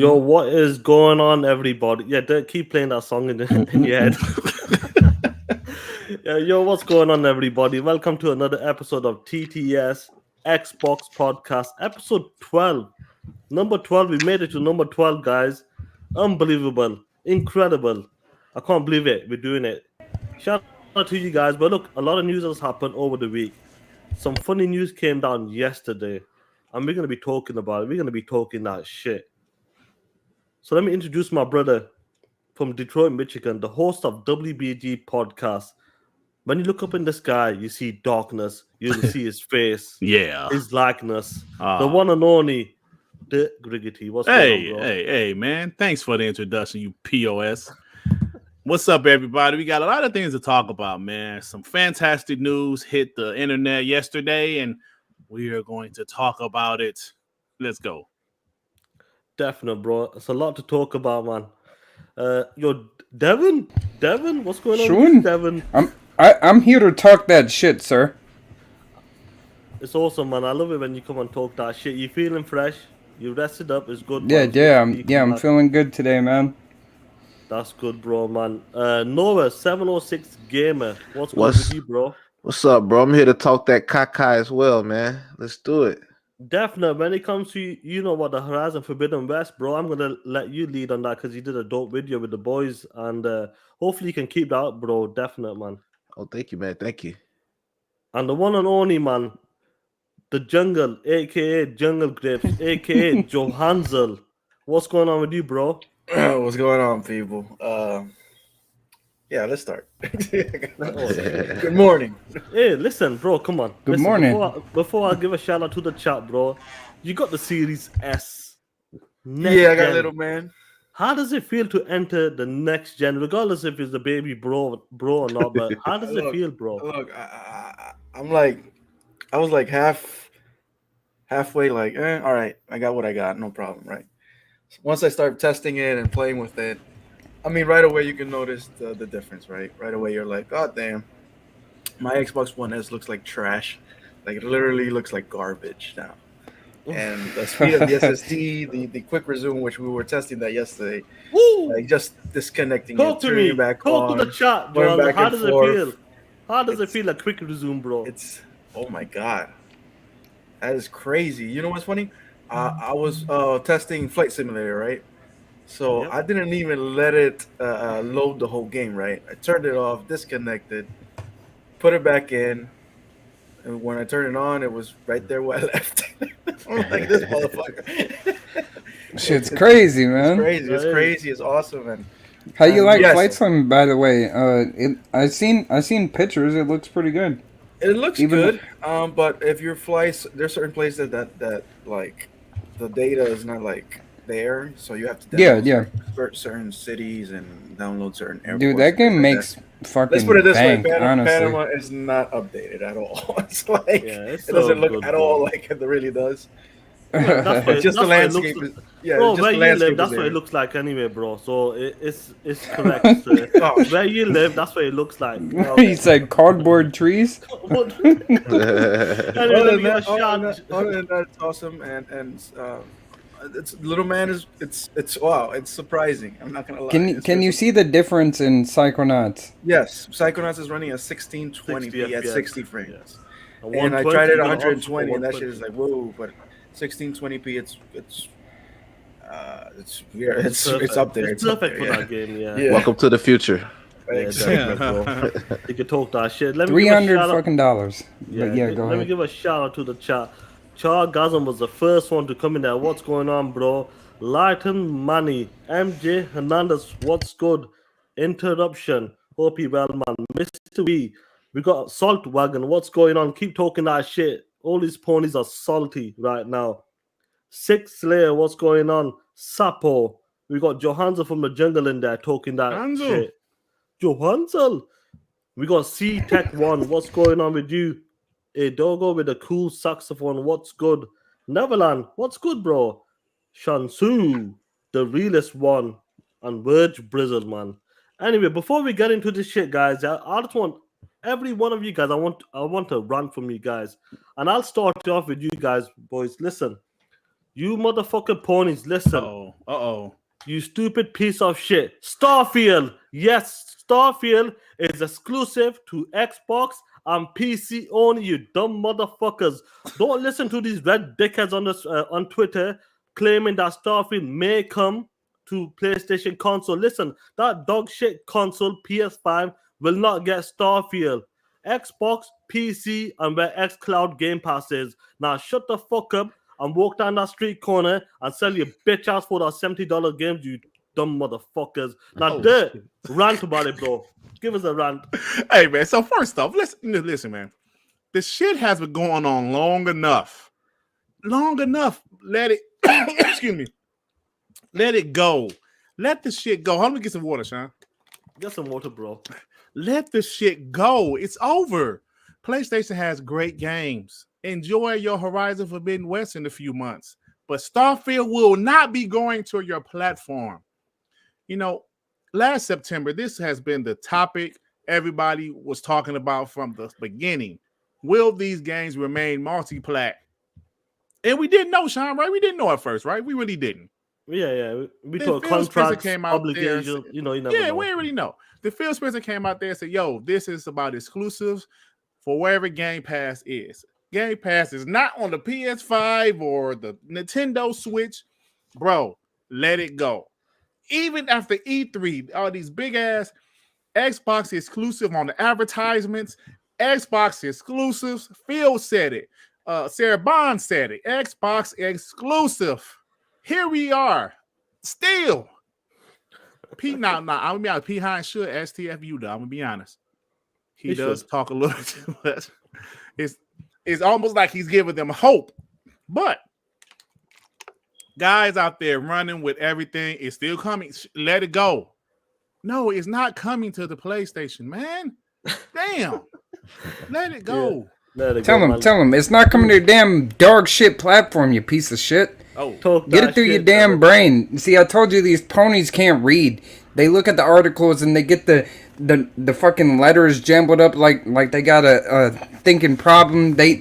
Yo, what is going on, everybody? Yeah, don't keep playing that song in your head. Yo, what's going on, everybody? Welcome to another episode of TTS Xbox Podcast, episode 12. Number 12, we made it to number 12, guys. Unbelievable. Incredible. I can't believe it. We're doing it. Shout out to you guys. But look, a lot of news has happened over the week. Some funny news came down yesterday, and we're going to be talking about it. We're going to be talking that shit. So let me introduce my brother from Detroit, Michigan, the host of WBG Podcast. When you look up in the sky, you see darkness. You'll see his face, his likeness, the one and only Dick Griggity. What's going on, bro? Hey, man. Thanks for the introduction, you POS. What's up, everybody? We got a lot of things to talk about, man. Some fantastic news hit the internet yesterday, and we are going to talk about it. Let's go. Definitely, bro. It's a lot to talk about, man. Yo, Devin, what's going on, Sean? Devin? I'm here to talk that shit, sir. It's awesome, man. I love it when you come and talk that shit. You feeling fresh? You rested up? It's good. I'm feeling good today, man. That's good, bro, man. Nova 706 Gamer, what's going on with you, bro? What's up, bro? I'm here to talk that caca as well, man. Let's do it. Definitely. When it comes to, you know what, the Horizon Forbidden West, bro, I'm going to let you lead on that because you did a dope video with the boys, and hopefully you can keep that up, bro. Definitely, man. Oh, thank you, man. Thank you. And the one and only, man, the Jungle, a.k.a. Jungle Grapes, a.k.a. Johansel. What's going on with you, bro? What's going on, people? Yeah, let's start. Good morning. Hey, listen, bro, come on. Good morning. Before I give a shout out to the chat, bro, you got the Series S. Yeah, I got a little man. How does it feel to enter the next gen, regardless if it's the baby bro or not? But how does it feel, bro? Look, I was like halfway, like, all right, I got what I got, no problem, right? So once I start testing it and playing with it, I mean, right away you can notice the difference, right? Right away you're like, God damn, my Xbox One S looks like trash, like it literally looks like garbage now. And the speed of the SSD, the quick resume, which we were testing that yesterday, like just disconnecting Talk to me. Back Talk on, to the chat, bro. How does it feel? How does it feel, a quick resume, bro? It's, oh my God, that is crazy. You know what's funny? I was testing Flight Simulator, right? So I didn't even let it load the whole game, right? I turned it off, disconnected, put it back in, and when I turned it on, it was right there where I left. I'm like, this motherfucker. Shit's crazy, man. It's crazy. It's awesome. And how you like Flight Sim, by the way? I seen pictures. It looks pretty good. It looks good. But if your flights, there's certain places that like the data is not like there, so you have to download certain cities and download certain airports. Dude, that game makes fucking Let's put it this bank, way, honestly. Panama is not updated at all. It's like it doesn't look at all like it really does. Just the landscape. Bro, where you live, that's what it looks like anyway, bro. So it's correct. Where you live, that's what it looks like. He said cardboard trees. Other than that, it's awesome, and it's little man is it's wow, it's surprising. I'm not gonna lie. Can you see the difference in Psychonauts? Yes, Psychonauts is running at 1620p at 60 frames, yes. And I tried it at 120, and that shit is like whoa. But 1620p, it's up there. It's perfect for that game. Yeah. Welcome to the future. You can talk that shit. $300 fucking dollars. Yeah, but go ahead. Let me give a shout out to the chat. Chargasm was the first one to come in there. What's going on, bro? Lighten Money, MJ Hernandez, what's good? Interruption, hope you well, man. Mr. We got Salt Wagon, what's going on? Keep talking that shit. All these ponies are salty right now. Six Slayer, what's going on? Sapo, we got Johansel from the jungle in there talking that shit. Johansel, we got C Tech One, what's going on with you? A Dogo with a cool saxophone, what's good? Neverland, what's good, bro? Shansu, the realest one, and Verge Brizzle, man. Anyway, before we get into this shit, guys, I just want every one of you guys, I want a rant from you guys. And I'll start off with you guys, boys. Listen, You motherfucking ponies, listen. Uh-oh. You stupid piece of shit. Starfield. Yes, Starfield is exclusive to Xbox and PC only, you dumb motherfuckers. Don't listen to these red dickheads on Twitter claiming that Starfield may come to PlayStation console. Listen, that dog shit console PS5 will not get Starfield. Xbox, PC, and where xCloud Game Pass is. Now shut the fuck up and walk down that street corner and sell your bitch ass for that $70 games, you dumb motherfuckers. Now, rant about it, bro. Give us a rant. Hey, man. So first off, listen, man. This shit has been going on long enough. Long enough. Let it. Excuse me. Let it go. Let the shit go. Let me get some water, Sean. Get some water, bro. Let the shit go. It's over. PlayStation has great games. Enjoy your Horizon Forbidden West in a few months. But Starfield will not be going to your platform. You know, last September, this has been the topic everybody was talking about from the beginning. Will these games remain multi-plat? And we didn't know, Sean, right? We didn't know at first, right? We really didn't. Yeah. We thought contracts, obligations, you never know. We already know. The Phil Spencer came out there and said, yo, this is about exclusives for wherever Game Pass is. Game Pass is not on the PS5 or the Nintendo Switch. Bro, let it go. Even after E3, all these big-ass Xbox exclusive on the advertisements, Xbox exclusives, Phil said it. Sarah Bond said it. Xbox exclusive. Here we are. Still. I'm gonna be honest. P. Hines should STFU though. I'm gonna be honest. He does talk a little too much. It's almost like he's giving them hope. But guys out there running with everything, it's still coming. Let it go. No, it's not coming to the PlayStation, man. Damn. Let it go. Yeah. Tell him. It's not coming to your damn dog shit platform, you piece of shit. Get it through your damn brain. See, I told you these ponies can't read. They look at the articles and they get the fucking letters jumbled up like they got a thinking problem. They're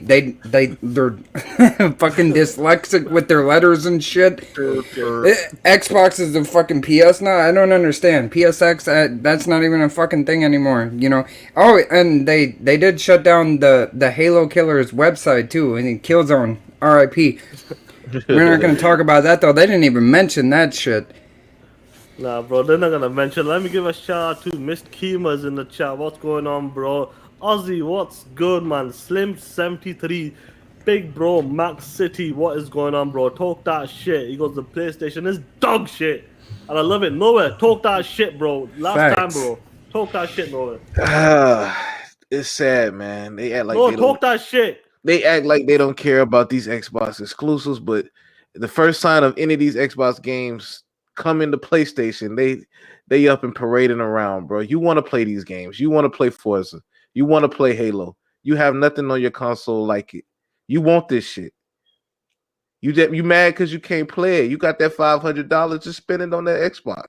fucking dyslexic with their letters and shit. Xbox is the fucking PS now. I don't understand. PSX, that's not even a fucking thing anymore. You know. Oh, and they did shut down the Halo Killers website too. And Killzone, RIP. We're not going to talk about that, though. They didn't even mention that shit. Nah, bro, they're not going to mention. Let me give a shout out to Mr. Keema's in the chat. What's going on, bro? Ozzy, what's good, man? Slim73, Big Bro, Max City, what is going on, bro? Talk that shit. He goes, the PlayStation is dog shit. And I love it. Nowhere. Talk that shit, bro. Last time, bro. Talk that shit, nowhere. It's sad, man. They act like talk that shit. They act like they don't care about these Xbox exclusives, but the first sign of any of these Xbox games coming to PlayStation, they up and parading around, bro. You want to play these games. You want to play Forza. You want to play Halo. You have nothing on your console like it. You want this shit. You mad because you can't play it. You got that $500, just spend it on that Xbox.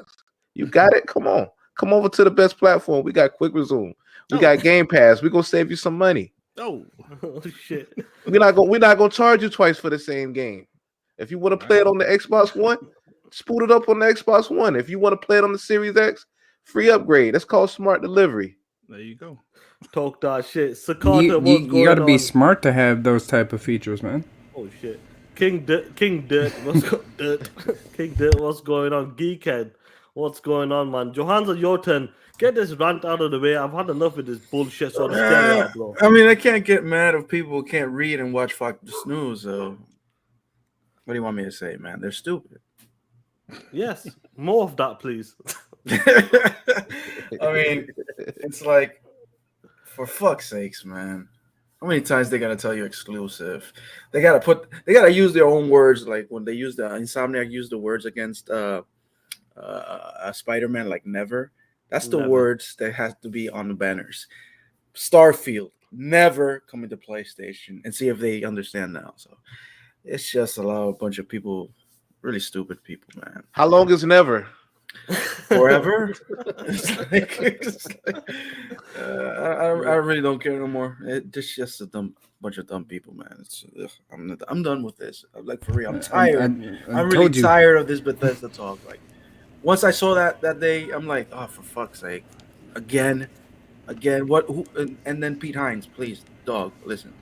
You got it? Come on. Come over to the best platform. We got Quick Resume. We got Game Pass. We're going to save you some money. Oh shit! We're not gonna charge you twice for the same game. If you want to play it on the Xbox One, spool it up on the Xbox One. If you want to play it on the Series X, free upgrade. That's called smart delivery. There you go. Talk that shit. You got to be smart to have those type of features, man. Oh shit! King Dirt, what's going on? Geekhead, what's going on, man? Johansa, your turn. Get this rant out of the way. I've had enough of this bullshit. So bro. I mean, I can't get mad if people can't read and watch Fox News. So, what do you want me to say, man? They're stupid. Yes, more of that, please. I mean, it's like, for fuck's sakes, man. How many times they gotta tell you exclusive? They gotta use their own words. Like when they use Insomniac used the words against Spider-Man, like never. That's the words that has to be on the banners. Starfield, never coming to PlayStation, and see if they understand now. So it's just a bunch of people, really stupid people, man. How long is never? forever. I really don't care no more. It's just a bunch of dumb people, man. I'm done with this. Like, for real, I'm tired. I'm really tired of this Bethesda talk. Like, once I saw that day, I'm like, oh, for fuck's sake, again, what? Who? And then Pete Hines, please, dog, listen,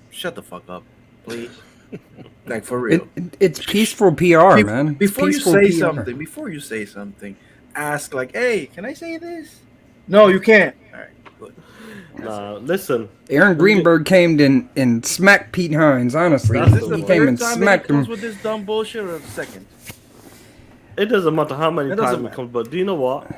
shut the fuck up, please. Like, for real. It's peaceful PR, man. Before you say something, ask, like, hey, can I say this? No, you can't. All right, good. Listen. Aaron Greenberg came and smacked Pete Hines, honestly. He came and smacked him. With this dumb bullshit, or the second? It doesn't matter how many times it comes, but do you know what?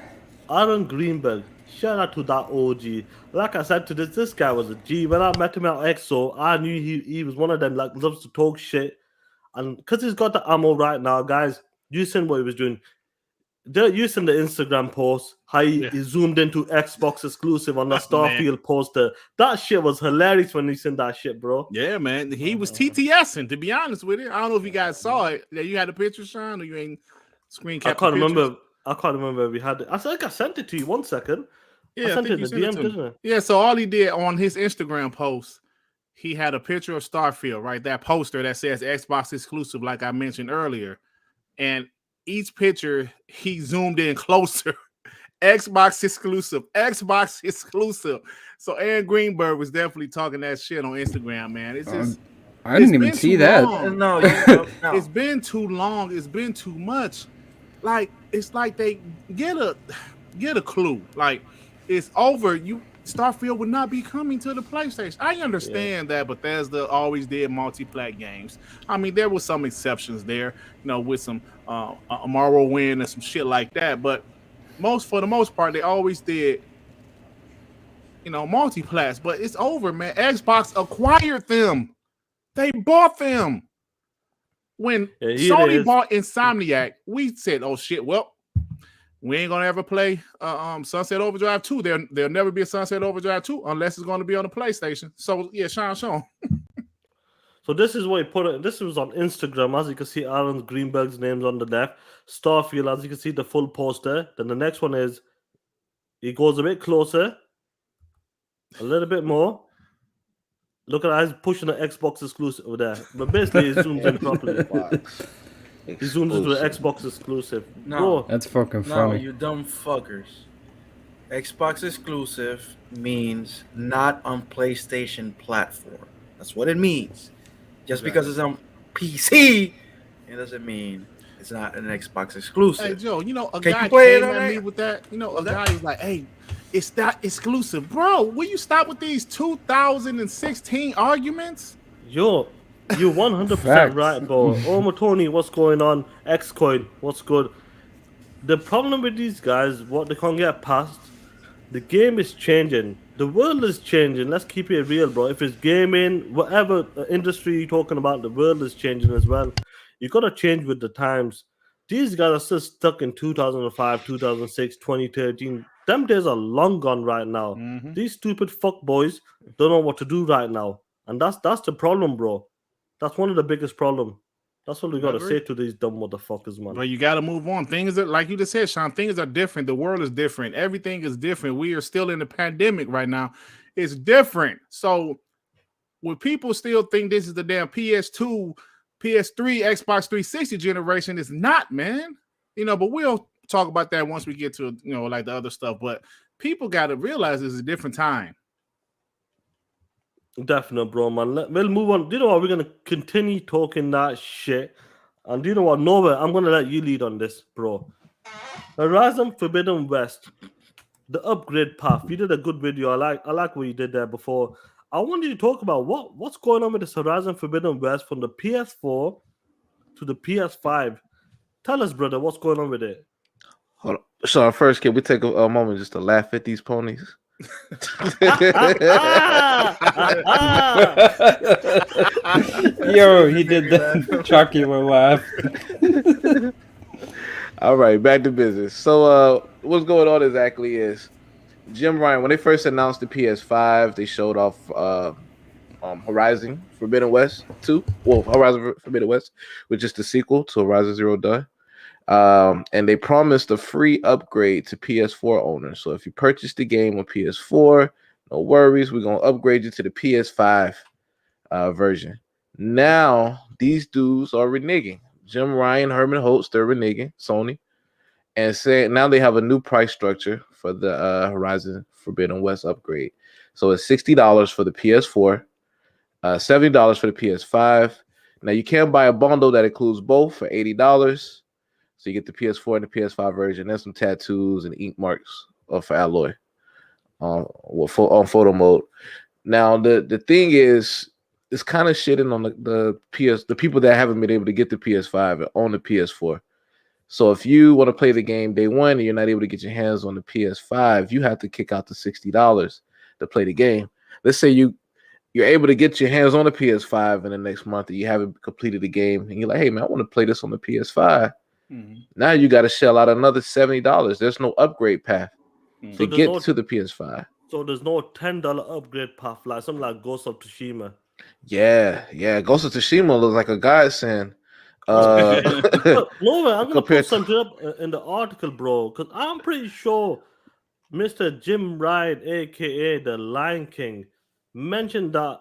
Aaron Greenberg, shout out to that OG. Like I said to this guy was a G. When I met him at EXO, I knew he was one of them, like, loves to talk shit. And because he's got the ammo right now, guys, you seen what he was doing. You seen the Instagram post, how he zoomed into Xbox exclusive on the Starfield poster. That shit was hilarious when he seen that shit, bro. Yeah, man. He was TTSing, to be honest with you. I don't know if you guys saw it. You had a picture, Sean, or you ain't screen cap? I can't remember if we had it. I think I sent it to you. 1 second. Yeah, I sent it in the DM, didn't I? Yeah, so all he did on his Instagram post, he had a picture of Starfield, right? That poster that says Xbox exclusive, like I mentioned earlier. And each picture, he zoomed in closer. Xbox exclusive. So Aaron Greenberg was definitely talking that shit on Instagram, man. It's just I didn't even see that. No. It's been too long. It's been too much. Like, it's like they get a clue. Like, it's over. Starfield would not be coming to the PlayStation. I understand that Bethesda always did multi-plat games. I mean, there were some exceptions there, with some Morrowind and some shit like that. But for the most part, they always did, multi-plats. But it's over, man. Xbox acquired them. They bought them. When Sony bought Insomniac, we said, "Oh shit, well, we ain't gonna ever play Sunset Overdrive 2. There'll never be a Sunset Overdrive 2 unless it's gonna be on the PlayStation." So yeah, Sean. So this is what he put it. This was on Instagram. As you can see, Aaron Greenberg's name's on the left. Starfield, as you can see, the full poster. Then the next one is, he goes a bit closer, a little bit more. Look at he's pushing the Xbox exclusive over there. But basically, he zooms in properly. He zooms into the Xbox exclusive. No, that's fucking funny. No, you dumb fuckers. Xbox exclusive means not on PlayStation platform. That's what it means. Just because it's on PC, it doesn't mean it's not an Xbox exclusive. Hey, Joe, a guy came at me with that. A guy was like, hey, it's not exclusive. Bro, will you stop with these 2016 arguments? You're 100% right, bro. Omo Tony, what's going on? Xcoin, what's good? The problem with these guys, what they can't get past, the game is changing. The world is changing. Let's keep it real, bro. If it's gaming, whatever industry you're talking about, the world is changing as well. You got to change with the times. These guys are still stuck in 2005, 2006, 2013. Them days are long gone right now. Mm-hmm. These stupid fuck boys don't know what to do right now. And that's the problem, bro. That's one of the biggest problems. That's what we got to say to these dumb motherfuckers, man. Well, you got to move on. Things are, like you just said, Sean, things are different. The world is different. Everything is different. We are still in the pandemic right now. It's different. So when people still think this is the damn PS2, PS3, Xbox 360 generation, it's not, man. But we'll talk about that once we get to, like the other stuff. But people got to realize it's a different time. Definitely, bro, man. We'll move on. Do you know what? We're going to continue talking that shit. And do you know what? Nova, I'm going to let you lead on this, bro. Horizon Forbidden West, the upgrade path. You did a good video. I like what you did there before. I want you to talk about what's going on with this Horizon Forbidden West from the PS4 to the PS5. Tell us, brother, what's going on with it? Hold on. So first, can we take a moment just to laugh at these ponies? Yo, he did the jocular laugh. All right, back to business. So what's going on exactly is Jim Ryan, when they first announced the PS5, they showed off Horizon Forbidden West 2. Well, Horizon Forbidden West, which is the sequel to Horizon Zero Dawn. And they promised a free upgrade to PS4 owners. So if you purchase the game on PS4, no worries, we're gonna upgrade you to the PS5 version. Now these dudes are reneging. Jim Ryan, Herman Holtz, they're reneging Sony, and saying now they have a new price structure for the Horizon Forbidden West upgrade. So it's $60 for the PS4, $70 for the PS5. Now you can buy a bundle that includes both for $80. So you get the PS4 and the PS5 version, and some tattoos and ink marks for Alloy on photo mode. Now the thing is, it's kind of shitting on the people that haven't been able to get the PS5 and own the PS4. So if you want to play the game day one and you're not able to get your hands on the PS5, you have to kick out the $60 to play the game. Let's say you're able to get your hands on the PS5 in the next month and you haven't completed the game, and you're like, hey man, I want to play this on the PS5. Now you got to shell out another $70. There's no upgrade path to get to the PS5. So there's no $10 upgrade path like something like Ghost of Tsushima. Yeah. Ghost of Tsushima looks like a godsend. No, man, I'm gonna put something up in the article, bro, because I'm pretty sure Mr. Jim Ryan, aka the Lion King, mentioned that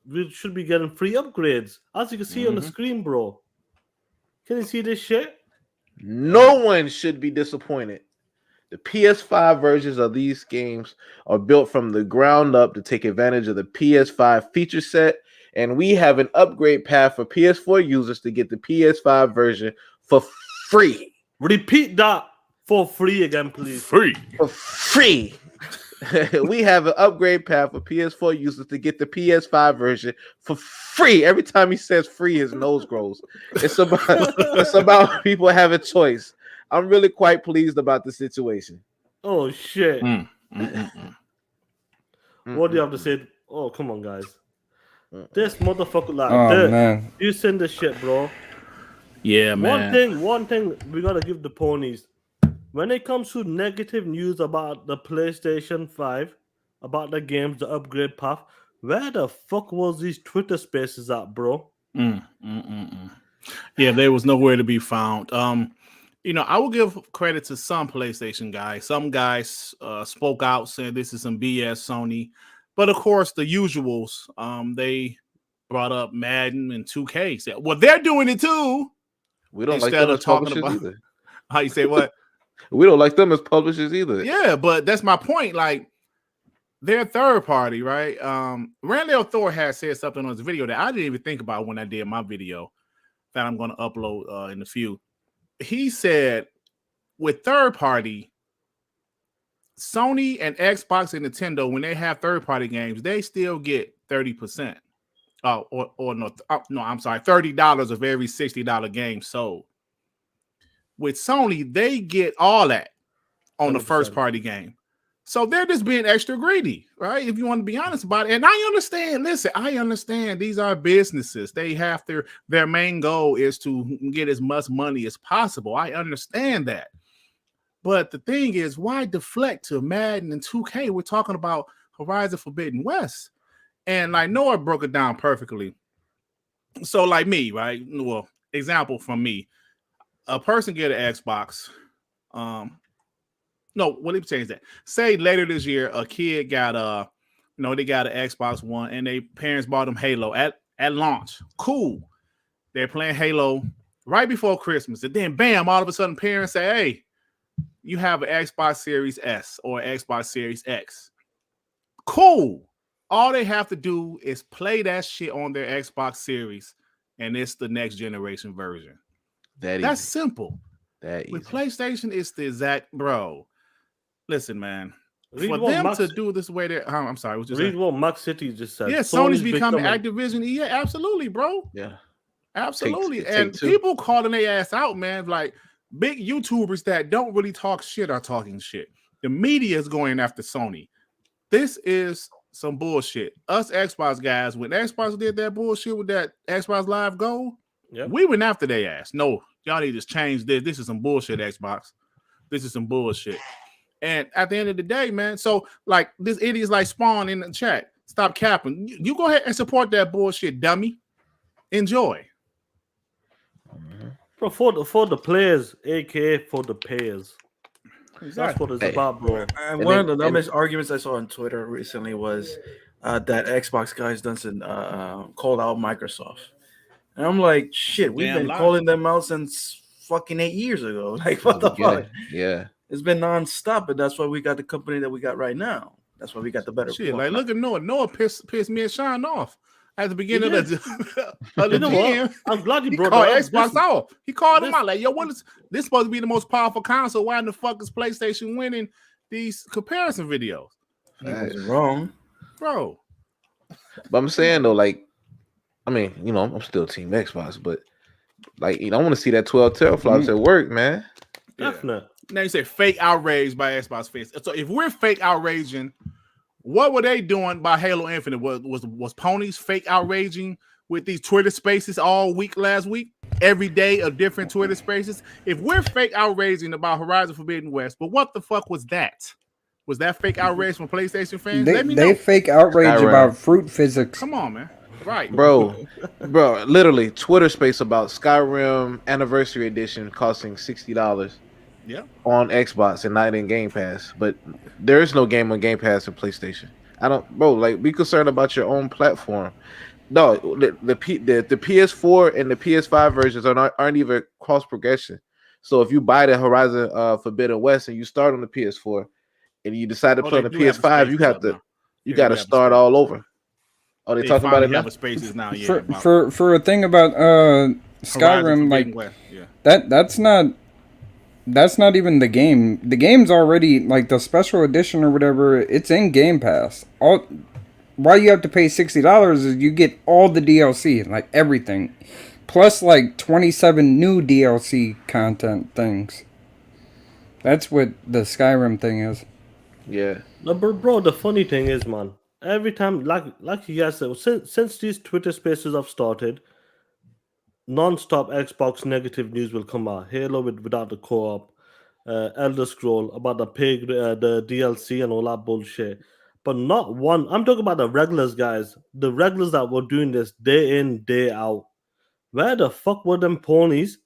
we should be getting free upgrades, as you can see on the screen, bro. Can you see this shit? No one should be disappointed. The PS5 versions of these games are built from the ground up to take advantage of the PS5 feature set, and we have an upgrade path for PS4 users to get the PS5 version for free. Repeat that for free again, please. Free. For free. We have an upgrade path for PS4 users to get the PS5 version for free. Every time he says free, his nose grows. It's about people having choice. I'm really quite pleased about the situation. Oh shit. What do you have to say? Oh, come on, guys. This motherfucker, like, man. You send this shit, bro. Yeah, man. One thing we gotta give the ponies. When it comes to negative news about the PlayStation 5, about the games, the upgrade path, where the fuck was these Twitter spaces at, bro? Yeah, there was nowhere to be found. I will give credit to some PlayStation guys. Some guys spoke out saying this is some BS, Sony. But of course, the usuals, they brought up Madden and 2K. Said, well, they're doing it too. We don't like them as publishers either. How you say what? We don't like them as publishers either. Yeah, but that's my point. Like, they're third party, right? Randall Thor has said something on his video that I didn't even think about when I did my video that I'm going to upload in a few. He said, with third party, Sony and Xbox and Nintendo, when they have third party games, they still get 30%. I'm sorry, $30 of every $60 game sold. With Sony, they get all that on 100%. The first party game. So they're just being extra greedy, right? If you want to be honest about it. And I understand, I understand these are businesses. They have their main goal is to get as much money as possible. I understand that. But the thing is, why deflect to Madden and 2K? We're talking about Horizon Forbidden West. And like Noah broke it down perfectly. So like me, right? Well, example from me. A person get an Xbox. Let me change that. Say later this year, a kid got they got an Xbox One and their parents bought them Halo at launch. Cool. They're playing Halo right before Christmas. And then bam, all of a sudden parents say, hey, you have an Xbox Series S or Xbox Series X. Cool. All they have to do is play that shit on their Xbox Series, and it's the next generation version. That's simple. With PlayStation, it's the exact, bro. Listen, man. For them to do this way, I'm sorry. Read what Max City just said. Yeah, Sony's becoming Activision. Yeah, absolutely, bro. Yeah, absolutely. And people calling their ass out, man. Like big YouTubers that don't really talk shit are talking shit. The media is going after Sony. This is some bullshit. Us Xbox guys, when Xbox did that bullshit with that Xbox Live Gold, we went after their ass. No, y'all need to change this. This is some bullshit, Xbox. This is some bullshit. And at the end of the day, man, so like this idiot's like Spawn in the chat. Stop capping. You go ahead and support that bullshit, dummy. Enjoy. Bro, for the players, aka for the payers. That's what it's about, bro. And one of the dumbest arguments I saw on Twitter recently was that Xbox guys done called out Microsoft, and I'm like, shit, we've been calling them out since fucking 8 years ago. Like, what the fuck? Yeah, it's been nonstop, and that's why we got the company that we got right now. That's why we got the better. Shit, like look at Noah. Noah pissed me and Sean off at the beginning of the you know what? I'm glad you brought that Xbox off. He called him out like, yo, what is this supposed to be the most powerful console? Why in the fuck is PlayStation winning these comparison videos? He was wrong, bro. But I'm saying though, like, I mean, you know, I'm still Team Xbox, but like, you don't want to see that 12 teraflops at work, man. Definitely. Now you say fake outrage by Xbox fans. So if we're fake outraging, what were they doing by Halo Infinite? Was Ponies fake outraging with these Twitter spaces all week last week? Every day of different Twitter spaces? If we're fake outraging about Horizon Forbidden West, but what the fuck was that? Was that fake outrage from PlayStation fans? Let me know. They fake outrage about fruit physics. Come on, man. Right. Bro, literally Twitter space about Skyrim Anniversary Edition costing $60. Yeah, on Xbox and not in Game Pass, but there is no game on Game Pass and PlayStation. Like, be concerned about your own platform. No, the PS4 and the PS5 versions aren't even cross progression. So if you buy the Horizon Forbidden West and you start on the PS4 and you decide to play on the PS5, you got to start all over. Oh, they talking about it now. Spaces now, yeah. For a thing about Skyrim, like that's not even the game. The game's already, like, the special edition or whatever, it's in Game Pass. Why you have to pay $60 is you get all the DLC, like everything. Plus, like, 27 new DLC content things. That's what the Skyrim thing is. Yeah. No, but bro, the funny thing is, man, every time, like you guys said, since these Twitter spaces have started, non-stop Xbox negative news will come out. Halo without the co-op, Elder Scroll about the pig, the DLC and all that bullshit. But not one. I'm talking about the regulars, guys. The regulars that were doing this day in, day out. Where the fuck were them ponies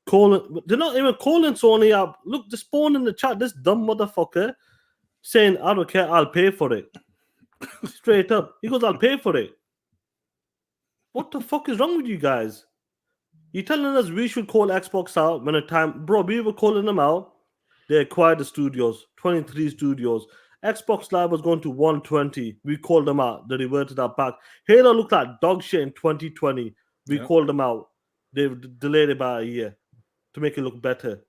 calling? They're not even calling Sony out. Look, the spawn in the chat. This dumb motherfucker saying, "I don't care. I'll pay for it." Straight up, he goes, "I'll pay for it." What the fuck is wrong with you guys? You telling us we should call Xbox out when a time, bro? We were calling them out. They acquired the studios, 23 studios. Xbox Live was going to 120. We called them out. They reverted that back. Halo looked like dog shit in 2020. We called them out. They delayed it by a year to make it look better.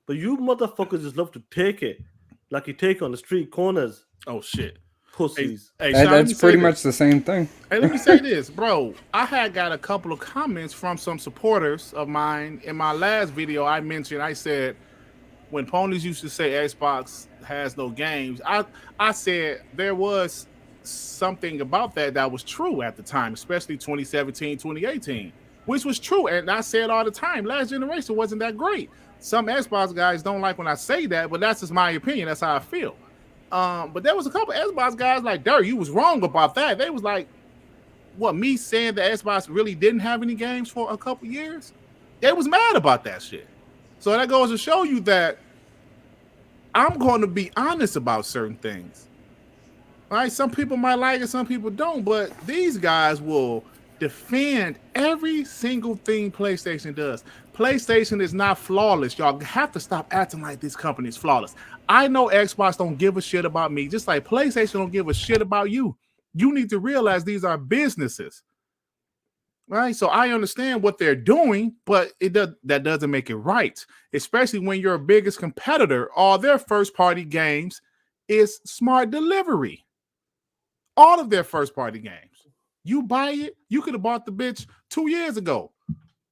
But you motherfuckers just love to take it like you take on the street corners. Oh shit. Pussies. Hey, Sean, that's pretty much the same thing. Hey, let me say this, bro. I had got a couple of comments from some supporters of mine. In my last video, I said, when Ponies used to say Xbox has no games, I said there was something about that was true at the time, especially 2017, 2018, which was true. And I say it all the time. Last generation wasn't that great. Some Xbox guys don't like when I say that, but that's just my opinion. That's how I feel. But there was a couple Xbox guys like, Derek, you was wrong about that. They was like, what, me saying the Xbox really didn't have any games for a couple years? They was mad about that shit. So that goes to show you that I'm going to be honest about certain things. All right, some people might like it, some people don't, but these guys will defend every single thing PlayStation does. PlayStation is not flawless. Y'all have to stop acting like this company is flawless. I know Xbox don't give a shit about me, just like PlayStation don't give a shit about you. You need to realize these are businesses, right? So I understand what they're doing, but that doesn't make it right, especially when your biggest competitor, all their first-party games is smart delivery. All of their first-party games. You buy it, you could have bought the bitch 2 years ago.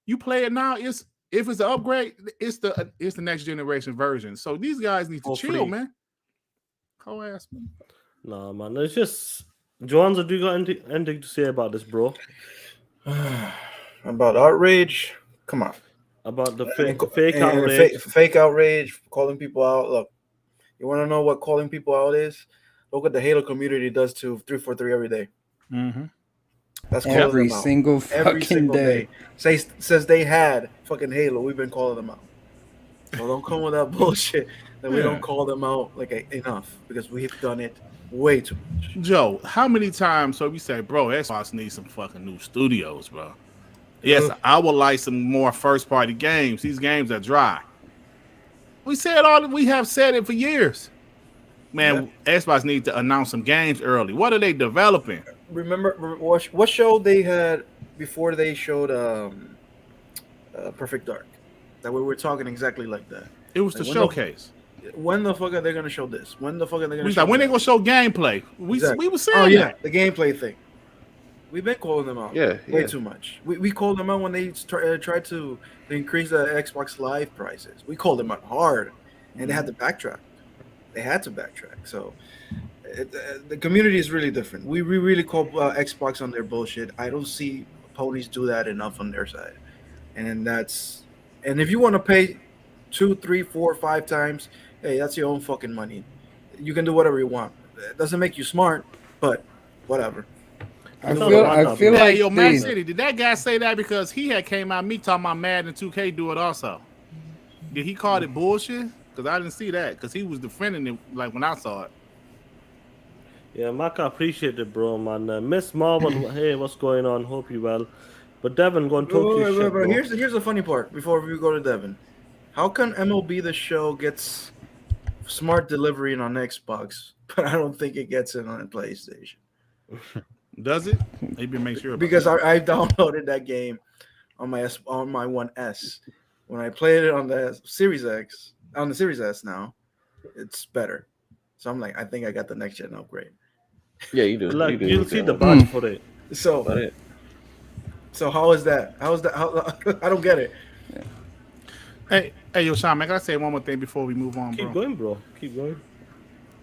You play it now, if it's an upgrade, it's the next generation version. So these guys need to chill, man. Go ass, man. Nah, man. It's just Joanza, do you got anything to say about this, bro? About outrage? Come on. About the fake outrage. Fake outrage, calling people out. Look, you want to know what calling people out is? Look what the Halo community does to 343 every day. Mm-hmm. That's calling Every them out. single Every fucking single day. Says they had fucking Halo. We've been calling them out. So don't come with that bullshit that we don't call them out enough because we've done it way too much. Joe, how many times so we say, bro, Xbox needs some fucking new studios, bro? Yes, I would like some more first party games. These games are dry. We have said it for years. Man, Xbox needs to announce some games early. What are they developing? Remember what show they had before they showed Perfect Dark? That we were talking exactly like that. It was the showcase. When the fuck are they gonna show this? When the fuck are they gonna show? When they gonna show gameplay? We were saying that. The gameplay thing. We've been calling them out. Way too much. We called them out when they tried to increase the Xbox Live prices. We called them out hard, and they had to backtrack. They had to backtrack. So the community is really different. We really call Xbox on their bullshit. I don't see Ponies do that enough on their side, and if you want to pay 2, 3, 4, 5 times, hey, that's your own fucking money. You can do whatever you want. It doesn't make you smart, but whatever. I feel like yo, Man City, did that guy say that because he had came out me talking about Madden 2K do it also? Did he call it bullshit? Because I didn't see that because he was defending it like when I saw it. Yeah, Maka, appreciate it, bro, man. Miss Marvel, hey, what's going on? Hope you well. But Devin, go and talk to your shit, bro. Here's the funny part before we go to Devin. How can MLB The Show gets smart delivery on Xbox, but I don't think it gets it on PlayStation? Does it? Maybe make sure. Because I downloaded that game on my One S. When I played it on the Series X, on the Series S now, it's better. So I'm like, I think I got the next gen upgrade. Yeah, you do. Like, you'll see the badge badge for it. So how is that? How I don't get it. Hey, yo, Sean, man, can I say one more thing before we move on, Keep going, bro. Keep going.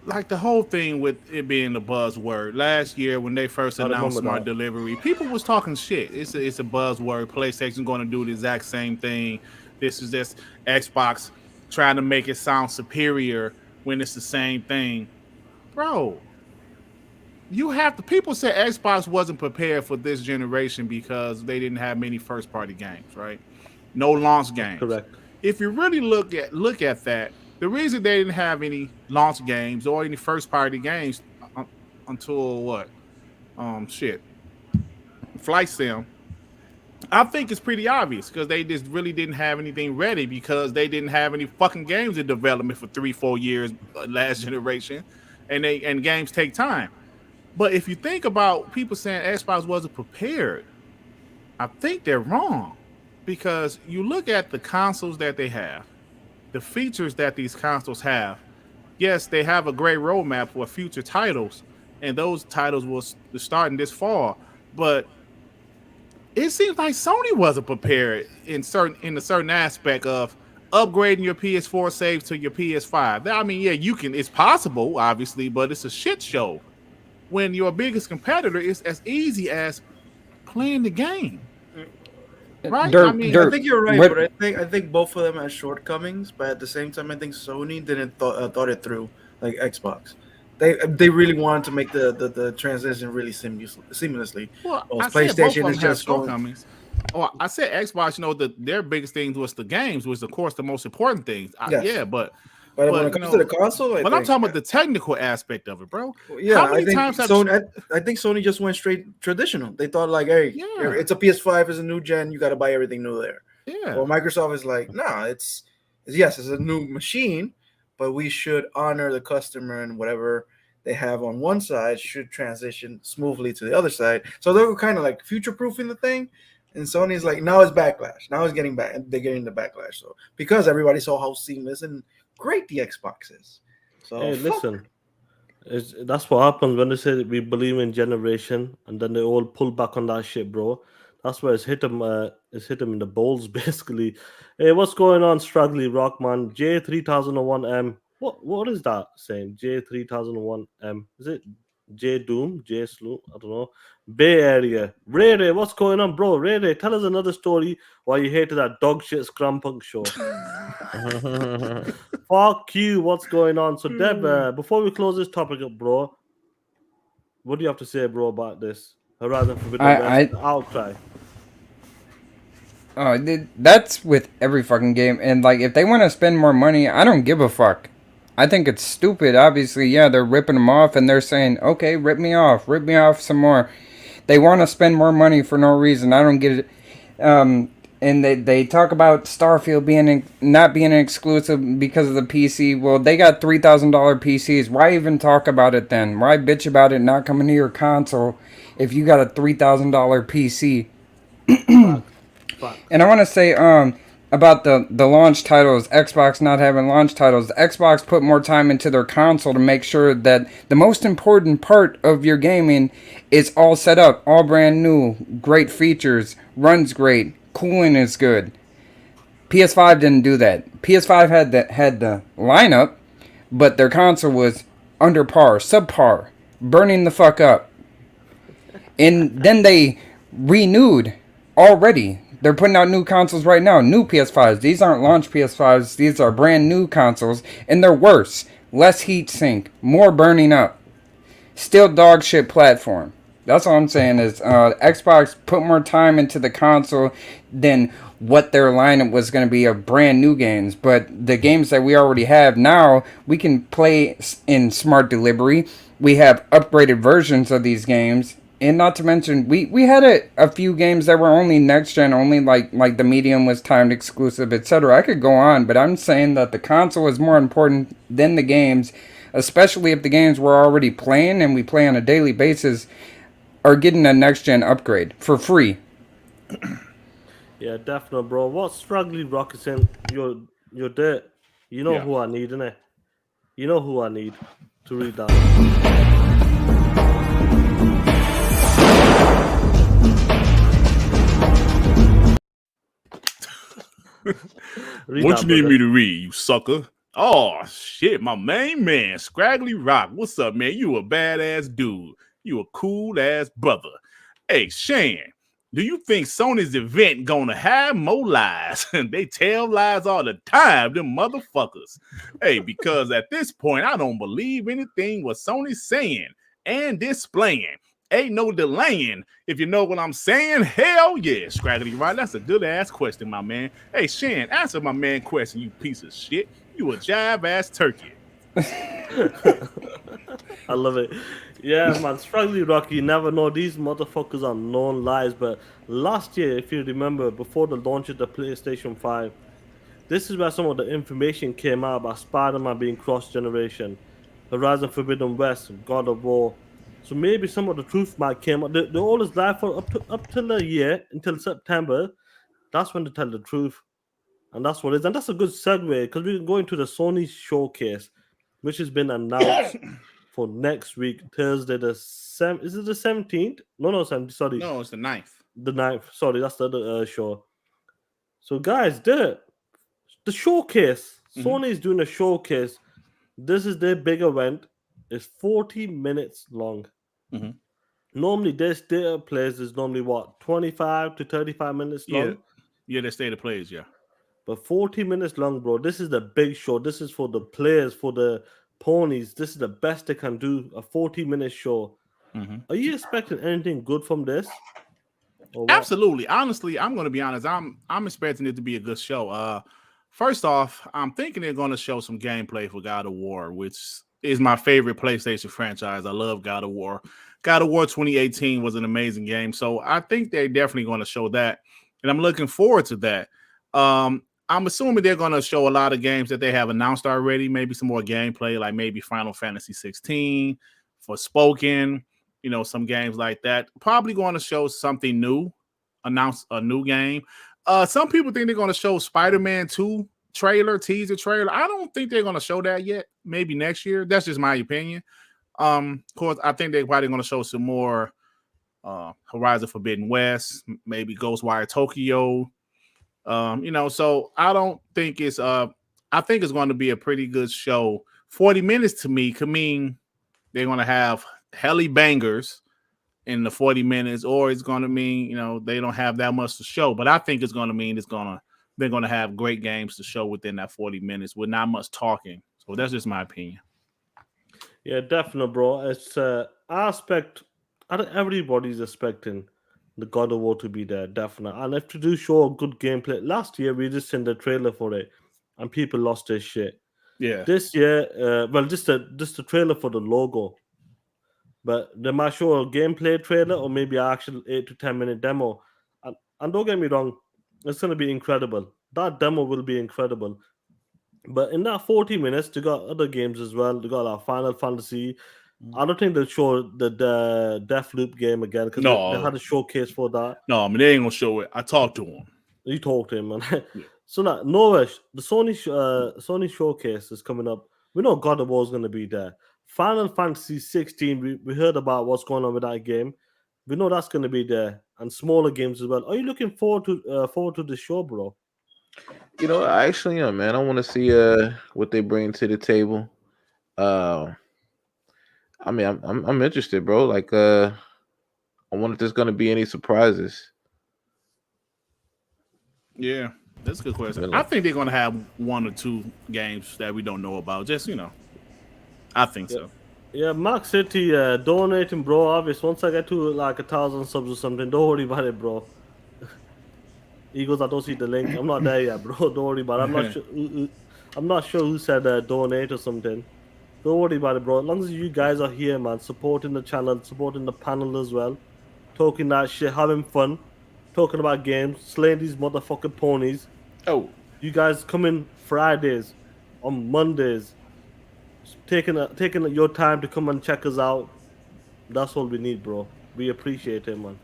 Like the whole thing with it being the buzzword. Last year when they first announced smart delivery, people was talking shit. It's a buzzword. PlayStation's going to do the exact same thing. This is just Xbox trying to make it sound superior when it's the same thing. Bro, people say Xbox wasn't prepared for this generation because they didn't have many first party games, right? No launch games. Correct. If you really look at that, the reason they didn't have any launch games or any first party games until what? Flight Sim. I think it's pretty obvious because they just really didn't have anything ready because they didn't have any fucking games in development for 3-4 years last generation, and games take time. But if you think about people saying Xbox wasn't prepared, I think they're wrong because you look at the consoles that they have, the features that these consoles have. Yes, they have a great roadmap for future titles, and those titles will start in this fall. But it seems like Sony wasn't prepared in a certain aspect of upgrading your PS4 saves to your PS5. I mean, yeah, it's possible, obviously, but it's a shit show when your biggest competitor is as easy as playing the game. Right? I think you're right, but I think both of them have shortcomings. But at the same time, I think Sony didn't thought it through like Xbox. They really wanted to make the transition really seamlessly. Well, PlayStation is just shortcomings. Oh, I said Xbox. Their biggest things was the games, was of course the most important things. Yes. But when it comes to the console, I'm talking about the technical aspect of it, bro. Yeah, I think Sony just went straight traditional. They thought like, hey, it's a PS5, it's a new gen, you got to buy everything new there. Yeah. Well, Microsoft is like, nah, it's a new machine, but we should honor the customer and whatever they have on one side should transition smoothly to the other side. So they were kind of like future-proofing the thing. And Sony's like, now it's backlash. Now it's getting back. They're getting the backlash. So because everybody saw how seamless and great the Xbox is. So hey, listen, that's what happens when they say that we believe in generation, and then they all pull back on that shit, bro. That's where it's hit them in the balls, basically. Hey, what's going on, Struggly Rockman? J3001M. What is that saying? J3001M. Is it J Doom? J Slew? I don't know. Bay Area. Ray, what's going on, bro? Ray, tell us another story why you hated that dog shit Scrum Punk show. Fuck you, what's going on? So, Deb, before we close this topic up, bro, what do you have to say, bro, about this? Horizon Forbidden West, the outcry. That's with every fucking game. And, like, if they want to spend more money, I don't give a fuck. I think it's stupid. Obviously, yeah, they're ripping them off, and they're saying, okay, rip me off some more. They want to spend more money for no reason. I don't get it. And they talk about Starfield not being an exclusive because of the PC. Well, they got $3,000 PCs. Why even talk about it then? Why bitch about it not coming to your console if you got a $3,000 PC? And I want to say about the launch titles, Xbox not having launch titles. Xbox put more time into their console to make sure that the most important part of your gaming is all set up, all brand new, great features, runs great, cooling is good. PS5 didn't do that. PS5 had the lineup, but their console was under par, subpar, burning the fuck up. And then they renewed already. They're putting out new consoles right now, new PS5s. These aren't launch PS5s. These are brand new consoles, and they're worse. Less heat sink, more burning up. Still dog shit platform. That's all I'm saying is Xbox put more time into the console than what their lineup was going to be of brand new games. But the games that we already have now, we can play in smart delivery. We have upgraded versions of these games. And not to mention, we had a few games that were only next gen, only like the Medium was timed exclusive, etc. I could go on, but I'm saying that the console is more important than the games, especially if the games we're already playing and we play on a daily basis are getting a next gen upgrade for free. Yeah, definitely, bro. What's struggling, Rocky saying you're dead. You know who I need, innit? You know who I need to read that. What you need me to read, you sucker? Oh, shit, my main man, Scraggly Rock. What's up, man? You a badass dude. You a cool-ass brother. Hey, Shane, do you think Sony's event gonna have more lies? They tell lies all the time, them motherfuckers. Hey, because at this point, I don't believe anything what Sony's saying and displaying. Ain't no delaying, if you know what I'm saying. Hell yeah, Scraggly Rock. That's a good ass question, my man. Hey, Shan, answer my man question, you piece of shit. You a jive ass turkey. I love it. Yeah, man, Struggling Rocky, you never know. These motherfuckers are known lies. But last year, if you remember, before the launch of the PlayStation 5, this is where some of the information came out about Spider-Man being cross-generation, Horizon Forbidden West, God of War. So maybe some of the truth might come out. They always lie for up till a year, until September. That's when they tell the truth. And that's what it is. And that's a good segue, because we can go into the Sony Showcase, which has been announced for next week, Thursday the 7th. Is it the 17th? No, 17th. Sorry. No, it's the 9th. The 9th. Sorry, that's the other show. So, guys, the showcase. Sony is doing a showcase. This is their big event. It's 40 minutes long. Normally, their state of plays is normally what, 25 to 35 minutes long? Yeah, their state of plays, yeah. But 40 minutes long, bro. This is the big show. This is for the players, for the ponies. This is the best they can do. A 40-minute show. Are you expecting anything good from this? Absolutely. Honestly, I'm going to be honest. I'm expecting it to be a good show. First off, I'm thinking they're going to show some gameplay for God of War, which is my favorite PlayStation franchise. I love God of War. God of War 2018 was an amazing game. So I think they're definitely going to show that. And I'm looking forward to that. I'm assuming they're going to show a lot of games that they have announced already. Maybe some more gameplay, like maybe Final Fantasy 16 for Spoken, some games like that. Probably going to show something new, announce a new game. Some people think they're going to show Spider-Man 2 teaser trailer. I don't think they're going to show that yet. Maybe next year. That's just my opinion. Of course, I think they're probably going to show some more Horizon Forbidden West, maybe Ghostwire Tokyo. So I don't think it's I think it's going to be a pretty good show. 40 minutes to me could mean they're going to have helly bangers in the 40 minutes, or it's going to mean, they don't have that much to show. But I think it's going to mean they're going to have great games to show within that 40 minutes with not much talking. So that's just my opinion. Yeah, definitely, bro. It's I expect I think everybody's expecting the God of War to be there, definitely. And if to do show good gameplay, last year we just sent the trailer for it, and people lost their shit. Yeah. This year, just a trailer for the logo, but they might show a gameplay trailer or maybe an actual 8 to 10 minute demo. And don't get me wrong, it's gonna be incredible. That demo will be incredible. But in that 40 minutes, they got other games as well. They got like Final Fantasy. I don't think they'll show the Deathloop game again because they had a showcase for that. No, I mean they ain't gonna show it. I talked to him. You talked to him, man. Yeah. So now, Noah, the Sony Showcase is coming up. We know God of War is going to be there. Final Fantasy 16, we heard about what's going on with that game. We know that's going to be there, and smaller games as well. Are you looking forward to the show, bro? You know, I actually am, man. I want to see what they bring to the table. I mean, I'm interested, bro. Like, I wonder if there's gonna be any surprises. Yeah, that's a good question. I think they're gonna have one or two games that we don't know about. Just I think so. Yeah, Mark City donating, bro. Obviously, once I get to like 1,000 subs or something, don't worry about it, bro. He goes, I don't see the link. I'm not there yet, bro. Don't worry about it. I'm not sure who said donate or something. Don't worry about it, bro. As long as you guys are here, man, supporting the channel, supporting the panel as well, talking that shit, having fun, talking about games, slaying these motherfucking ponies. Oh, you guys come in Fridays, on Mondays, taking your time to come and check us out. That's all we need, bro. We appreciate it, man.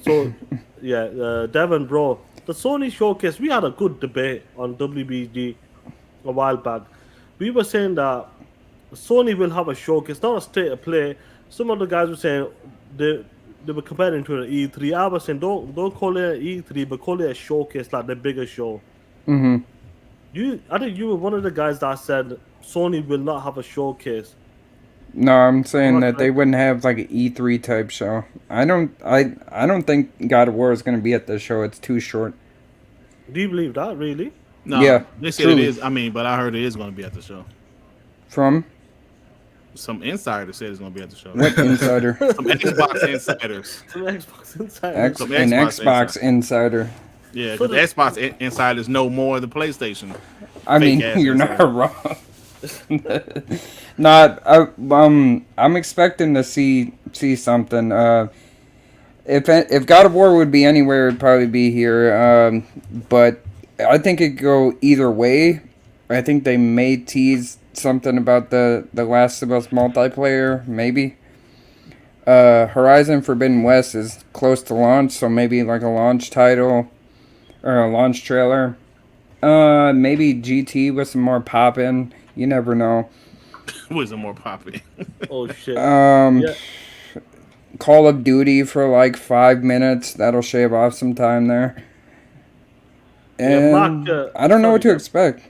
So, yeah, Devin, bro, the Sony Showcase, we had a good debate on WBD a while back. We were saying that Sony will have a showcase, not a state of play. Some of the guys were saying they were comparing to an E3. I was saying don't call it an E3, but call it a showcase, like the bigger show. Mm-hmm. I think you were one of the guys that said Sony will not have a showcase. No, I'm saying that they wouldn't have like an E3 type show. I don't think God of War is going to be at the show. It's too short. Do you believe that, really? No, yeah, they said it is. I mean, but I heard it is going to be at the show. From? Some insider said it's going to be at the show. What insider? Some Xbox insiders. Some Xbox insiders. An Xbox insider. Yeah, because the Xbox insiders know more of the PlayStation. I mean, you're not wrong. I'm expecting to see something. If God of War would be anywhere, it'd probably be here. But I think it could go either way. I think they may tease something about the Last of Us multiplayer, maybe. Horizon Forbidden West is close to launch, so maybe like a launch title or a launch trailer. Maybe GT with some more pop-in. You never know. With some more pop-in. Oh shit. Yeah. Call of Duty for like 5 minutes. That'll shave off some time there. And Mark, I don't know what to expect.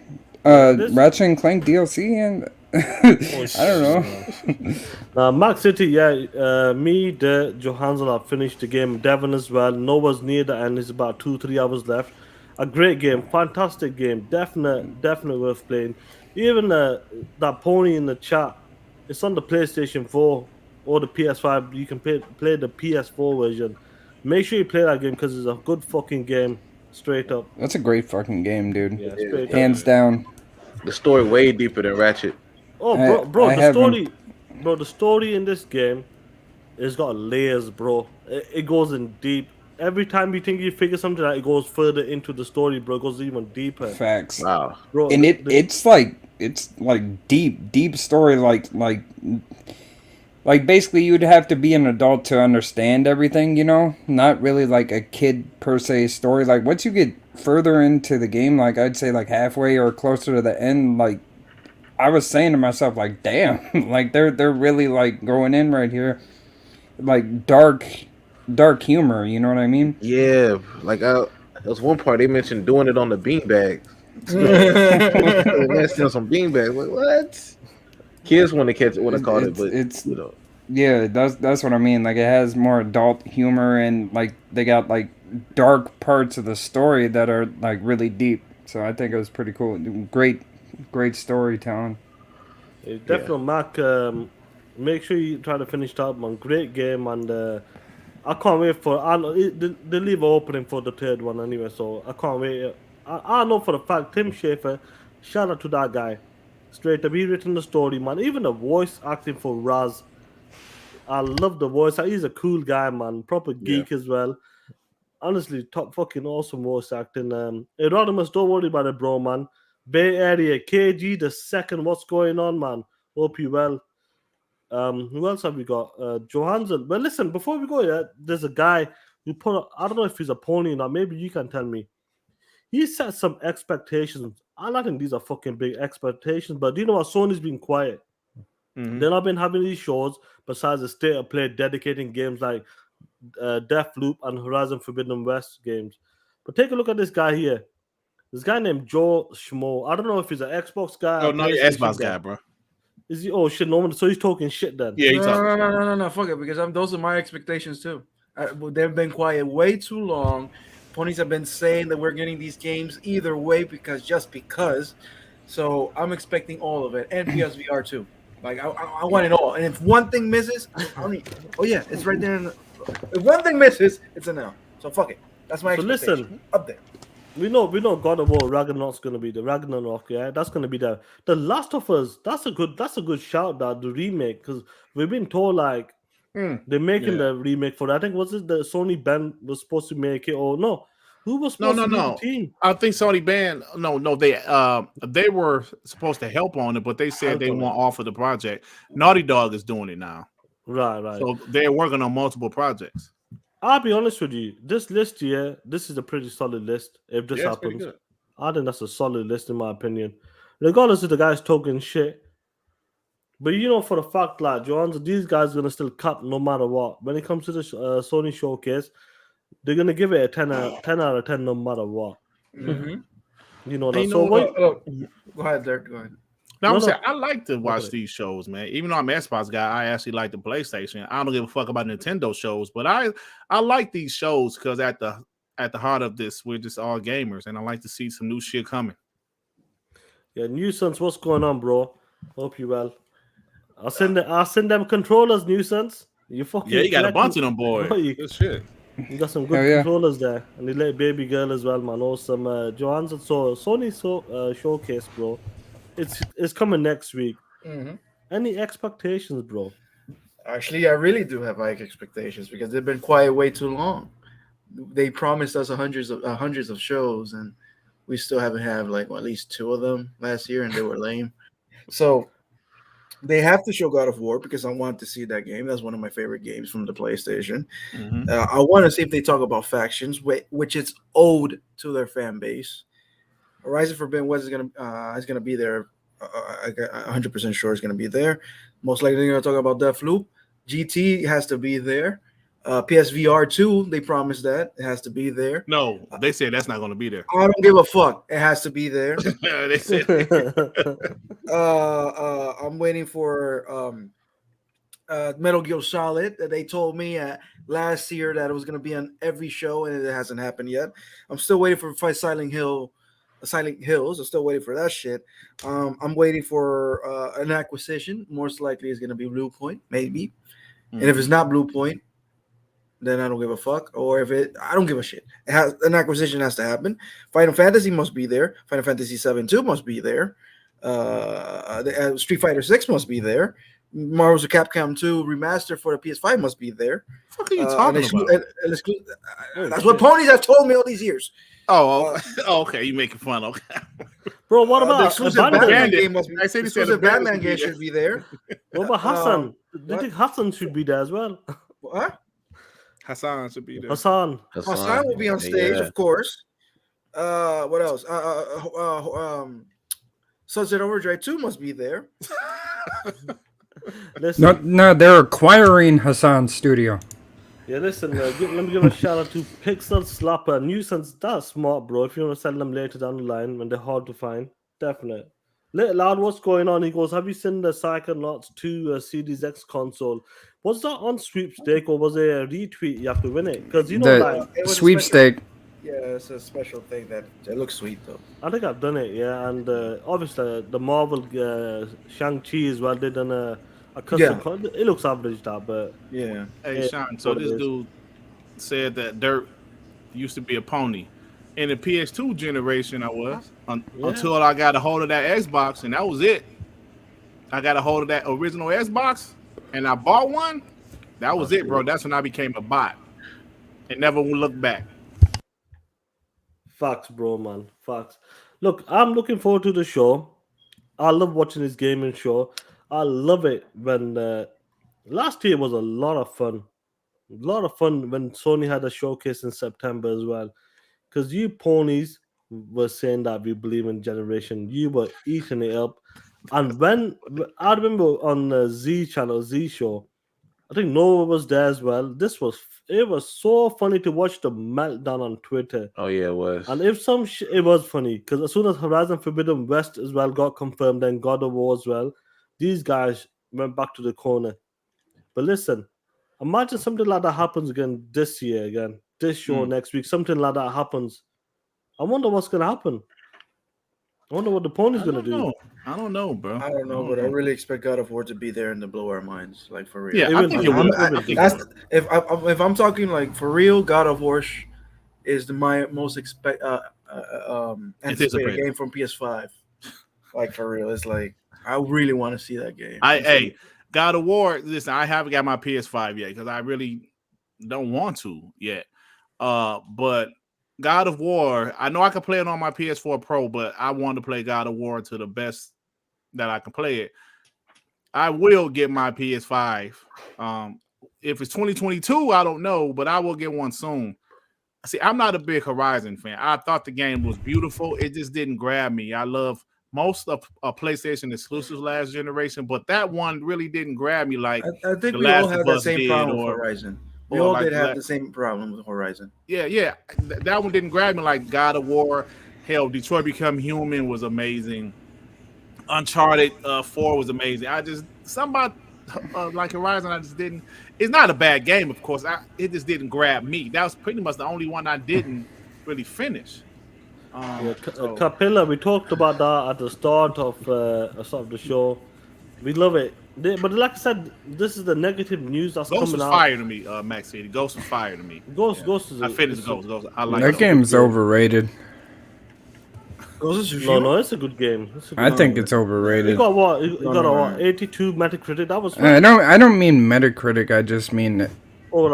Ratchet and Clank DLC and I don't know. Mark City, me, Johansson have finished the game. Devon as well. Noah's near the end. It's about 2-3 hours left. A great game, fantastic game. Definitely worth playing. Even that pony in the chat, it's on the PlayStation 4 or the PS5. You can play the PS4 version. Make sure you play that game because it's a good fucking game. Straight up. That's a great fucking game, dude. Yeah, hands down. The story way deeper than Ratchet. Oh, bro, the story in this game has got layers, bro. It goes in deep. Every time you think you figure something out, it goes further into the story, bro. It goes even deeper. Facts. Wow. Bro, and it's like deep story, like basically you'd have to be an adult to understand everything, you know? Not really like a kid per se story. Like once you get further into the game, like I'd say like halfway or closer to the end, like I was saying to myself, like, damn, like they're really like going in right here. Like dark humor, you know what I mean? Yeah, like there was one part they mentioned doing it on the beanbag. That's still some beanbag. Like, what? Kids want to catch it, want to call it, but it's yeah, that's what I mean. Like it has more adult humor and like they got like dark parts of the story that are like really deep. So I think it was pretty cool. Great storytelling. Definitely, Mark. Make sure you try to finish that, man. Great game, and I can't wait for. They leave an opening for the third one anyway, so I can't wait. I know for a fact, Tim Schafer. Shout out to that guy. Straight up, he written the story, man. Even the voice acting for Raz. I love the voice. He's a cool guy, man. Proper geek as well. Honestly, top fucking awesome voice acting. Erodimus, don't worry about it, bro, man. Bay Area, KG the second. What's going on, man? Hope you well. Who else have we got? Johansson. But listen, before we go, there's a guy who I don't know if he's a pony or not. Maybe you can tell me. He set some expectations. I think these are fucking big expectations. But do you know what? Sony's been quiet. Mhm. They've not been having these shows besides the state of play, dedicating games like Deathloop and Horizon Forbidden West games. But take a look at this guy here. This guy named Joe Schmo. I don't know if he's an Xbox guy. Oh or no, you're PlayStation Xbox guy, bro. Is he? Oh shit! No one. So he's talking shit then. Yeah, he's talking. No, fuck it, because those are my expectations too. They've been quiet way too long. Ponies have been saying that we're getting these games either way just because. So I'm expecting all of it, and PSVR too. Like I want it all. And if one thing misses, it's right there. If one thing misses, it's a no. So fuck it. That's my expectation. Listen, up there. We know God of War Ragnarok's gonna be the Ragnarok, yeah. That's gonna be there. The Last of Us, that's a good shout, that the remake, because we've been told like they're making the remake for that. I think was it the Sony band was supposed to make it, or no? Who was supposed to be the team? I think Sony band. No, they were supposed to help on it, but they said they won't offer the project. Naughty Dog is doing it now. Right. So they're working on multiple projects. I'll be honest with you. This list here, this is a pretty solid list. If this happens, I think that's a solid list in my opinion. Regardless of the guys talking shit, but you know for a fact, like Johansson, these guys are gonna still cut no matter what. When it comes to the Sony Showcase, they're gonna give it a 10 out of 10 no matter what. Mm-hmm. You know that. Go ahead, Dirk. Go ahead. No, I'm saying I like to watch these shows, man. Even though I'm an Xbox guy, I actually like the PlayStation. I don't give a fuck about Nintendo shows, but I like these shows because at the heart of this, we're just all gamers, and I like to see some new shit coming. Yeah, Nuisance, what's going on, bro? Hope you well. I'll send them controllers, Nuisance. You fucking you got a bunch of them, boys. Good shit. You got some good controllers there, and the little baby girl as well, man. Awesome, Johansson. So Sony Showcase, bro. It's coming next week. Mm-hmm. Any expectations, bro? Actually, I really do have high expectations because they've been quiet way too long. They promised us hundreds of shows, and we still haven't had at least 2 of them last year, and they were lame. So they have to show God of War because I want to see that game. That's one of my favorite games from the PlayStation. Mm-hmm. I want to see if they talk about factions, which is owed to their fan base. Horizon Forbidden West is gonna be there. 100% sure is gonna be there. Most likely they're gonna talk about Deathloop. GT has to be there. PSVR 2, they promised that it has to be there. No, they said that's not gonna be there. I don't give a fuck. It has to be there. They said. I'm waiting for Metal Gear Solid. That they told me last year that it was gonna be on every show, and it hasn't happened yet. I'm still waiting for Silent Hills. I'm still waiting for that shit. I'm waiting for an Aqusition. Most likely it's gonna be Blue Point, maybe. Mm-hmm. And if it's not Blue Point, then I don't give a fuck. Or I don't give a shit. An Aqusition has to happen. Final Fantasy must be there. Final Fantasy 7-2 must be there. Street Fighter 6 must be there. Marvel's Capcom 2 remaster for the PS5 must be there. What are you talking about? That's what Ponies have told me all these years. Okay. You making fun? Okay, bro. What about the exclusive Batman game? Must be, exclusive Batman game should be there. What about Hassan? Do you think Hassan should be there as well? What? Hassan should be there. Hassan will be on stage, of course. What else? Sunset Overdrive 2 must be there. No, they're acquiring Hassan's studio. Yeah, listen, let me give a shout out to Pixel Slapper. Nuisance, that's smart, bro. If you want to sell them later down the line when they're hard to find, definitely. Little Loud, what's going on? He goes, have you seen the Psychonauts 2 SeriesX console? Was that on sweepstake or was it a retweet? You have to win it. Because, you know, it was sweepstake. Yeah, it's a special thing that it looks sweet, though. I think I've done it, yeah. And obviously, the Marvel Shang-Chi as well, they done a a custom. It looks average, that, but Yeah. Hey, Yeah, Sean. So what it this is. dude said that Dirt used to be a pony. In the PS2 generation, I was until I got a hold of that Xbox, and that was it. I got a hold of that original Xbox, and I bought one. That was it, bro. That's when I became a bot, and never looked back. Facts, bro, man. Facts. Look, I'm looking forward to the show. I love watching this gaming show. I love it when last year was a lot of fun. A lot of fun when Sony had a showcase in September as well. Because you ponies were saying that we believe in generation. You were eating it up. And when I remember on the Z channel, Z show, I think Nova was there as well. It was so funny to watch the meltdown on Twitter. Oh yeah, it was. And if it was funny because as soon as Horizon Forbidden West as well got confirmed, then God of War as well, these guys went back to the corner. But listen, imagine something like that happens again this year, again this show next week. Something like that happens. I wonder what's gonna happen. I wonder what the pony's gonna do. I don't know, bro. I don't know, but I really expect God of War to be there and to blow our minds, like for real. Yeah, I think it will. If I'm talking like for real, God of War is my most anticipated game from PS5. Like for real, it's like I really want to see that game. Hey, God of War. Listen, I haven't got my PS5 yet because I really don't want to yet. But God of War, I know I can play it on my PS4 Pro, but I want to play God of War to the best that I can play it. I will get my PS5. If it's 2022, I don't know, but I will get one soon. See, I'm not a big Horizon fan. I thought the game was beautiful. It just didn't grab me. I love most of PlayStation exclusives last generation, but that one really didn't grab me like I think we all had that same problem with Horizon. We all did have the same problem with Horizon. Yeah. That one didn't grab me like God of War. Hell, Detroit Become Human was amazing. Uncharted 4 was amazing. Something about like Horizon, I just didn't. It's not a bad game, of course. It just didn't grab me. That was pretty much the only one I didn't really finish. Capilla, we talked about that at the start of the show. We love it. But like I said, this is the negative news that's Ghost coming out. was fire to me, Max City. Ghost was fire to me. Ghost is I finished Ghost. I like that game's overrated. No, it's a good game. I think it's overrated. You got what? You got what? 82 Metacritic. That was fun. I don't mean Metacritic. I just mean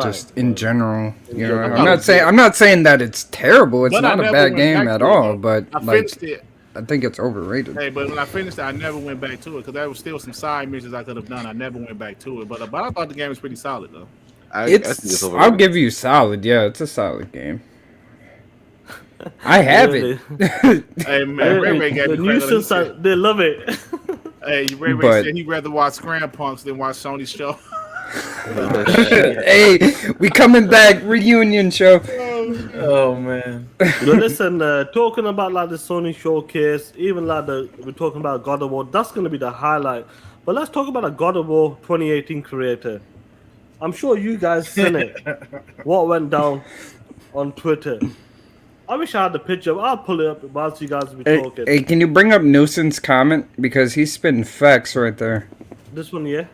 just in general. You know, I'm not saying that it's terrible. It's not a bad game at all. But I finished it. I think it's overrated. Hey, but when I finished it, I never went back to it because there was still some side missions I could have done. I never went back to it, but I thought the game was pretty solid though. I'll give you solid. Yeah, it's a solid game. I have it. Hey man, Ray gave me credit. They love it. Hey, Ray said he'd rather watch Scram Punks than watch Sony's show. Hey, we coming back reunion show. Oh man. Listen, talking about like the Sony Showcase, even like we're talking about God of War. That's gonna be the highlight. But let's talk about a God of War 2018 creator. I'm sure you guys seen it. What went down on Twitter? I wish I had the picture. I'll pull it up whilst you guys be talking. Hey, can you bring up Nuisance comment? Because he's spitting facts right there. This one, yeah?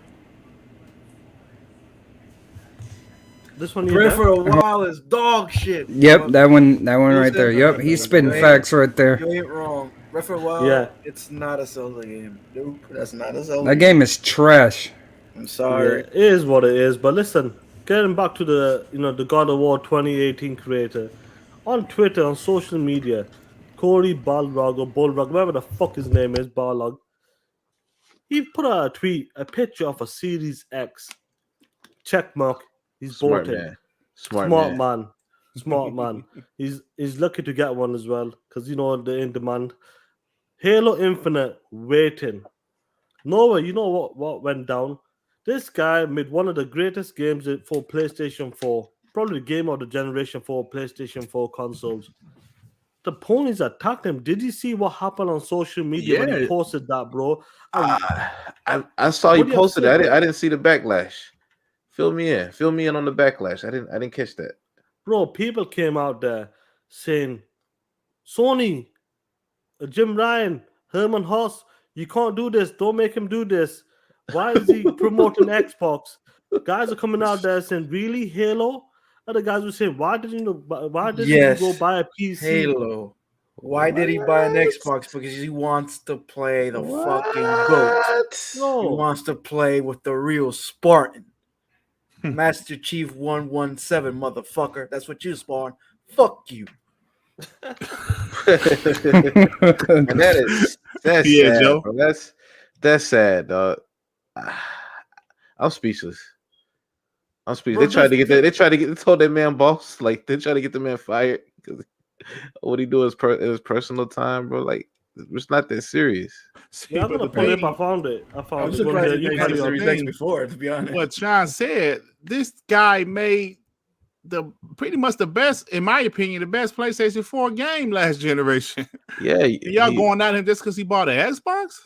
This one, Pray for a while is dog shit. Yep, that one right there. Yep, he's spitting facts right there. You ain't wrong. Pray for a while. Yeah. It's not a Zelda game. Nope, that's not a Zelda That game is trash. I'm sorry. Yeah, it is what it is. But listen, getting back to the God of War 2018 creator. On Twitter, on social media, Cory Barlog or Barlog, whatever the fuck his name is, Barlog. He put a tweet, a picture of a Series X. Checkmark. He's bought it. Smart man. He's lucky to get one as well because they're in demand. Halo Infinite waiting. Nova, you know what went down? This guy made one of the greatest games for PlayStation 4. Probably the game of the generation for PlayStation 4 consoles. The ponies attacked him. Did you see what happened on social media when he posted that, bro? I saw you posted it. I didn't see the backlash. Fill me in on the backlash. I didn't catch that. Bro, people came out there saying, Sony, Jim Ryan, Herman Haas, you can't do this. Don't make him do this. Why is he promoting Xbox? Guys are coming out there saying, "Really, Halo?" Other guys were saying, "Why didn't you go buy a PC?" Halo. Why did he buy an Xbox? Because he wants to play the fucking GOAT. He No, wants to play with the real Spartan. Master Chief 117, motherfucker. That's what you spawn. Fuck you. And that's Yeah, sad, Joe. bro. That's sad, dog. I'm speechless. Bro, They tried to get that. They told that man boss, like they tried to get the man fired because what he do is his personal time, bro. Like it's not that serious. yeah, I'm gonna pull it up. I found it. I'm it. surprised You he carry had on. Series X before, to be honest. What Sean said, this guy made pretty much the best, in my opinion, the best PlayStation 4 game last generation. Yeah, Y'all going at him just because he bought an Xbox?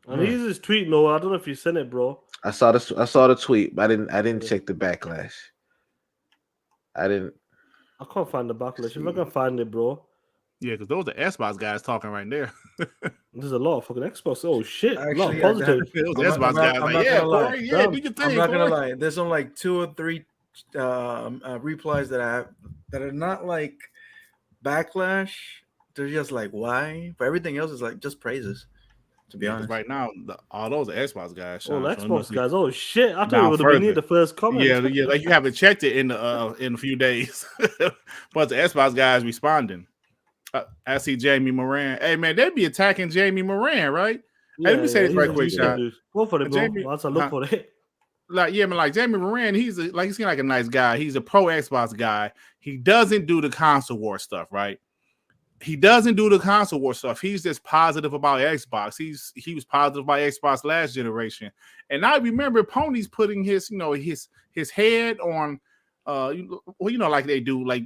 And he's his tweet, no. I don't know if you sent it, bro. I saw the tweet, but I didn't check the backlash. I can't find the backlash. If I can find it, bro. Yeah, because those are Xbox guys talking right there. There's a lot of fucking Xbox. Oh shit, a lot of Actually, positive. Those Xbox guys like, yeah, Corey, yeah, do your thing. I'm not gonna Corey. lie. There's only like 2 or 3 replies that I have that are not like backlash. They're just like why, but everything else is like just praises. To be honest, right now, all those are Xbox guys. Oh, Sean, the so Xbox guys. Oh shit, I thought Now it would have been further. near the first comment. Yeah, like you haven't checked it in a few days, but the Xbox guys responding. I see Jamie Moran. Hey man, they'd be attacking Jamie Moran, right? Yeah, Hey, let me say this right quick, he's a Sean. dude. Go for it, bro. Jamie- Once I look for it. Like Jamie Moran, he seems like a nice guy. He's a pro Xbox guy. He doesn't do the console war stuff, right? He doesn't do the console war stuff. He's just positive about Xbox. He was positive about Xbox last generation. And I remember Ponies putting his head on like they do like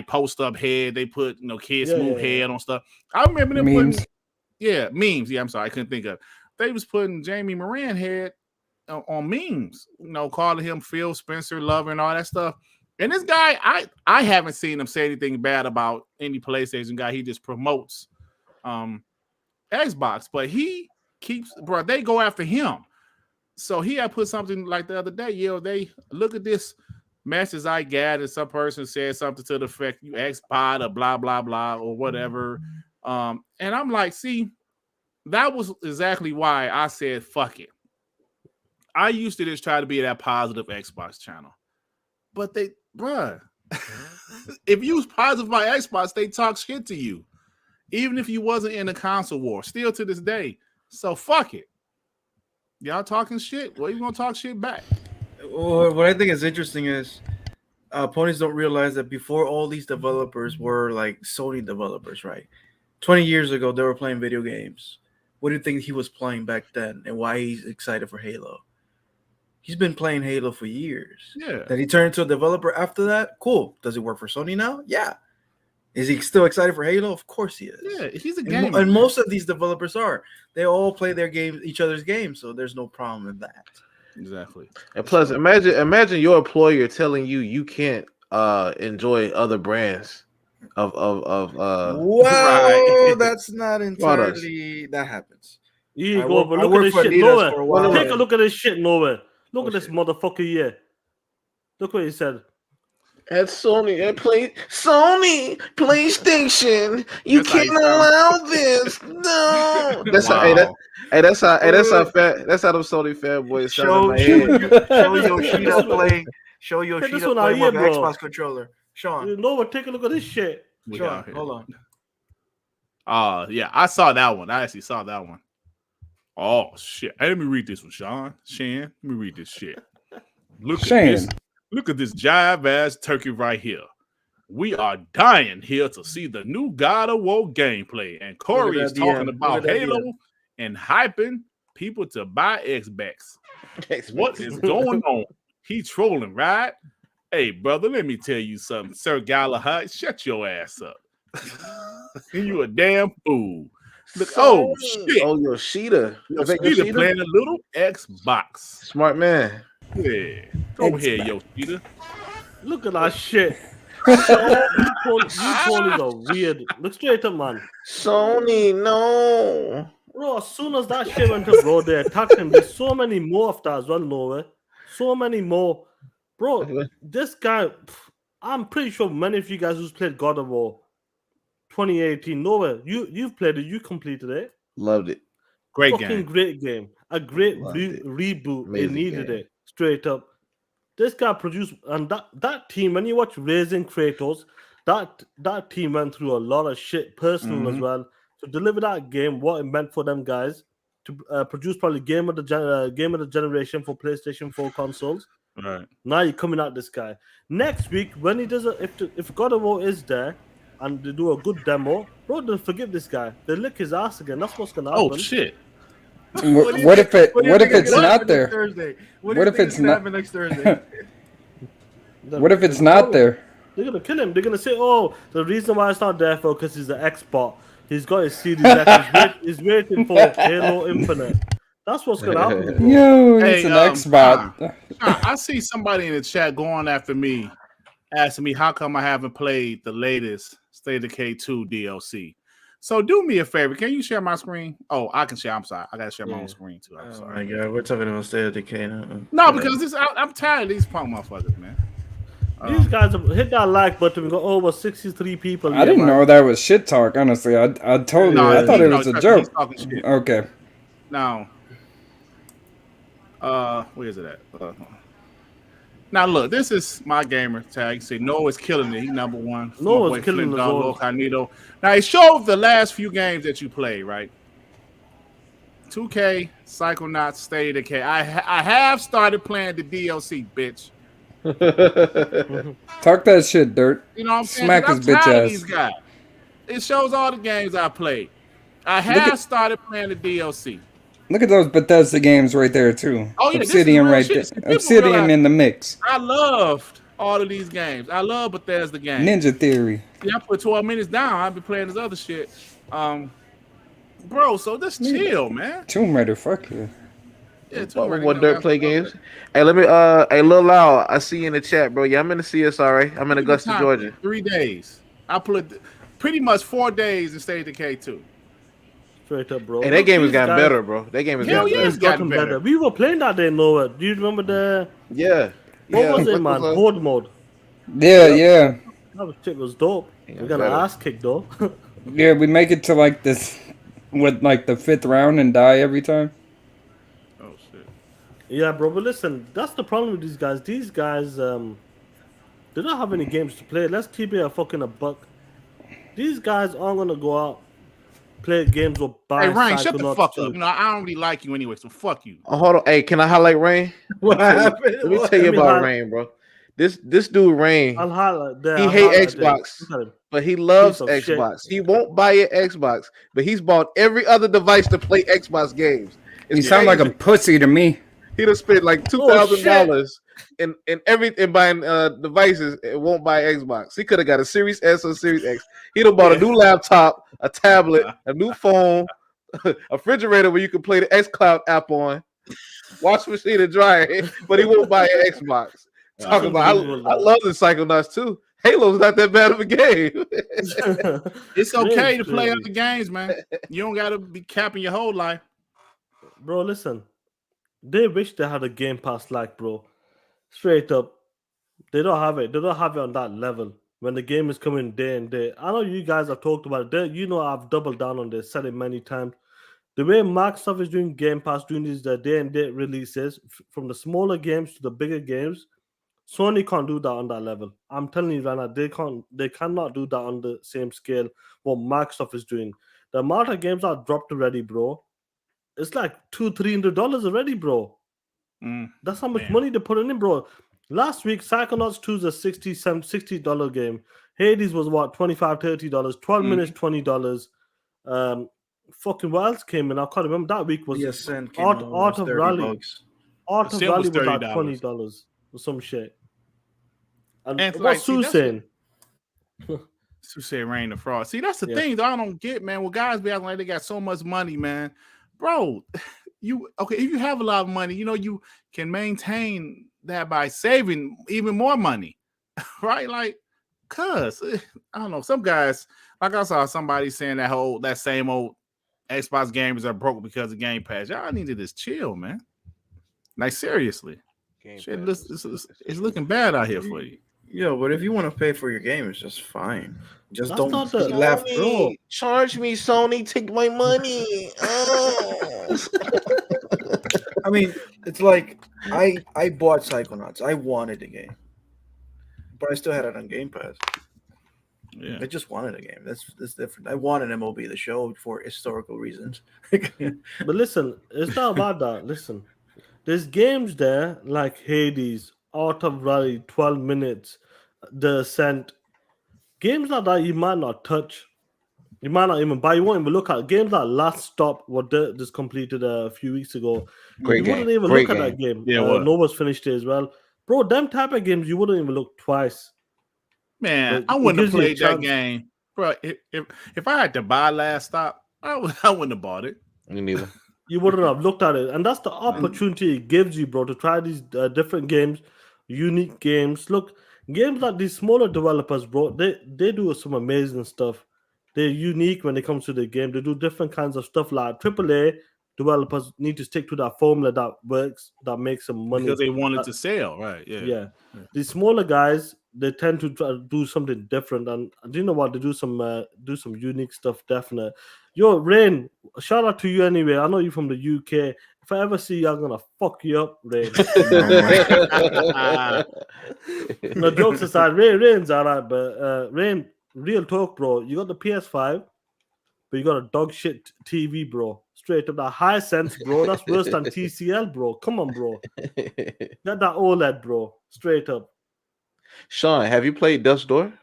post up head. They put kids move head on stuff. I remember them Memes. putting memes. Yeah, I'm sorry, I couldn't think of. They was putting Jamie Moran head on memes, calling him Phil Spencer lover and all that stuff. And this guy, I haven't seen him say anything bad about any PlayStation guy. He just promotes Xbox, but he keeps, bro, they go after him. So he had put something like the other day, they look at this message I got, and some person said something to the effect, you Xbot or blah, blah, blah, or whatever. And I'm like, see, that was exactly why I said, fuck it. I used to just try to be that positive Xbox channel. But they, bruh, if you was positive by Xbox, they talk shit to you. Even if you wasn't in a console war, still to this day. So fuck it. Y'all talking shit? Well, you gonna talk shit back. Well, what I think is interesting is Ponies don't realize that before all these developers were like Sony developers, right? 20 years ago, they were playing video games. What do you think he was playing back then and why he's excited for Halo? He's been playing Halo for years. Yeah. That he turned into a developer after that? Cool. Does he work for Sony now? Yeah. Is he still excited for Halo? Of course he is. Yeah, he's a gamer. And most of these developers are. They all play their games, each other's games, so there's no problem with that. Exactly. And plus, imagine your employer telling you can't enjoy other brands of Wow, right. that's not entirely that happens. You I go, work- but I look worked at this for shit Adidas nowhere. for a while. Take a look at this shit nowhere. Look Oh, at this shit. motherfucker here. Look what he said. at Sony Sony PlayStation. You That's how can't you sound. allow this. No. That's Wow. that's how them Sony fanboys sound in Show my head. Yoshida playing. Show Yoshida this one out playing here, with the bro. Xbox controller. Sean, You know what? Take a look at this shit. We Sean, out here. hold on. Yeah, I saw that one. I actually saw that one. Oh shit! Hey, let me read this one, Shan. Let me read this shit. Look at Shan. this. Look at this jive ass turkey right here. We are dying here to see the new God of War gameplay, and Corey is that talking DM. about Look at that Halo DM. and hyping people to buy Xbox. What is going on? He trolling, right? Hey, brother, let me tell you something, Sir Galahad. Shut your ass up. You a damn fool. Look, oh shit! Oh, Yoshida. I think Yoshida playing a little Xbox. Smart man. Yeah, go ahead, Yoshida. Look at that shit. You ponies are weird. Look straight up, man. Sony, no. Bro, as soon as that shit went up, bro, they attacked him. There's so many more of that as well, nowhere. So many more. Bro, this guy, I'm pretty sure many of you guys who's played God of War 2018, nowhere. You've played it, you completed it. Loved it. Great Fucking game. great game. A great Loved it. reboot. Amazing It needed game. it. Straight up. This guy produced, and that team, when you watch Raising Kratos, that team went through a lot of shit personal as well to deliver that game. What it meant for them guys to produce probably game of the generation for PlayStation 4 consoles. Right. Now you're coming at this guy. Next week when he does if God of War is there and they do a good demo, bro, they'll forgive this guy. They lick his ass again. That's what's gonna happen. Oh shit. What if it's not there? Thursday? What if it's not next Thursday? What if it's not there? They're gonna kill him. They're gonna say, "Oh, the reason why it's not there for because he's an Xbox. He's got his Series X. He's waiting for Halo Infinite." That's what's gonna happen. Bro. Yo, it's an Xbox. I see somebody in the chat going after me, asking me how come I haven't played the latest State of Decay 2 DLC. So do me a favor. Can you share my screen? Oh, I can share. I'm sorry. I gotta share my own screen too. I'm sorry. Oh my god, we're talking about State of Decay now. No, because I'm tired of these punk motherfuckers, man. These guys hit that like button. We got over 63 people. I didn't know that was shit talk. Honestly, I told you. I thought it was a joke. Okay. Now, where is it at? Now look, this is my gamer tag. See, Noah's killing it. He number one. Noah's killing the Cognito. Now it shows the last few games that you played, right? 2K, Psychonauts, State of Decay. I have started playing the DLC, bitch. Talk that shit, Dirt. You know what I'm saying? Smack his bitch ass. These guys. It shows all the games I played. I have started playing the DLC. Look at those Bethesda games right there too. Oh, yeah, Obsidian right there. Obsidian in the mix. I loved all of these games. I love Bethesda games. Ninja Theory. Yeah, I put 12 minutes down. I've been playing this other shit. Bro, so just chill, man. Tomb Raider, fuck you. Yeah, Tomb Raider. What Dirt play games? Hey, let me hey Lil Loud, I see you in the chat, bro. Yeah, I'm in the CSRA. I'm in Augusta, Georgia. 3 days. I put pretty much 4 days in State of Decay 2. Straight up, bro. And that game has gotten better, bro. That game has gotten better. We were playing that day, Noah. Do you remember the? Yeah. What was it, man? Horde mode. Yeah. That shit was dope. We're gonna ass kick though. Yeah, we make it to like this, with like the 5th round and die every time. Oh shit. Yeah, bro. But listen, that's the problem with these guys. These guys, they don't have any games to play. Let's keep it a buck. These guys aren't gonna go out, play games or buy. Hey, Ryan, shut the fuck up. You know, I don't really like you anyway, so fuck you. Oh, hold on. Hey, can I highlight Rain? What happened? Let me tell you about Rain, bro. This dude Rain. I'll highlight that. He hates Xbox, but he loves Xbox. Shit. He won't buy an Xbox, but he's bought every other device to play Xbox games. You sound like a pussy to me. He'd have spent like $2,000 in buying devices and won't buy Xbox. He could have got a Series S or Series X. He'd have bought a new laptop, a tablet, a new phone, a refrigerator where you can play the xCloud app on, wash machine and dryer, but he won't buy an Xbox. Talking about, I love the Psychonauts too. Halo's not that bad of a game. It's okay to play other games, man. You don't got to be capping your whole life. Bro, listen. They wish they had a Game Pass like, bro. Straight up. They don't have it. They don't have it on that level. When the game is coming day and day. I know you guys have talked about it. You know I've doubled down on this, said it many times. The way Microsoft is doing Game Pass, doing these day and day releases, from the smaller games to the bigger games, Sony can't do that on that level. I'm telling you right now, they cannot do that on the same scale what Microsoft is doing. The amount of games are dropped already, bro. It's like $200-300 already, bro. That's how much money they're putting in, bro. Last week, Psychonauts 2 is a $60 game. Hades was what, $25-30. 12 minutes, $20. Fucking what else came in? I can't remember. That week was Art of Rally. Art of Rally was like $20 or some shit. And what's Sue saying? Sue said Rain the Fraud. See, that's the thing that I don't get, man. Well, guys be acting like they got so much money, man. Bro, if you have a lot of money, you know, you can maintain that by saving even more money, right? Like, I don't know, some guys, like I saw somebody saying that same old Xbox gamers are broke because of Game Pass. Y'all need to just chill, man. Like seriously, shit, it's looking bad out here for you. Yo, but if you want to pay for your game, it's just fine. Just That's don't not the- laugh, bro. Sony, charge me, Sony. Take my money. I mean, it's like I bought Psychonauts. I wanted the game, but I still had it on Game Pass. Yeah. I just wanted a game. That's different. I wanted MLB the Show for historical reasons. But listen, it's not about that. Listen, there's games there like Hades, Art of Rally, 12 Minutes, The Ascent. Games like that you might not touch. You might not even buy. You won't even look at games like Last Stop, what just completed a few weeks ago. Great You game. wouldn't even Great look at that game. Yeah, what? Nova's finished it as well. Bro, them type of games, you wouldn't even look twice. Man, But I it wouldn't have gives you a played that chance. game, bro. If I had to buy Last Stop, I wouldn't have bought it. Me neither. You wouldn't have looked at it. And that's the opportunity it gives you, bro, to try these different games, unique games. Look, games like these smaller developers, bro, they do some amazing stuff. They're unique when it comes to the game. They do different kinds of stuff. Like AAA developers need to stick to that formula that works, that makes some money. Because they wanted to sell, right? Yeah. These smaller guys, they tend to try to do something different, and do you know what? They do some unique stuff. Definitely. Yo, Rain, shout out to you anyway. I know you from the UK. If I ever see you, I'm gonna fuck you up, Rain. No, jokes aside, Rain's alright, but Rain, real talk, bro. You got the PS5, but you got a dog shit TV, bro. Straight up, that high sense, bro. That's worse than TCL, bro. Come on, bro. Get that OLED, bro. Straight up. Sean, have you played Death's Door?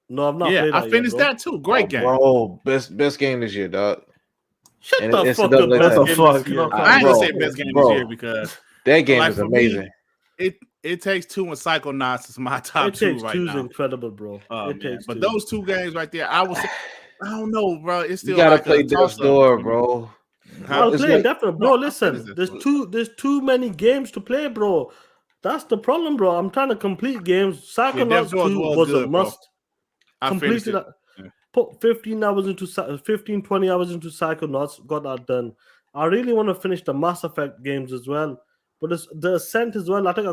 No, I've not Yeah, played that I finished yet, that too. Great game. Bro, best game this year, dog. Shut And the it's fuck a up, double best A. game Fuck, this year. no, I ain't gonna Bro, say best game bro. this year because That game like, is for me, amazing. It Takes Two and Psychonauts is my top It two Takes right Two's now. incredible, bro. Oh, It man. Takes But Two. those two games right there, I don't know, bro. It's still You gotta like play a Death's toss-up Door, for me. bro. I'll It's play like- definitely, bro. No, I Listen, finished there's this too many games to play, bro. That's the problem, bro. I'm trying to complete games. Psychonauts Death's Door 2 was was a good, bro. must. I finished Completed it. that. Put 15 hours into 20 hours into Psychonauts, got that done. I really want to finish the Mass Effect games as well, but the Ascent as well. I think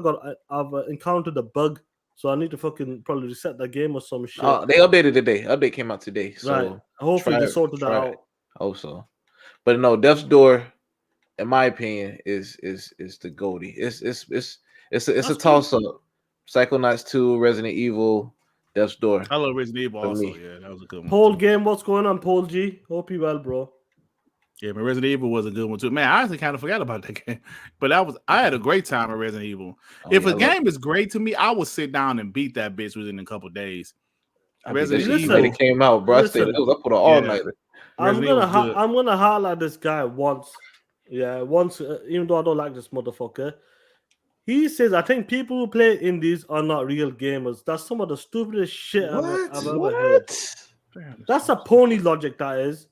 I've encountered a bug, so I need to fucking probably reset the game or some shit. They updated today. Update came out today. So Right. Hopefully they sorted that try it. out. Hope so. But no, Death's Door, in my opinion, is the goatee. It's a That's toss up. Psychonauts 2, Resident Evil, Death's Door. I love Resident Evil For also. me. Yeah, that was a good one. Paul game, what's going on, Paul G? Hope you well, bro. Yeah, but Resident Evil was a good one too. Man, I actually kind of forgot about that game. But I had a great time at Resident Evil. If a game is great to me, I will sit down and beat that bitch within a couple days. Resident Evil. Evil, it came out, bro. I put an all-nighter. I'm gonna highlight this guy once. Yeah, once. Even though I don't like this motherfucker, he says, "I think people who play indies are not real gamers." That's some of the stupidest shit I've ever heard. That's a pony logic. That is.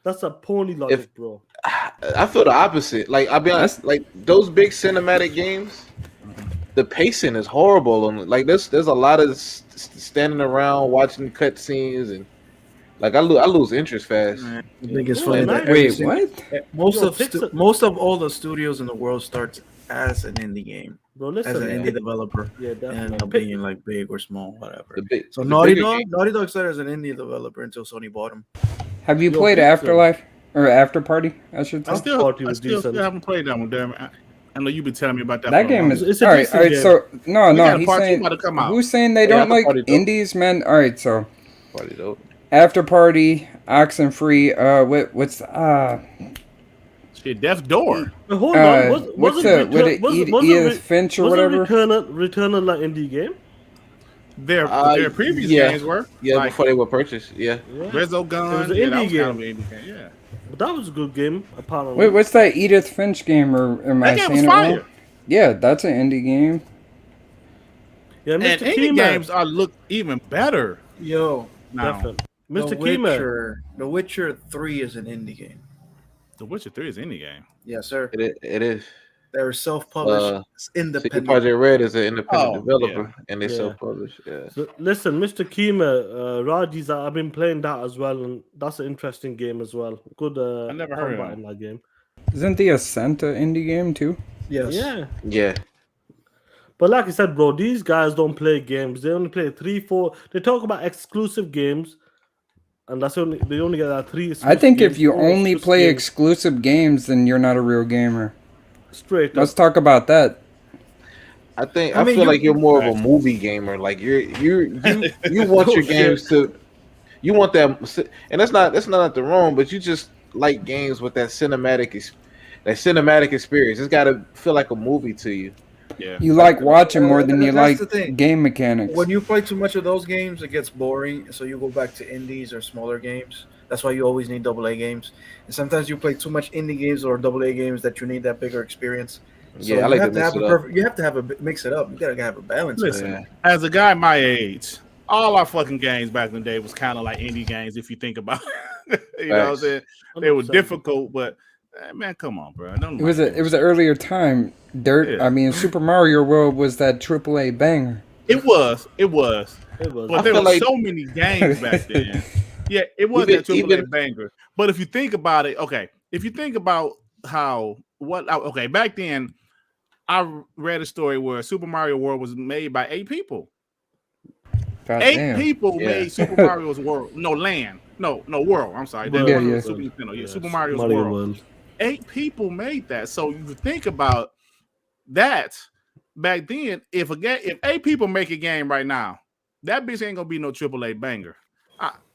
That's a pony logic, bro. I feel the opposite. Like, I'll be honest. Like those big cinematic games, the pacing is horrible. Like there's a lot of standing around watching cutscenes and. Like I lose interest fast. I think it's Oh, funny nice. that Wait, what? most of all the studios in the world starts as an indie game, Bro, as listen. an indie developer, Yeah, and definitely. end up being like big or small, whatever. So the Naughty bigger Dog started as an indie developer until Sony bought him. Have you Yo, played Pixel. Afterlife or After Party? I should I say. still decent. haven't played that one, damn it. I know you've been telling me about that. That for a game while. is It's a all right. decent All right, game. so We no, got a he's part two saying about to come out. who's saying they Yeah, don't After like Party dope. indies, man? All right, so Party dope. After Party, Oxenfree, what's Shit, Death's Door. But hold on. Edith Finch or whatever? Returnal like indie game? Their previous yeah. games were Yeah, before they were purchased. Yeah. Rezo Gun. It was an that indie was game. kind of an indie game. Yeah, But that was a good game, apparently. Wait, what's that Edith Finch game? Or am I that game was saying it fire. wrong? Yeah, that's an indie game. Yeah, And Mr. indie Kima. games are look even better Yo, now. Definitely. Mr. Kima. The Witcher 3 is an indie game. The Witcher 3 is an indie game. Yes, sir. It is. They're self-published, CD independent. Projekt Red is an independent developer, and they Yeah. self-publish. Yeah. So, listen, Mr. Kima, Raji's, I've been playing that as well, and that's an interesting game as well. Good I never heard of combat it. in that game. Isn't the Ascent an indie game too? Yes. Yeah. Yeah. But like I said, bro, these guys don't play games. They only play 3, 4. They talk about exclusive games, and they only get that 3. I think if games, you 4 only exclusive play games. exclusive games, then you're not a real gamer. Straight up. Let's talk about that. I think I I mean, feel you- like you're more of a movie gamer. Like you want your games to, you want that, and that's not the wrong, but you just like games with that cinematic experience. It's got to feel like a movie to you. Yeah. You like watching more than you That's like the thing. game mechanics. When you play too much of those games, it gets boring. So you go back to indies or smaller games. That's why you always need AA games. And sometimes you play too much indie games or AA games that you need that bigger experience. So Yeah, I like to you mix it up. You have to have a mix it up. You gotta have a balance. Listen, Yeah. as a guy my age, all our fucking games back in the day was kind of like indie games. If you think about, it. You know what I'm saying? They were 100%. difficult, but man, come on, bro. It was an earlier time. Yeah. I mean, Super Mario World was that AAA banger. It was. It was. But there feel were like- so many games back then. Yeah, it was Even- that AAA even- banger. But if you think about it, if you think about back then, I read a story where Super Mario World was made by 8 people. God 8 damn. people Yeah. made Super Mario's World. No, Land. No, World. I'm sorry. World. That one Yeah, was yeah. Super Nintendo. Yeah, Super Mario's Mario World. 8 people made that. So you think about that back then. If 8 people make a game right now, that bitch ain't gonna be no AAA banger.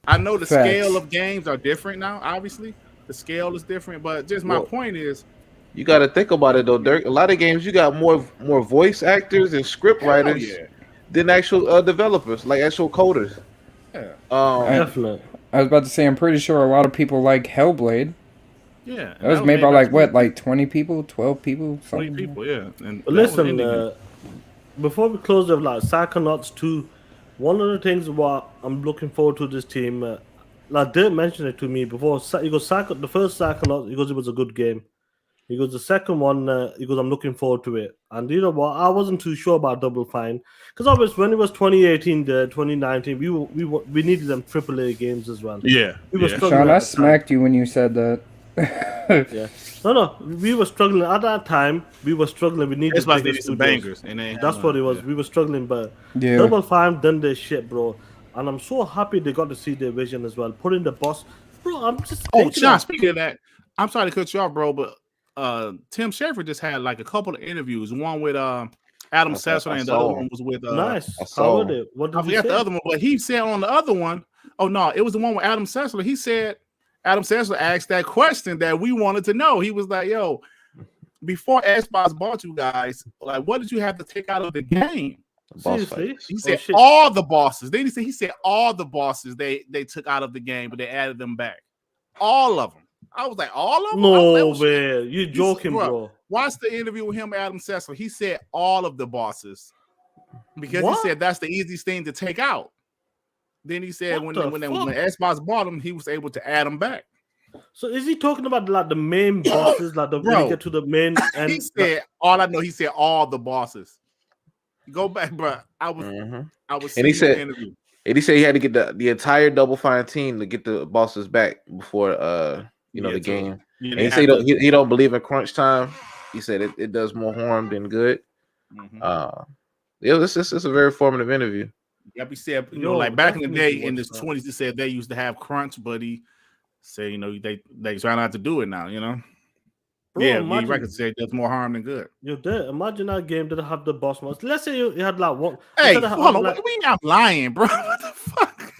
I know the Facts. scale of games are different now. Obviously, the scale is different. But just my Well, point is, You got to think about it though, Dirk. A lot of games you got more voice actors and script hell writers yeah, than actual developers, like actual coders. yeah, Definitely. I was about to say, I'm pretty sure a lot of people like Hellblade. yeah. That was made by like 20 people, 12 people, 20 something. people, yeah. And But that was listen, indie. before we close with like Psychonauts 2, one of the things what I'm looking forward to this team, like Dirk mentioned it to me before. He goes, the first Psychonauts, he goes, it was a good game. He goes, the second one, he goes, I'm looking forward to it. And you know what? I wasn't too sure about Double Fine. Because obviously, when it was 2018, 2019, we needed them AAA games as well. Yeah, We were yeah. struggling Sean, at I the time. smacked you when you said that. Yeah. No, we were struggling at that time. We were struggling. We needed That's why bigger they need some studios. bangers, and they That's what it was. We were struggling, but Yeah. Double Fine done their shit, bro. And I'm so happy they got to see their vision as well. Put in the boss, bro. I'm just. Oh, thinking Sean, of- speaking of that, I'm sorry to cut you off, bro, but Tim Schafer just had like a couple of interviews. One with Adam Sessler, and the saw other him. one was with nice. I How saw was it? What I did he forgot say? the other one, but he said on the other one, oh no, it was the one with Adam Sessler. He said Adam Sessler asked that question that we wanted to know. He was like, yo, before Xbox bought you guys, like what did you have to take out of the game? Boss Seriously? fights. He Oh, said shit. all the bosses. Then he said all the bosses they took out of the game, but they added them back. All of them. I was like, all of them? I was like, No oh, shit. way. You joking, bro? Watch the interview with him, Adam Sessler. He said all of the bosses because What? he said that's the easiest thing to take out. Then he said when What the when fuck? Xbox bought him, he was able to add them back. So is he talking about like the main bosses, like when Bro. you get to the main and He said all I know. He said all the bosses. Go back, bro. I was Mhm. I was. And he seeing said- the interview. And he said he had to get the entire Double Fine team to get the bosses back before Yeah, the so- game. Yeah, And they he said have to- he don't believe in crunch time. He said it does more harm than good. Mhm. Yeah, this is a very formative interview. Yep, he said, Yo, like back in the definitely day in the watch that. 20s, he said they used to have crunch, but he said, they try not to do it now, Bro, yeah, imagine, he records say it does more harm than good. you're there. Imagine that game didn't have the boss modes. Let's say you had like one. Hey, instead of hold on, having, like, we not lying, bro. What the fuck?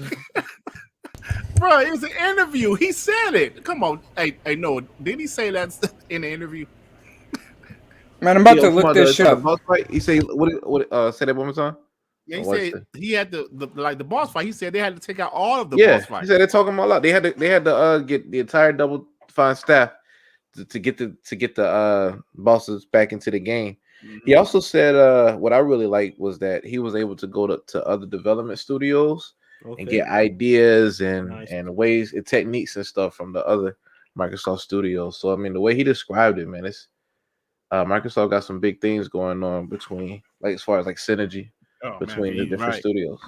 Bro, it was an interview. He said it. Come on. Hey, no, did he say that in the interview? Man, I'm about He to talking look about this shit the up. boss fight. He say what? Say that one more time. Yeah, he What's said he had the boss fight. He said they had to take out all of the Yeah, boss he fights. said they're talking about a lot. They had to get the entire Double Fine staff to get the bosses back into the game. He Mhm. also said what I really liked was that he was able to go to other development studios okay. and get ideas and Nice. ways and techniques and stuff from the other Microsoft studios. So I mean, the way he described it, man, Microsoft got some big things going on between, like, as far as like synergy between the different studios.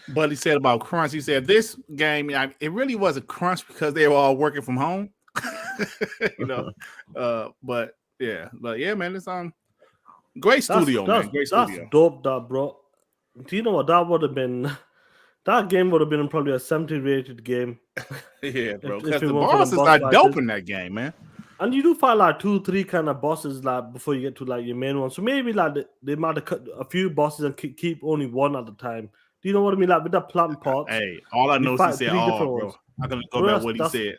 But he said about crunch. He said this game, it really wasn't crunch because they were all working from home. But yeah, man, it's great studio, man. Great studio. That's dope, that bro. Do you know what that would have been? That game would have been probably a 70 rated game. Yeah, bro. Because the bosses are dope in that game, man. And you do fight like 2-3 kind of bosses like before you get to like your main one. So maybe like they might have cut a few bosses and keep only one at a time. Do you know what I mean? Like with the plant pots. Hey, all I know is he said, bro. I'm gonna go back what he said.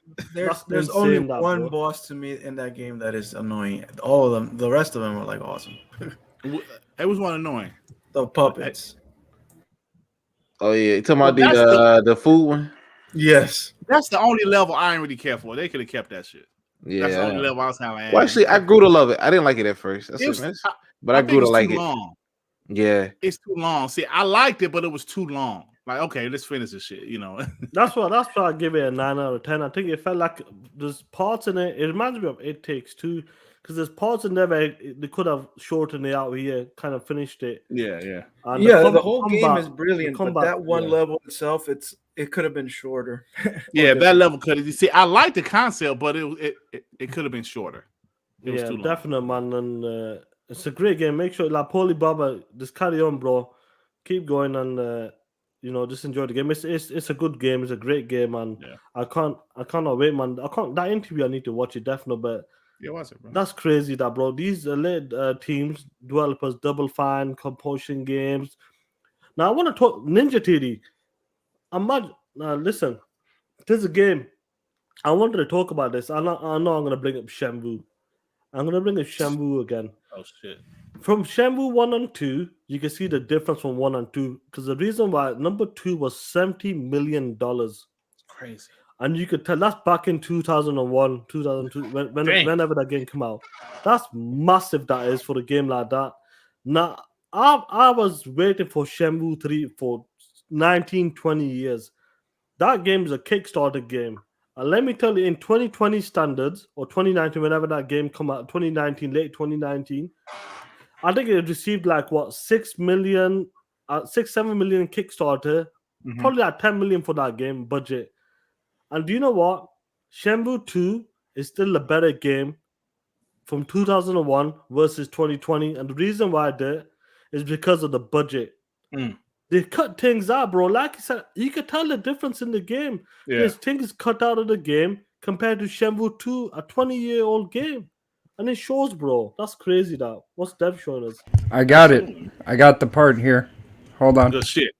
There's only one boss to me in that game that is annoying. All of them, the rest of them are like awesome. It was one annoying. The puppets. Oh yeah, you talking about the food one? Yes, that's the only level I ain't really care for. They could have kept that shit. Yeah, that's the only level I was kind of. Well, actually, I grew to love it. I didn't like it at first. But I grew to like it. Long. Yeah, it's too long. See, I liked it, but it was too long. Like, okay, let's finish this shit. That's why I give it a 9 out of 10. I think it felt like there's parts in it. It reminds me of It Takes Two, because there's parts in there where they could have shortened it out here, kind of finished it. Yeah. And the whole game is brilliant, but that one level itself, it could have been shorter. Yeah, that level could have. You see, I like the concept, but it could have been shorter. It was too long. Definitely, man. And it's a great game. Make sure, like Paulie Baba, just carry on, bro. Keep going and just enjoy the game. It's a good game. It's a great game, and I cannot wait, man. That interview I need to watch it definitely. But yeah, watch it, bro. That's crazy, that bro. These late teams, developers, Double Fine, Compulsion Games. Now I want to talk Ninja Theory. Listen, there's a game. I wanted to talk about this. I know I'm gonna bring up Shenmue. I'm gonna bring up Shenmue again. Oh shit. From Shenmue 1 and 2, you can see the difference from 1 and 2. Because the reason why number 2 was $70 million. It's crazy. And you could tell that's back in 2001, 2002, whenever that game came out. That's massive, that is, for a game like that. Now, I was waiting for Shenmue 3 for 19, 20 years. That game is a Kickstarter game. And let me tell you, in 2020 standards, or 2019, whenever that game come out, 2019, late 2019, I think it received like what 7 million Kickstarter, probably like 10 million for that game budget. And do you know what? Shenmue 2 is still a better game from 2001 versus 2020, and the reason why I did is because of the budget. They cut things out, bro. Like you said, you could tell the difference in the game. Yeah. There's things cut out of the game compared to Shenmue 2, a 20-year-old game. And it shows, bro. That's crazy, that. What's Dev showing us? I got it. I got the part here. Hold on. Good shit.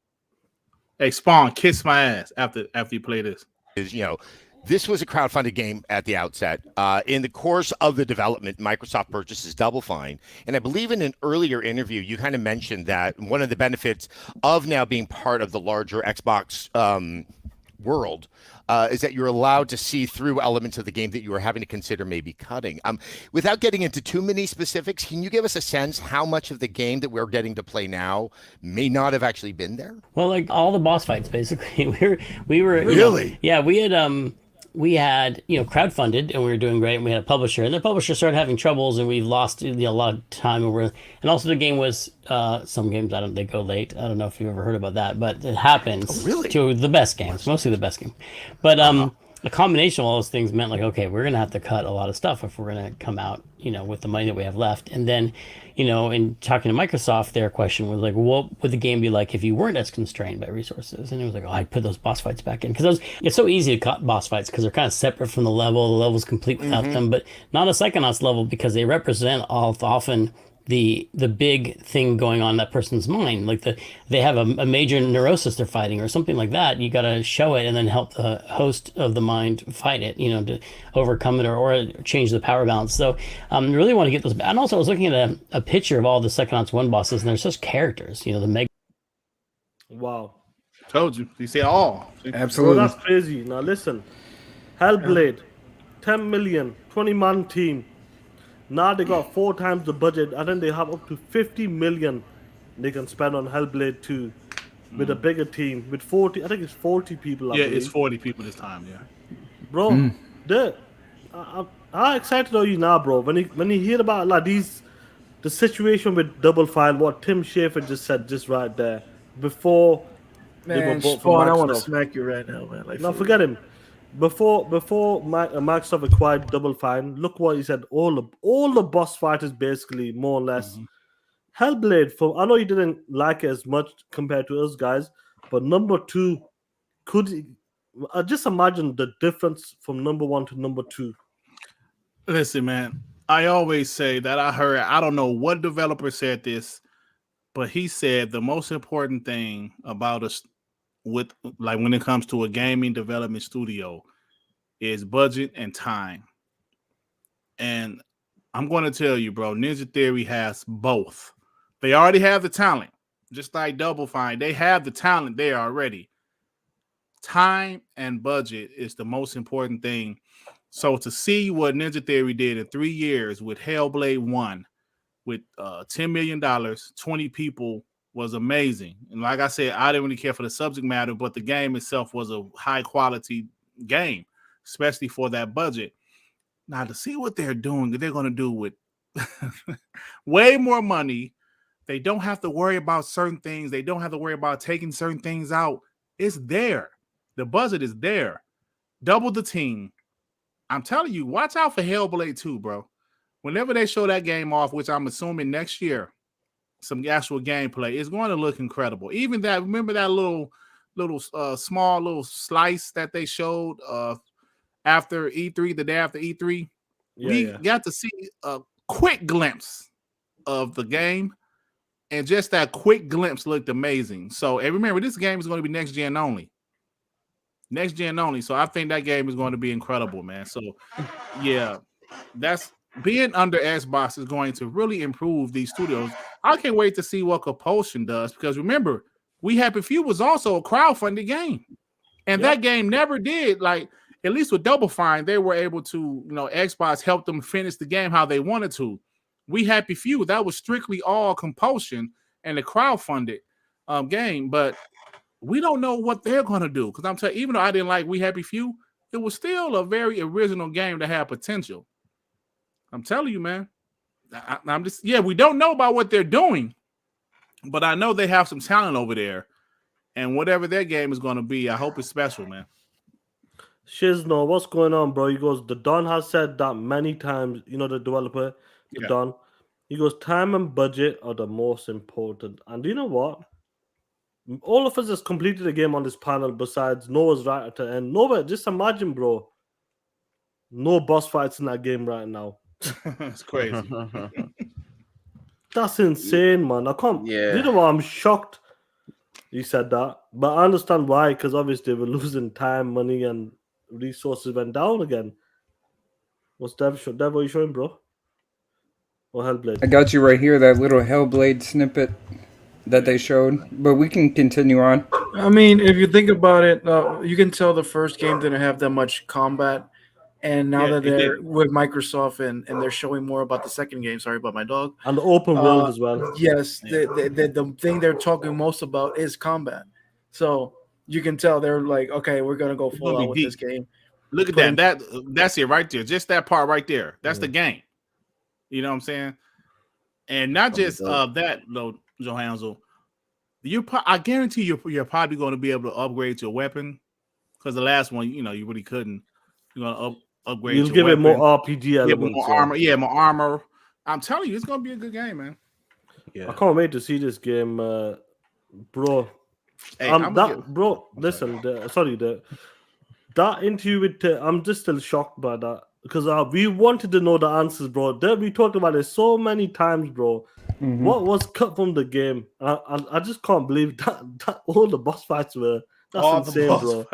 Hey, Spawn, kiss my ass after you play this. This was a crowdfunded game at the outset. In the course of the development, Microsoft purchases Double Fine. And I believe in an earlier interview, you kind of mentioned that one of the benefits of now being part of the larger Xbox world is that you're allowed to see through elements of the game that you were having to consider maybe cutting. Without getting into too many specifics, can you give us a sense how much of the game that we're getting to play now may not have actually been there? Well, like all the boss fights, basically. we were really? We had crowdfunded, and we were doing great, and we had a publisher, and the publisher started having troubles, and we lost a lot of time, and also the game was some games they go late. I don't know if you've ever heard about that, but it happens to the best games, mostly the best game. But a combination of all those things meant okay, we're gonna have to cut a lot of stuff if we're gonna come out with the money that we have left. And then in talking to Microsoft, their question was what would the game be like if you weren't as constrained by resources? And it was I'd put those boss fights back in, because it's so easy to cut boss fights because they're kind of separate from the level's complete without them, but not a Psychonauts level, because they represent often the big thing going on in that person's mind. They have a major neurosis they're fighting or something like that. You got to show it and then help the host of the mind fight it, to overcome it or change the power balance. So really want to get those. And also I was looking at a picture of all the Psychonauts 1 bosses, and they're just characters, the mega. Wow. Told you. You see all. Absolutely. Well, that's crazy. Now listen, Hellblade, 10 million, 20-man team. Now they got 4 times the budget. I think they have up to 50 million they can spend on Hellblade 2 with a bigger team. With 40, I think it's 40 people. Yeah, it's 40 people this time, yeah. Bro, how excited are you now, bro? When you hear about these the situation with Double Fine, what Tim Schafer just said, just right there, before they were Man, bought from Spawn, I want to Microsoft. smack you right now, man. Like, Now for forget real. him. Before Microsoft acquired Double Fine, look what he said. All the boss fighters, basically, more or less. Hellblade. I know you didn't like it as much compared to us guys, but number 2 could just imagine the difference from number 1 to number 2. Listen, man, I always say that I don't know what developer said this, but he said the most important thing about us with like when it comes to a gaming development studio is budget and time. And I'm going to tell you, bro, Ninja Theory has both. They already have the talent, just like Double Fine. They have the talent there already. Time and budget is the most important thing. So to see what Ninja Theory did in 3 years with Hellblade 1, with $10 million, 20 people, was amazing. And like I said, I didn't really care for the subject matter, but the game itself was a high quality game, especially for that budget. Now to see what they're going to do with way more money. They don't have to worry about certain things. They don't have to worry about taking certain things out. It's there. The budget is there. Double the team. I'm telling you, watch out for Hellblade 2, bro. Whenever they show that game off, which I'm assuming next year, some actual gameplay, it's going to look incredible. Even that, remember that small little slice that they showed after E3, the day after E3? We got to see a quick glimpse of the game, and just that quick glimpse looked amazing. So, and remember, this game is going to be next gen only. Next gen only. So I think that game is going to be incredible, man. So yeah, that's being under Xbox is going to really improve these studios. I can't wait to see what Compulsion does, because remember, We Happy Few was also a crowdfunded game. And that game never did, like, at least with Double Fine, they were able to, Xbox helped them finish the game how they wanted to. We Happy Few, that was strictly all Compulsion and a crowdfunded game. But we don't know what they're going to do. Because I'm telling you, even though I didn't like We Happy Few, it was still a very original game that had potential. I'm telling you, man. We don't know about what they're doing, but I know they have some talent over there. And whatever their game is going to be, I hope it's special, man. Shizno, what's going on, bro? He goes, the Don has said that many times, the developer, Don. He goes, time and budget are the most important. And you know what? All of us has completed the game on this panel besides Noah's right at the end. Noah, just imagine, bro. No boss fights in that game right now. It's crazy. That's insane, man. I can't. Yeah. You know what? I'm shocked you said that. But I understand why, because obviously we're losing time, money, and resources went down again. What's Dev what are you showing, bro? Or Hellblade? I got you right here, that little Hellblade snippet that they showed. But we can continue on. I mean, if you think about it, you can tell the first game didn't have that much combat. And now that they're with Microsoft and they're showing more about the second game, sorry about my dog. And the open world as well. Yes, the thing they're talking most about is combat. So you can tell they're like, okay, we're going to go full out with this game. Look at that. That's it right there. Just that part right there. That's the game. You know what I'm saying? And not just that, though, Johansel. I guarantee you're probably going to be able to upgrade your weapon, because the last one, you really couldn't. You're going to upgrade. You'll give weapon. it more RPG elements. More armor. Yeah, more armor. I'm telling you, it's going to be a good game, man. Yeah, I can't wait to see this game, bro. Hey, listen. That interview with I'm just still shocked by that, because we wanted to know the answers, bro. We talked about it so many times, bro. Mm-hmm. What was cut from the game? I just can't believe that all the boss fights were. That's insane, bro.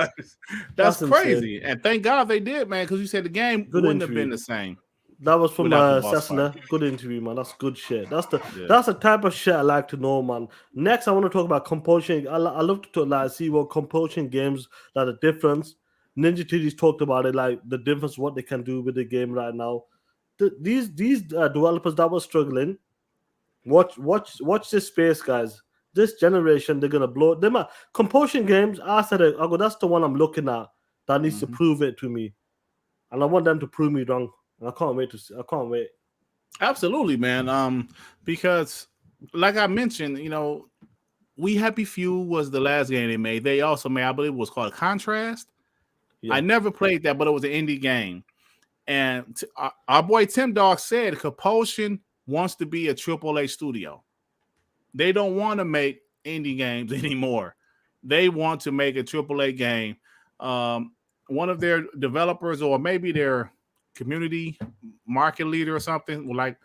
That's crazy. Insane. And thank God they did, man, because you said the game wouldn't have been the same. That was from Cessna. Good interview, man. That's good shit. That's the type of shit I like to know, man. Next, I want to talk about compulsion. I love to talk, see what compulsion games, the difference. Ninja Theory's talked about it, like the difference, what they can do with the game right now. These developers that were struggling, watch this space, guys. This generation, they're gonna blow them up. Compulsion games, I said it. I go, that's the one I'm looking at that needs to prove it to me, and I want them to prove me wrong. And I can't wait to see. I can't wait. Absolutely, man. Because like I mentioned, We Happy Few was the last game they made. They also made, I believe, it was called Contrast. Yeah. I never played that, but it was an indie game. And our boy Tim Dog said Compulsion wants to be a AAA studio. They don't want to make indie games anymore. They want to make a AAA game. One of their developers, or maybe their community market leader or something, like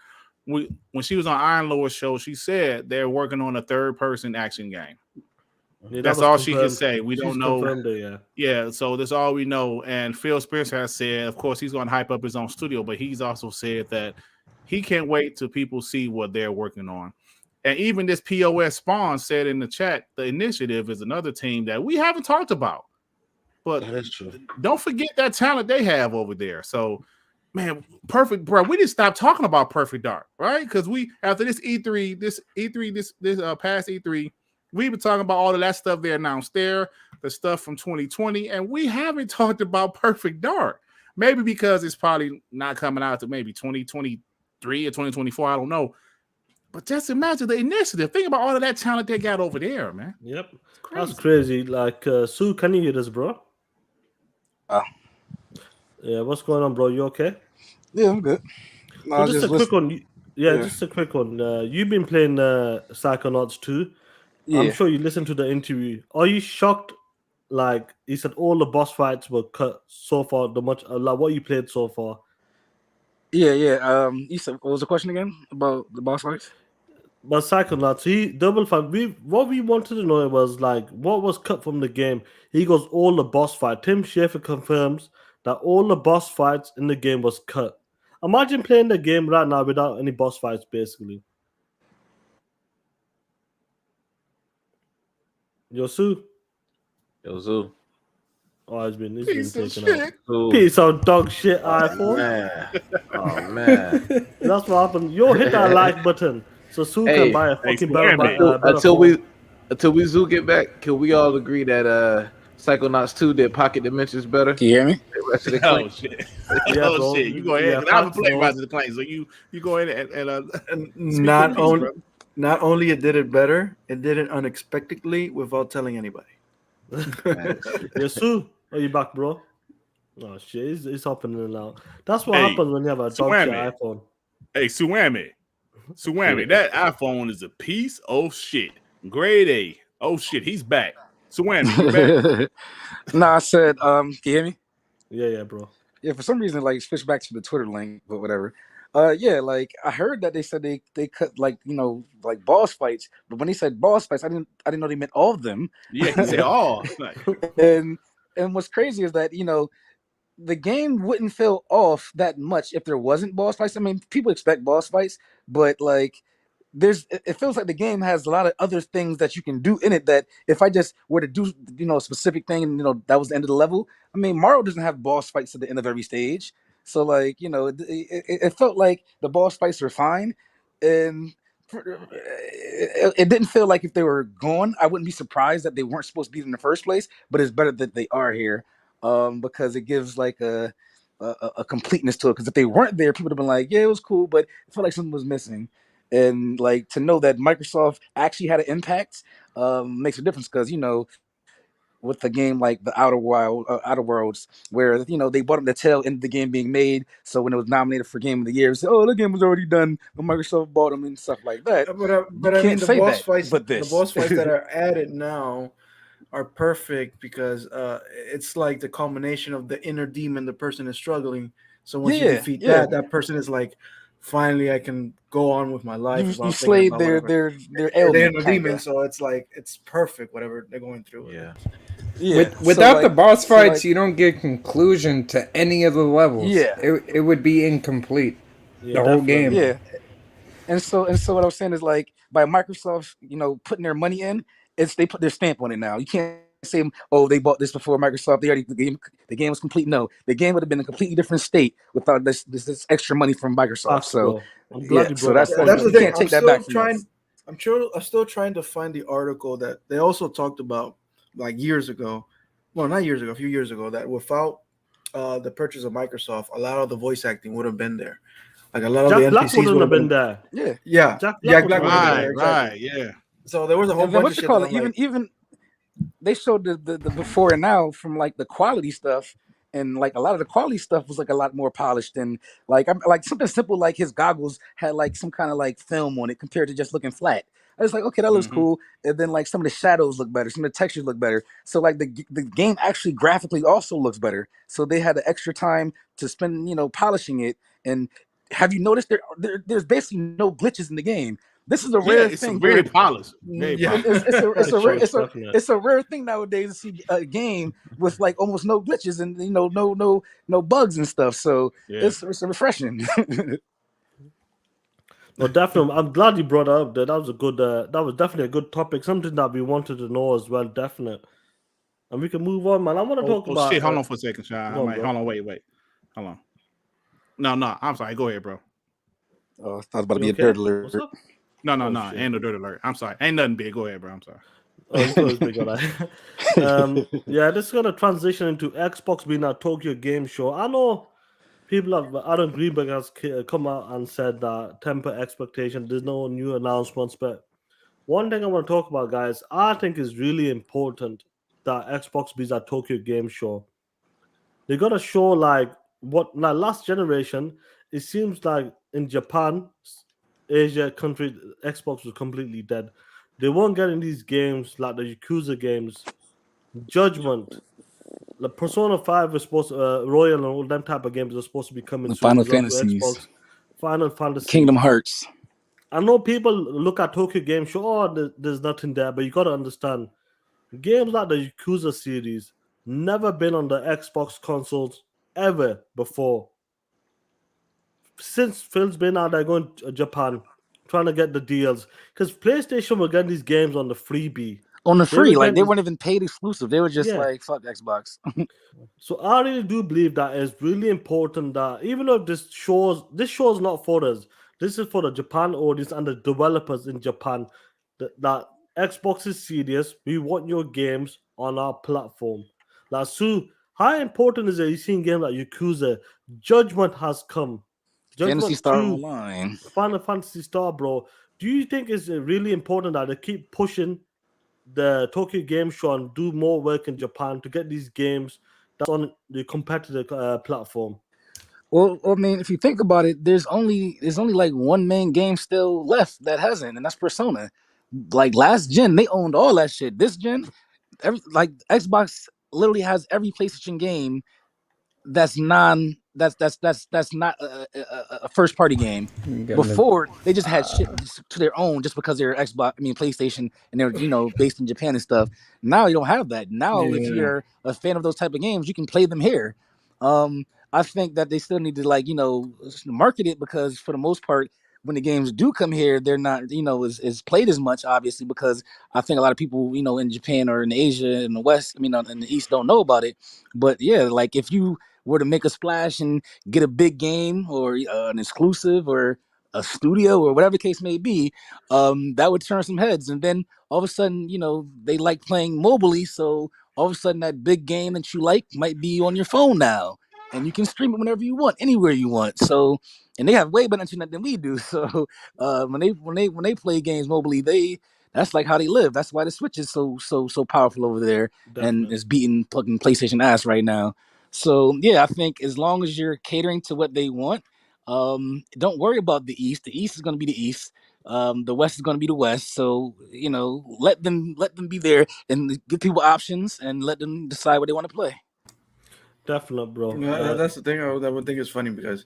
when she was on Iron Lord's show, she said they're working on a third-person action game. Yeah, That's all she can say. We don't know. Confirmed it, yeah. Yeah, so that's all we know. And Phil Spencer has said, of course, he's going to hype up his own studio, but he's also said that he can't wait till people see what they're working on. And even this POS Spawn said in the chat, the initiative is another team that we haven't talked about. But That's true. Don't forget that talent they have over there. So, man, perfect, bro. We didn't stop talking about Perfect Dark, right? Because after this E3, this past E3, we've been talking about all of that stuff they announced there, the stuff from 2020, and we haven't talked about Perfect Dark. Maybe because it's probably not coming out to maybe 2023 or 2024. I don't know. But just imagine the initiative. Think about all of that talent they got over there, man. Yep. That's crazy. Like, Sue, can you hear this, bro? Yeah, what's going on, bro? You okay? Yeah, I'm good. No, So just a quick one. Yeah, just a quick one. You've been playing Psychonauts 2. Yeah. I'm sure you listened to the interview. Are you shocked? Like, he said all the boss fights were cut so far. Like what you played so far. Yeah. You said, what was the question again about the boss fights? But Psychonauts, Double Fine. What we wanted to know was like what was cut from the game. He goes all the boss fight. Tim Schafer confirms that all the boss fights in the game was cut. Imagine playing the game right now without any boss fights, basically. Yo, Sue. Yo, Zoo. Oh, it's been Piece of taken out. shit. Zoo. Piece of dog shit iPhone. Man. Oh man. That's what happened. Yo, hit that like button so Sue Hey, can buy a fucking swear me. better Until phone. we Zoo get back, can we all agree that Psychonauts 2 did Pocket Dimensions better? Can you hear me? The rest of the Oh clank? shit! Yeah, Oh bro. shit! You go ahead. Yeah, 'Cause I haven't thanks, played bro. Rise of the Clans, so you go ahead and Not only it did it better, it did it unexpectedly without telling anybody. Yeah, Sue, are you back, bro? Oh shit, he's hopping in and out. That's what Hey, happens when you have a dog shit Swammy. iPhone. Hey, Suwami, that iPhone is a piece of shit. Grade A. Oh shit, he's back. Suwami, you back? No, I said, can you hear me? Yeah, bro. Yeah, for some reason, like, switch back to the Twitter link, but whatever. Yeah, like, I heard that they said they cut, like, like boss fights, but when he said boss fights, I didn't know they meant all of them. Yeah, he said all. Like, And what's crazy is that, the game wouldn't feel off that much if there wasn't boss fights. I mean, people expect boss fights, but like it feels like the game has a lot of other things that you can do in it that if I just were to do, a specific thing and, that was the end of the level. I mean, Mario doesn't have boss fights at the end of every stage. So like, it felt like the boss fights were fine. And it didn't feel like if they were gone, I wouldn't be surprised that they weren't supposed to be in the first place, but it's better that they are here. Because it gives like a completeness to it. Because if they weren't there, people would have been like, "Yeah, it was cool," but it felt like something was missing. And like to know that Microsoft actually had an impact makes a difference. Because with a game like the Outer Worlds, where they bought them the tail end of the game being made, so when it was nominated for Game of the Year, it said, "Oh, the game was already done," but Microsoft bought them and stuff like that. But I mean, the boss fights that are added now are perfect because it's like the culmination of the inner demon the person is struggling. So once you defeat that person is like, finally I can go on with my life. You slayed their inner demon, so it's like it's perfect whatever they're going through. Yeah. Without the boss fights, you don't get conclusion to any of the levels. Yeah, it would be incomplete. The whole game. Yeah, and so what I was saying is like by Microsoft, putting their money in. They put their stamp on it now. You can't say, "Oh, they bought this before Microsoft. The game was complete." No, the game would have been in a completely different state without this extra money from Microsoft. So I'm glad you brought that's the you thing. can't take that back from us. I'm still trying to find the article that they also talked about like years ago. Well, not years ago, a few years ago, that without the purchase of Microsoft, a lot of the voice acting would have been there. Like a lot of Jack the Black NPCs wouldn't would have been there. Yeah. Yeah, Jack Jack Black Black would would have have been been there, there. Right, exactly. right, yeah. So there was a whole And then bunch what of you shit call that it? I'm like, Even they showed the before and now from like the quality stuff, and like a lot of the quality stuff was like a lot more polished, and like I'm like something simple like his goggles had like some kind of like film on it compared to just looking flat. I was like, okay, that looks Mhm. cool. And then like some of the shadows look better, some of the textures look better. So like the game actually graphically also looks better. So they had the extra time to spend, polishing it. And have you noticed there's basically no glitches in the game? This is a Yeah, rare it's thing very where polished. Very yeah. polished. it's a rare thing nowadays to see a game with like almost no glitches and no bugs and stuff. So Yeah. it's refreshing. No, definitely. I'm glad you brought up that. That was a good. That was definitely a good topic. Something that we wanted to know as well. Definite. And we can move on, man. I want to talk about. Shit, hold on for a second, Sean. go on, bro. Hold on, wait. Hold on. No, I'm sorry. Go ahead, bro. Oh, I thought it was about to You be a dirt okay? What's alert. up? No, shit. ain't no dirt alert. I'm sorry. Ain't nothing big. Go ahead, bro. I'm sorry. Oh, you thought it was big, alright. Yeah, this is gonna transition into Xbox being at Tokyo Game Show. I know people have Aaron Greenberg has come out and said that temper expectation. There's no new announcements, but one thing I want to talk about, guys, I think is really important that Xbox be at Tokyo Game Show. They gotta show like last generation. It seems like in Japan, Asia country, Xbox was completely dead. They weren't getting these games like the Yakuza games, Judgment, the Persona 5 is supposed to, Royal and all them type of games are supposed to be coming The soon Final as well to Fantasies, Xbox. Final Fantasy. Kingdom Hearts. I know people look at Tokyo Game Show, there's nothing there, but you got to understand, games like the Yakuza series never been on the Xbox consoles ever before. Since Phil's been out there going to Japan, trying to get the deals, because PlayStation were getting these games on the freebie. On the They were free, like getting they these- weren't even paid exclusive. They were just Yeah. like, fuck Xbox. So I really do believe that it's really important that even though this show's not for us, this is for the Japan audience and the developers in Japan. That Xbox is serious. We want your games on our platform. Like, so how important is it? You seen games like Yakuza, Judgment has come. Fantasy Judgment Star 2, Online. Final Fantasy Star, bro. Do you think it's really important that they keep pushing the Tokyo Game Show and do more work in Japan to get these games that's on the competitor platform? Well, I mean, if you think about it, there's only like one main game still left that hasn't, and that's Persona. Like last gen, they owned all that shit. This gen, like Xbox literally has every PlayStation game that's not a first party game. Before they just had shit to their own just because they're PlayStation, and they're based in Japan and stuff. Now you don't have that. Now if Yeah. you're a fan of those type of games, you can play them here. I think that they still need to market it, because for the most part, when the games do come here, they're not is played as much, obviously, because I think a lot of people in Japan or in Asia, in the West, in the East, don't know about it. But yeah, like if you were to make a splash and get a big game or an exclusive or a studio or whatever the case may be, that would turn some heads. And then all of a sudden, they like playing mobilely, so all of a sudden that big game that you like might be on your phone now, and you can stream it whenever you want, anywhere you want. So, and they have way better internet than we do. So when they play games mobilely, that's like how they live. That's why the Switch is so powerful over there. And Definitely. is beating fucking PlayStation ass right now. So yeah, I think as long as you're catering to what they want, don't worry about the East. The East is going to be the East. The West is going to be the West. So let them be there and give people options and let them decide what they want to play. Definitely, bro. That's the thing I would think is funny, because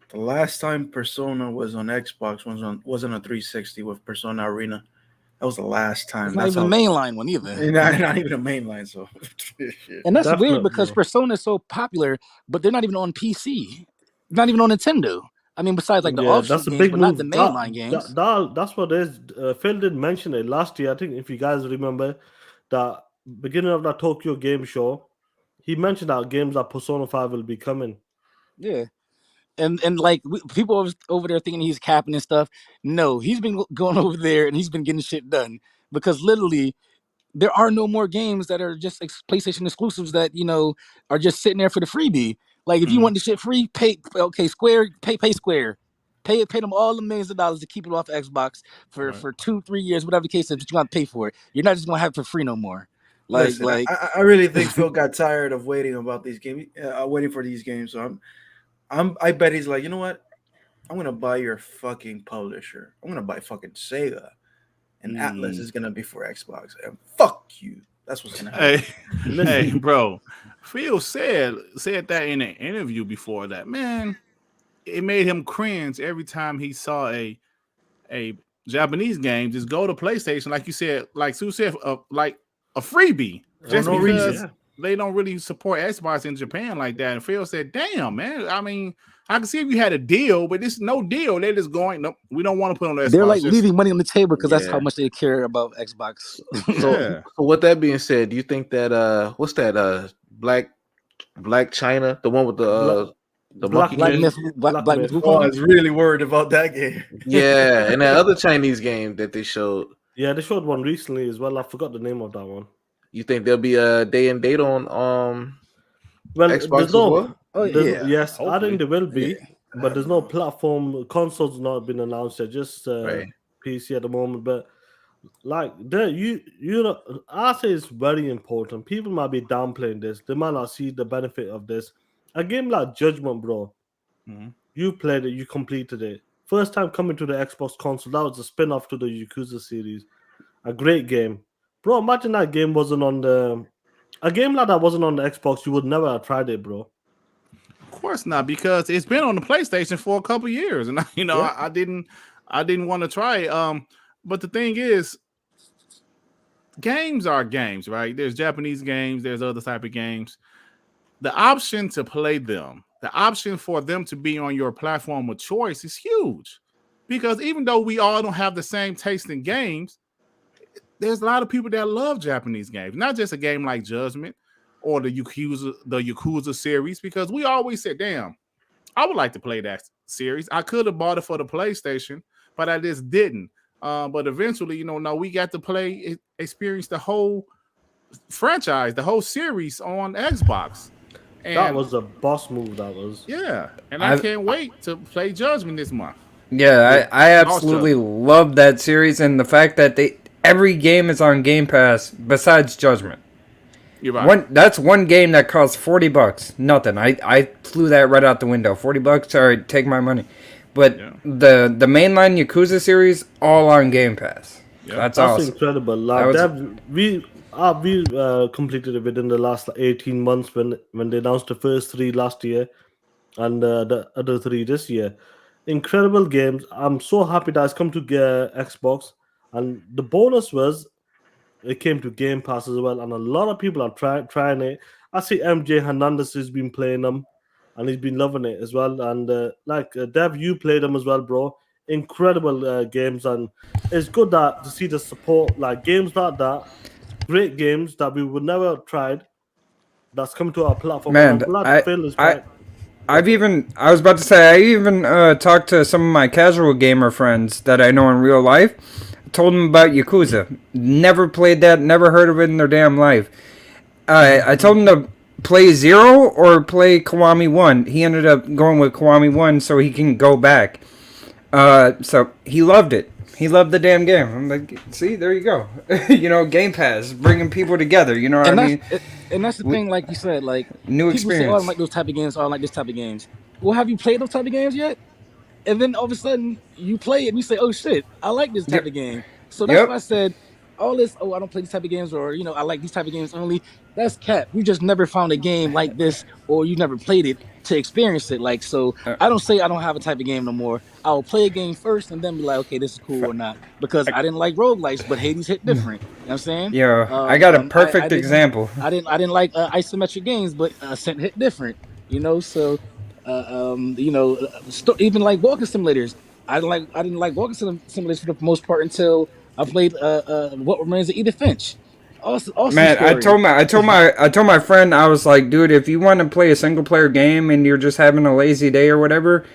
the last time Persona was on Xbox wasn't a 360 with Persona Arena. That was the last time. It's not even a mainline one either. Not even a mainline. So, and that's Definitely, weird because bro. Persona is so popular, but they're not even on PC, not even on Nintendo. I mean, besides like the offshoot that's a games, big but move. not the mainline games. That's what it is. Phil did mention it last year. I think if you guys remember, that beginning of that Tokyo Game Show, he mentioned that games like Persona 5 will be coming. Yeah. And like people over there thinking he's capping and stuff. No, he's been going over there and he's been getting shit done, because literally there are no more games that are just PlayStation exclusives that are just sitting there for the freebie. Like if you want the shit free, pay. Okay, Square, pay Square. Pay them all the millions of dollars to keep it off Xbox for 2-3 years, whatever the case is. But you're gonna pay for it. You're not just gonna have it for free no more. Listen, I really think Phil got tired of waiting about these games, waiting for these games. So I bet he's like, you know what? I'm gonna buy your fucking publisher. I'm gonna buy fucking Sega, and Atlas is gonna be for Xbox. And fuck you. That's what's gonna happen. Hey, bro. Phil said that in an interview before that. Man, it made him cringe every time he saw a Japanese game. Just go to PlayStation, like you said, like Sue said, like a freebie. Just no because reason. they don't really support Xbox in Japan like that. And Phil said, "Damn, man. I mean, I can see if you had a deal, but this is no deal. They're just going, nope, we don't want to put on the Xbox." They're like leaving money on the table because that's how much they care about Xbox. So with that being said, do you think that what's that Black China, the one with the Black monkey? Myth. Oh, I was really worried about that game. Yeah, and that other Chinese game that they showed. Yeah, they showed one recently as well. I forgot the name of that one. You think there'll be a day and date on Xbox as well? Oh yeah. Yes, hopefully. I think there will be, but there's no platform. Consoles not been announced yet. Just PC at the moment. But like you know, I say it's very important. People might be downplaying this. They might not see the benefit of this. A game like Judgment, bro. Mm-hmm. You played it. You completed it. First time coming to the Xbox console. That was a spin-off to the Yakuza series. A great game, bro. Imagine that game wasn't on the. A game like that wasn't on the Xbox. You would never have tried it, bro. Of course not, because it's been on the PlayStation for a couple years, and I didn't want to try it. But the thing is, games are games, right? There's Japanese games, there's other type of games. The option to play them, the option for them to be on your platform of choice is huge, because even though we all don't have the same taste in games, there's a lot of people that love Japanese games, not just a game like Judgment or the Yakuza series, because we always said, damn, I would like to play that series. I could have bought it for the PlayStation, but I just didn't. But eventually, no, we got to experience the whole franchise, the whole series on Xbox. And that was a boss move, that was. Yeah, and I can't wait to play Judgment this month. Yeah, I absolutely love that series, and the fact that every game is on Game Pass besides Judgment. You're right. That's one game that costs $40. Nothing. I flew that right out the window. $40. All right, take my money. But the mainline Yakuza series, all on Game Pass. Yeah. That's awesome. Incredible. Like we completed it within the last 18 months when they announced the first 3 last year and the other 3 this year. Incredible games. I'm so happy that it's come to Xbox. And the bonus was it came to Game Pass as well. And a lot of people are trying it. I see MJ Hernandez has been playing them. And he's been loving it as well. And Dev, you played them as well, bro. Incredible games. And it's good to see the support. Like games like that. Great games that we would never have tried. That's come to our platform. Man, I was about to say, I even talked to some of my casual gamer friends that I know in real life. Told them about Yakuza. Never played that, never heard of it in their damn life. I told them to play 0 or play Kiwami 1. He ended up going with Kiwami 1 so he can go back. So he loved it. He loved the damn game. I'm like, see, there you go. Game Pass, bringing people together. You know what I mean? And that's the thing, like you said, like new experience. Say, oh, I don't like those type of games. Oh, I don't like this type of games. Well, have you played those type of games yet? And then all of a sudden you play it and you say, oh shit, I like this type of game. So that's why I said all this, I don't play these type of games, or I like these type of games only. That's cap. You just never found a game like this, or you never played it to experience it. Like, so I don't say I don't have a type of game no more. I'll play a game first and then be like, okay, this is cool or not. Because I didn't like roguelites, but Hades hit different. You know what I'm saying? Yeah, I got a perfect example. I didn't like isometric games, but Ascent hit different. So even like walking simulators. I didn't like walking simulators for the most part until I played What Remains of Edith Finch. Awesome man, story. I told my friend, I was like, dude, if you want to play a single player game and you're just having a lazy day or whatever,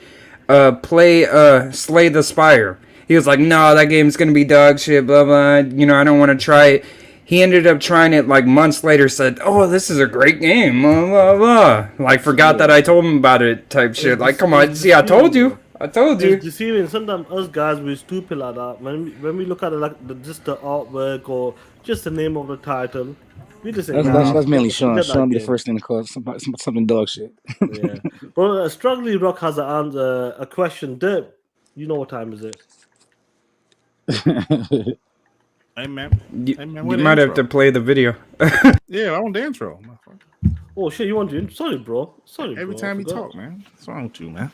play Slay the Spire. He was like, no, that game's gonna be dog shit, blah blah. I don't want to try it. He ended up trying it like months later, said, oh, this is a great game, blah blah blah. Like forgot that I told him about it type shit. Like, come on, see, I told you. I told It's you. deceiving. Sometimes us guys we stupid like that. When we look at it like just the artwork or just the name of the title, we just say, That's nah, that's, that's mainly Sean. forget that Sean be the game. first thing to call something dog shit. Yeah. But Struggly Rock has a question. Dirt, you know what time is it? Hey man, You, hey man, you where the might have intro? to play the video. Yeah, I want the intro. Oh shit, you want to? Sorry, bro. Sorry, Every bro. time I you forgot. talk, man. What's wrong with you, man?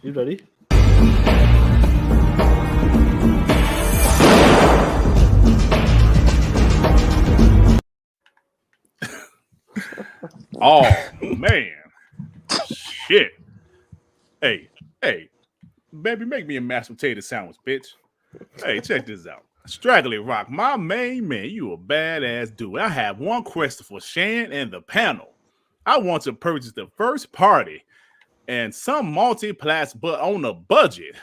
You ready? Oh man, shit. Hey, baby, make me a mashed potato sandwich, bitch. Hey, check this out. Straggly Rock, my main man, you a badass dude. I have one question for Shan and the panel. I want to purchase the first party and some multi-class, but on a budget.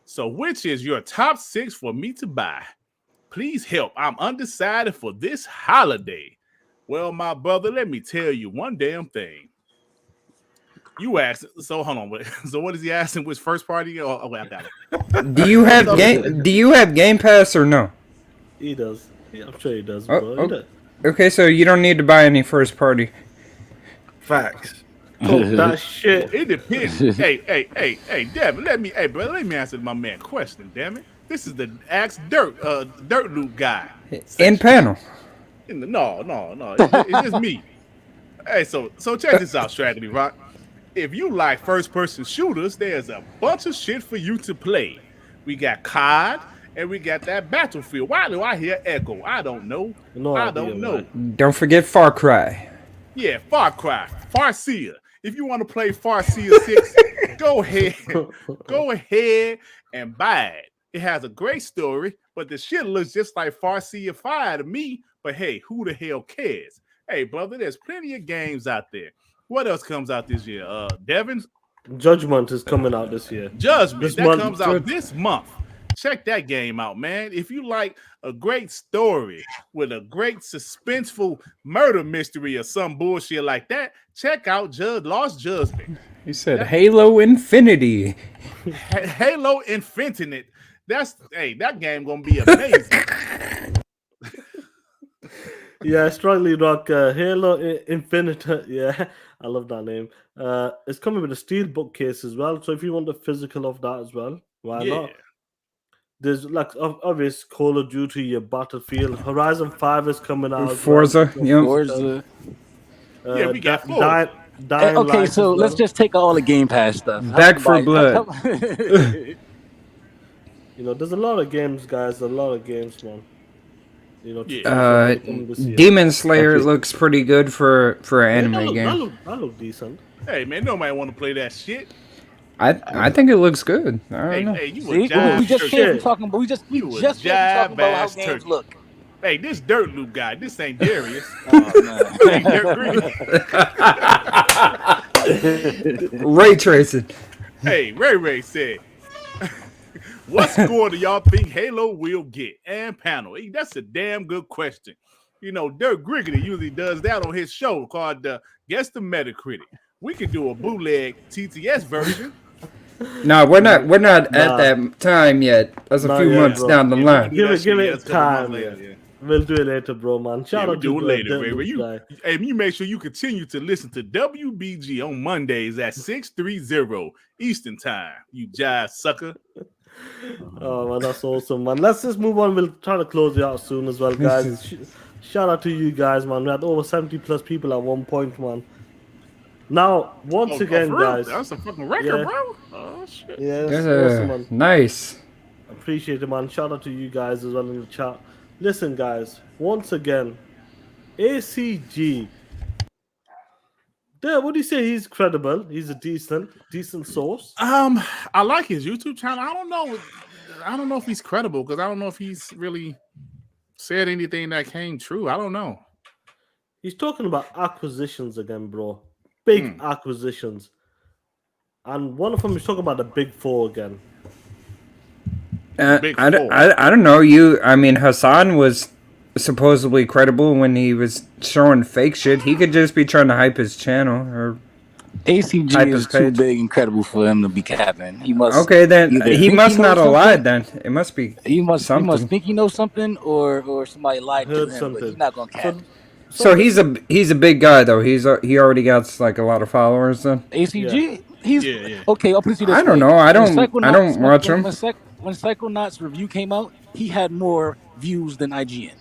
So, which is your top 6 for me to buy? Please help. I'm undecided for this holiday. Well, my brother, let me tell you one damn thing. You asked, so hold on. So what is he asking? Which first party? Oh, wait, I got it. Do you have Game Pass or no? He does. Yeah, I'm sure he does, Oh, bro. oh. He does. Okay, so you don't need to buy any first party. Facts. Talk that shit. It depends. hey, Devin, let me answer my man question, damn it. This is the Axe Dirt Loop guy. In panel. No. It's just me. Hey, so check this out, Straggly Rock. If you like first-person shooters, there's a bunch of shit for you to play. We got COD, and we got that Battlefield. Why do I hear echo? I don't know. No I idea, don't know. man. Don't forget Far Cry. Yeah, Far Cry, Farseer. If you want to play Farseer 6, go ahead and buy it. It has a great story, but the shit looks just like Farseer 5 to me. But hey, who the hell cares? Hey, brother, there's plenty of games out there. What else comes out this year? Devin? Judgment is coming out this year. Judgment. That month. comes out this month. Check that game out, man. If you like a great story with a great suspenseful murder mystery or some bullshit like that, check out Lost Judgment. He said Halo Infinity. Halo Infinite. That game gonna be amazing. Yeah, Strongly Rock, Halo Infinite. Yeah, I love that name. It's coming with a steel bookcase as well. So if you want the physical of that as well, why not? There's like obvious Call of Duty, your Battlefield, Horizon 5 is coming out. Forza, Forza. Yeah, we got Forza. Okay, so let's just take all the Game Pass stuff. Back for Blood. You know, there's a lot of games, guys. A lot of games, man. You know, Demon Slayer looks pretty good for an anime game. That look decent. Hey man, nobody want to play that shit. I think it looks good. I don't know. Hey, you See, a we just came from talking, but we just came from talking about how games turkey. look. Hey, this Dirt Loop guy, this ain't Darius. Ain't Dirt Ray tracing. Hey, Ray said, what score do y'all think Halo will get? And panel. Hey, that's a damn good question. You know, Dirk Griggity usually does that on his show called Guess the Metacritic. We could do a bootleg TTS version. No, we're not at that time yet. That's a few months down the line. Give it time. Yeah. We'll do it later, bro, man. Shout out to later, Ray. You make sure you continue to listen to WBG on Mondays at 6:30 Eastern Time. You jive sucker. Oh man, that's awesome, man. Let's just move on. We'll try to close it out soon as well, guys. Shout out to you guys, man. We had over 70+ people at one point, man. Now, once again, guys, that's a fucking record, bro. Oh shit. Yeah, that's awesome, man. Nice. Appreciate it, man. Shout out to you guys as well in the chat. Listen, guys, once again, ACG. Yeah, what do you say? He's credible. He's a decent source. I like his YouTube channel. I don't know if he's credible because I don't know if he's really said anything that came true. I don't know. He's talking about acquisitions again, bro. Big acquisitions. And one of them is talking about the Big Four again. I don't know. I mean, Hassan was supposedly credible when he was showing fake shit. He could just be trying to hype his channel or ACG is too big and credible for him to be capping. He must. Okay, then he must not have lied. Then it must be. He must think he knows something, or somebody lied to him. Something. But he's not gonna cap. So he's a big guy though. He already got like a lot of followers then. ACG. He's okay. I'll put it this way. I don't know. I don't watch him. When Psychonauts review came out, he had more views than IGN.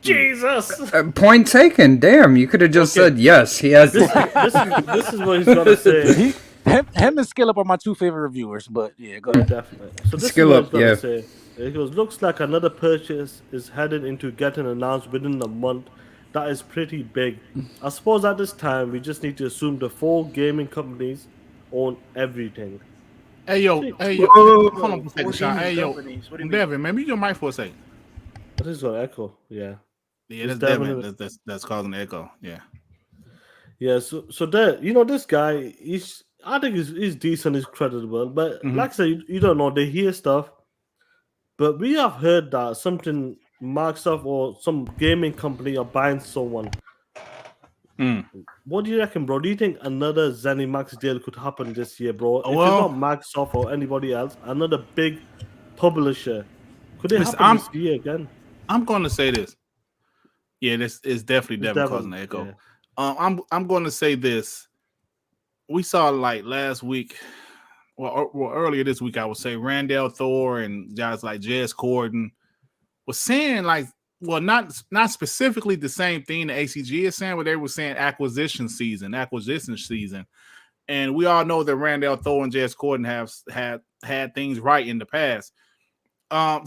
Jesus. Point taken. Damn, you could have just said yes. He has. This is what he's gonna say. Him and Skill Up are my two favorite reviewers. But yeah, go ahead. Definitely. So this Skill is what Up, he's gonna say. It goes, looks like another purchase is headed into getting announced within a month. That is pretty big. I suppose at this time we just need to assume the 4 gaming companies own everything. Hey yo, hold on for a second, Sean. Hey yo, Devin, man, mute your mic for a second. This is an echo. Yeah. Yeah, that's Devin. That's causing an echo. Yeah. Yeah. So this guy, I think he's decent, he's credible, but like I said, you don't know. They hear stuff, but we have heard that something Microsoft or some gaming company are buying someone. What do you reckon, bro? Do you think another ZeniMax deal could happen this year, bro? If it's not Microsoft or anybody else, another big publisher, could it happen this year again? I'm going to say this. Yeah, this is definitely Devin causing an echo. Yeah. I'm going to say this. We saw like last week, well earlier this week, I would say Randall Thor and guys like Jez Corden was saying like, well, not specifically the same thing the ACG is saying, but they were saying acquisition season. And we all know that Randall Thor and Jez Corden have had things right in the past.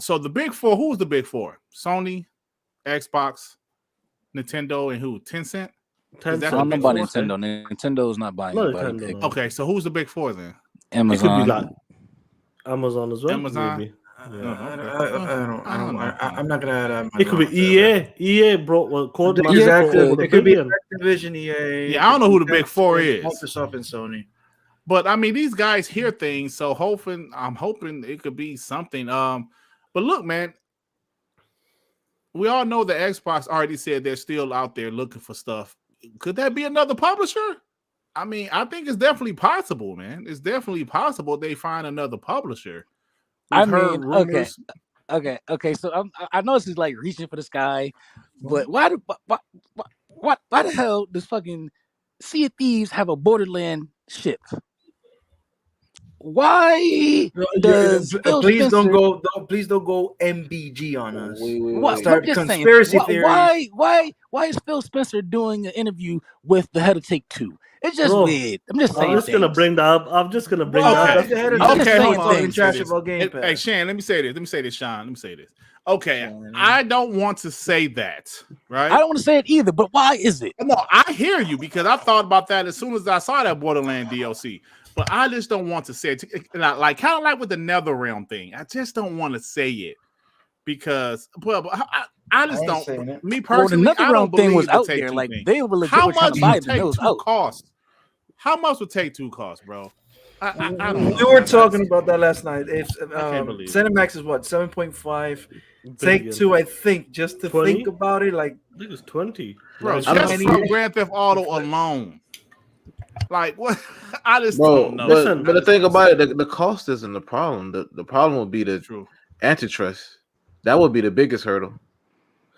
So the big 4, who was the big 4? Sony, Xbox, Nintendo, and who? Tencent? I'm not buying Nintendo. Nintendo's not buying anybody. Okay, so who's the big 4 then? Amazon. It could be like Amazon as well. Amazon. Maybe. I'm not gonna add. It could be EA. EA, bro. Well, it could be Activision, EA. Yeah, I don't know who the big 4 is. Microsoft and Sony. But I mean, these guys hear things, so I'm hoping it could be something. But look, man, we all know that Xbox already said they're still out there looking for stuff. Could that be another publisher? I mean, I think it's definitely possible, man. It's definitely possible they find another publisher. I mean, okay. So I know this is like reaching for the sky, but why the hell does fucking Sea of Thieves have a Borderland ship? Why does please don't go MBG on us. What? Start conspiracy theories. Why is Phil Spencer doing an interview with the head of Take-Two? It's just weird. I'm just saying. I'm just gonna bring that up. Hey, Shane, let me say this, Sean. Let me say this. Okay, I don't want to say that, right? I don't want to say it either, but why is it? No, I hear you because I thought about that as soon as I saw that Borderland DLC. But I just don't want to say it. Like kind of like with the NetherRealm thing. I just don't want to say it because, well, I just don't. Me personally, the NetherRealm thing was out there. Like they were legit trying to buy it. It was out. How much would Take-Two cost, bro? I don't we were talking about that last night. If ZeniMax is what 7.5, Take-Two, I think, just to 20? think about it, like I think it's 20. Bro, just for Grand Theft Auto alone. Like what? I just don't know. But the thing about it, the cost isn't the problem. The problem would be the antitrust. That would be the biggest hurdle.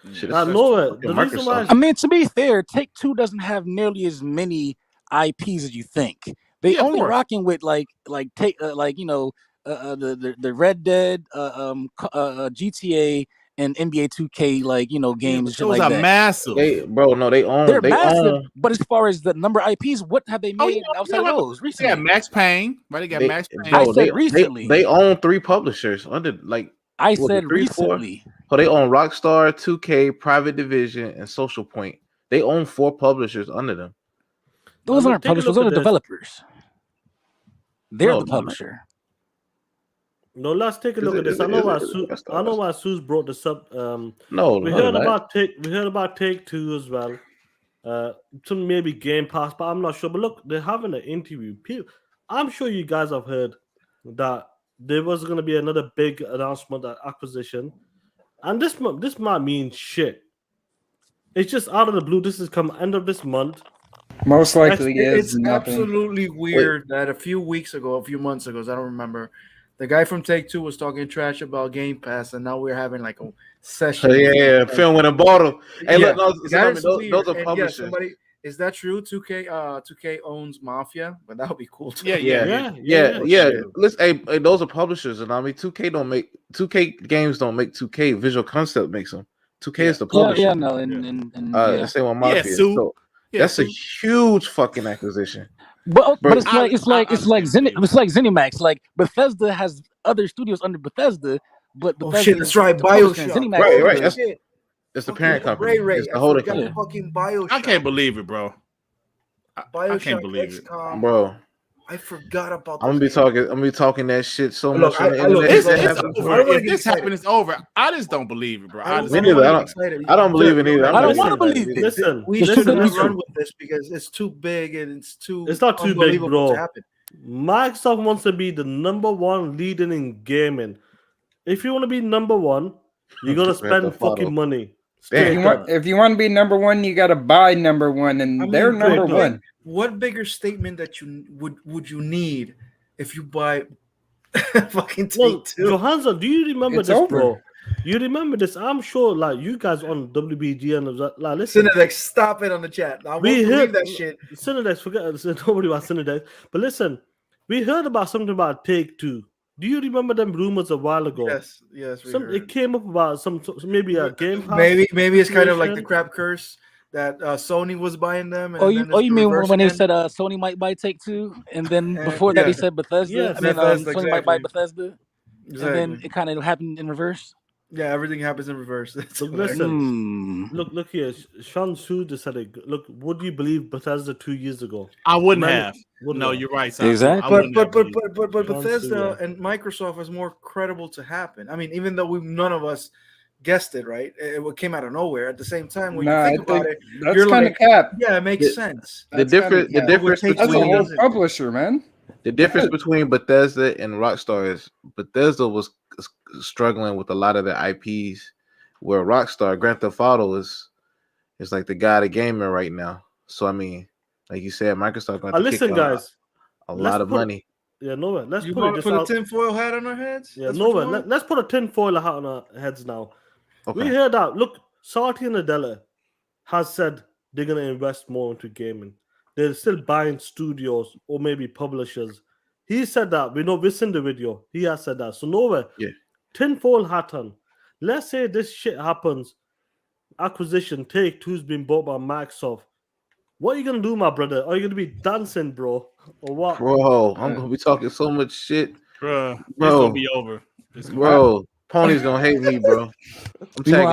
I know it. The reason why I mean, to be fair, Take-Two doesn't have nearly as many IPs as you think. They only rocking with the Red Dead, GTA, and NBA 2K games. Those shit like are massive. They're massive. But as far as the number of IPs, what have they made outside of those recently? They got Max Payne, right? They got Max Payne. I said recently. They own 3 publishers under I said recently. So they own Rockstar, 2K, Private Division, and Social Point. They own 4 publishers under them. Those aren't publishers. Those are developers. They're the publisher. No, let's take a look at this. I know why Suze brought this up. We heard about Take-Two as well. Some maybe Game Pass, but I'm not sure. But look, they're having an interview. I'm sure you guys have heard that there was going to be another big announcement at Aqusition, and this might mean shit. It's just out of the blue. This is come end of this month. Most likely It's is nothing. absolutely weird that a few months ago, I don't remember, the guy from Take-Two was talking trash about Game Pass, and now we're having like a session. Yeah, Phil went and bought them. Hey, Yeah, look, that is those weird. are And publishers. is that true? 2K owns Mafia, but that would be cool too. Yeah. Listen, hey, those are publishers, and I mean, 2K games don't make 2K. Visual Concept makes them. 2K is the publisher. Yeah, no, and same with Mafia. So that's a huge fucking acquisition. But it's like ZeniMax. Like Bethesda has other studios under Bethesda, but Bethesda shit, that's right, BioShock. ZeniMax Right. That's the parent company. It's the holding company. Fucking BioShock. I can't believe it, bro. I can't believe it, bro. I forgot about. I'm gonna be talking that shit so much on the internet. If this happened, it's over. I just don't believe it, bro. I don't believe it either. I don't want to believe it. Listen, we shouldn't run with this because it's too big and it's not too big, bro. to happen. Microsoft wants to be the number one leader in gaming. If you want to be number one, you gotta spend fucking money. If you want to be number one, you gotta buy number one, and they're number one. What bigger statement that you would you need if you buy fucking Take-Two? Johansson, do you remember It's this, over. bro? You remember this? I'm sure, like you guys on WBG and like, listen, SeriesX, stop it on the chat. I won't believe that shit. SeriesX, forget nobody about SeriesX. But listen, we heard about something about Take-Two. Do you remember them rumors a while ago? Yes. It came up about maybe a Game Pass. Maybe it's kind of like the crap curse that Sony was buying them. And you mean when they said Sony might buy Take-Two, and then before that they said Bethesda? Yes, Sony exactly. might buy Bethesda, Exactly. and then it kind of happened in reverse. Yeah, everything happens in reverse. So listen, look here. Sean Su just said it. Look, would you believe Bethesda 2 years ago? I wouldn't have. No, you're right. Son. Exactly. But Bethesda and Microsoft is more credible to happen. I mean, even though none of us guessed it, right? It came out of nowhere. At the same time, when you think about it, that's you're kind of cap. Yeah, it makes sense. The difference That's a between whole publisher, man. the difference between Bethesda and Rockstar is Bethesda was struggling with a lot of their IPs, where Rockstar, Grand Theft Auto is like the god of gaming right now. So I mean, like you said, Microsoft going to listen, guys, a lot of money. Yeah, no, let's You put want it to put a tinfoil hat on our heads? Yeah, let's put a tinfoil hat on our heads now. Okay. We heard that. Look, Satya Nadella has said they're going to invest more into gaming. They're still buying studios or maybe publishers. He said that. We've seen the video. He has said that. So nowhere. Yeah. Tinfoil hat on. Let's say this shit happens. Acquisition, Take-Two's been bought by Microsoft. What are you going to do, my brother? Are you going to be dancing, bro? Or what? Bro, I'm going to be talking so much shit. Bro, it's going to be over. Bro, Ponies going to hate me, bro. I'm tagging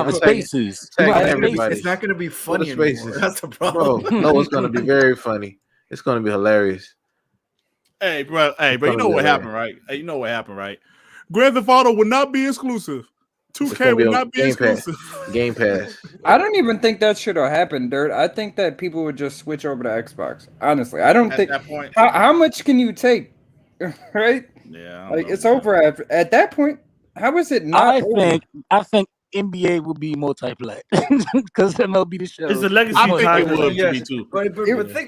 everybody. It's not going to be funny anymore. That's the problem. Bro, no, it's going to be very funny. It's going to be hilarious. Hey, bro, you know what happened, right? Grand Theft Auto will not be exclusive. 2K will not be exclusive. Game Pass. I don't even think that should have happened, Dirt. I think that people would just switch over to Xbox. Honestly, I don't think. At that point, how much can you take? Right? Yeah. It's over at that point. How is it not? I think NBA will be multi-plat because MLB the show. It's a legacy. I think it would be too.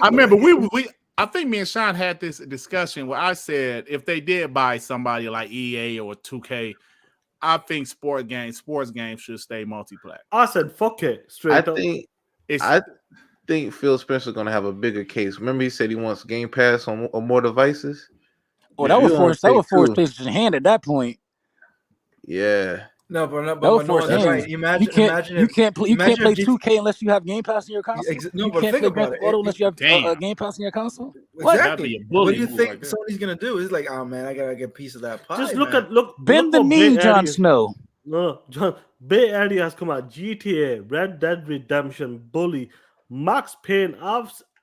I remember we. I think me and Sean had this discussion where I said if they did buy somebody like EA or 2K, I think sports games should stay multi-plat. I said fuck it straight up. I think Phil Spencer's gonna have a bigger case. Remember, he said he wants Game Pass on more devices. Oh, that would force PlayStation hand at that point. Yeah. No, but that's right. Imagine you can't play 2K unless you have Game Pass in your console. No, you but can't think play about Grand it. Theft Auto unless you have Game Pass in your console. Exactly. What do you think Sony's gonna do? It's like, oh man, I gotta get a piece of that pie. Just bend the knee, Jon Snow. No, John. Bay Area has come out. GTA, Red Dead Redemption, Bully, Max Payne.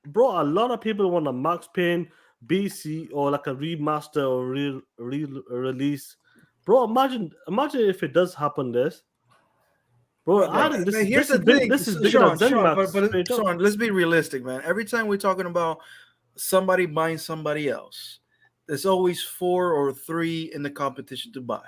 Bro, a lot of people want a Max Payne BC or like a remaster or release. Bro, imagine if it does happen. This, bro. Here's the thing. This is bigger than ZeniMax. Sean, let's be realistic, man. Every time we're talking about somebody buying somebody else, there's always 4 or 3 in the competition to buy,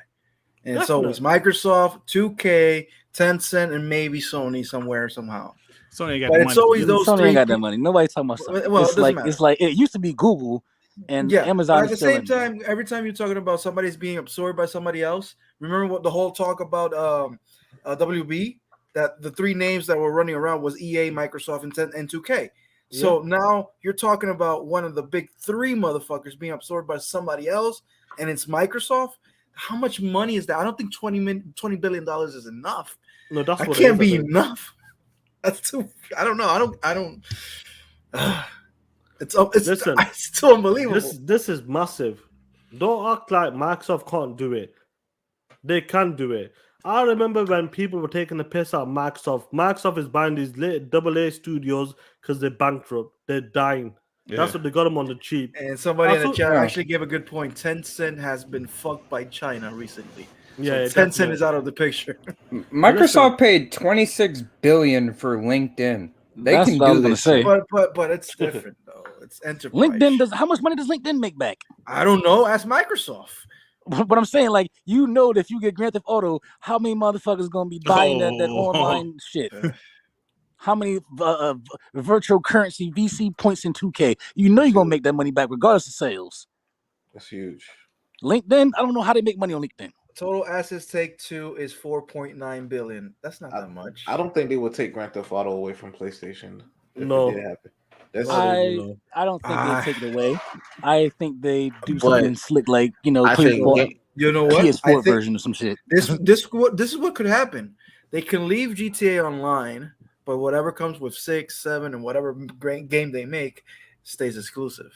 and it's always Microsoft, 2K, Tencent, and maybe Sony somewhere somehow. Sony ain't got But the it's money. always those Sony three. ain't got that money. Nobody talking about Sony. Well, it it's doesn't like matter. it's like it used to be Google and Yeah, Amazon. but at is the still same in there. time, every time you're talking about somebody's being absorbed by somebody else, remember what the whole talk about WB, that the three names that were running around was EA, Microsoft, and 2K. So now you're talking about one of the big three motherfuckers being absorbed by somebody else, and it's Microsoft. How much money is that? I don't think $20 billion is enough. No, that's That what can't it be is, I think. enough. That's too. I don't know. I don't. It's Listen, it's too unbelievable. This is massive. Don't act like Microsoft can't do it. They can do it. I remember when people were taking the piss out of Microsoft. Microsoft is buying these AA studios because they're bankrupt. They're dying. That's what they got them on the cheap. And somebody in the Also- chat Yeah. actually gave a good point. Tencent has been fucked by China recently. Yeah, so Tencent definitely. is out of the picture. Microsoft paid $26 billion for LinkedIn. They That's can what I do was gonna this say. shit. But it's different though. It's enterprise. LinkedIn does. How much money does LinkedIn make back? I don't know. Ask Microsoft. But I'm saying, like, you know, that if you get Grand Theft Auto, how many motherfuckers gonna be buying that Oh. online shit? How many virtual currency VC points in 2K? You know you're gonna make that money back regardless of sales. That's huge. LinkedIn, I don't know how they make money on LinkedIn. Total assets take two is 4.9 billion. That's not that much. I don't think they would take Grand Theft Auto away from PlayStation. If No. it did happen. That's I don't think they take it away. I think they do But something slick, like, you know, I think You know what? I PS4 think version or some shit. this is what could happen. They can leave GTA Online, but whatever comes with 6, 7, and whatever great game they make stays exclusive.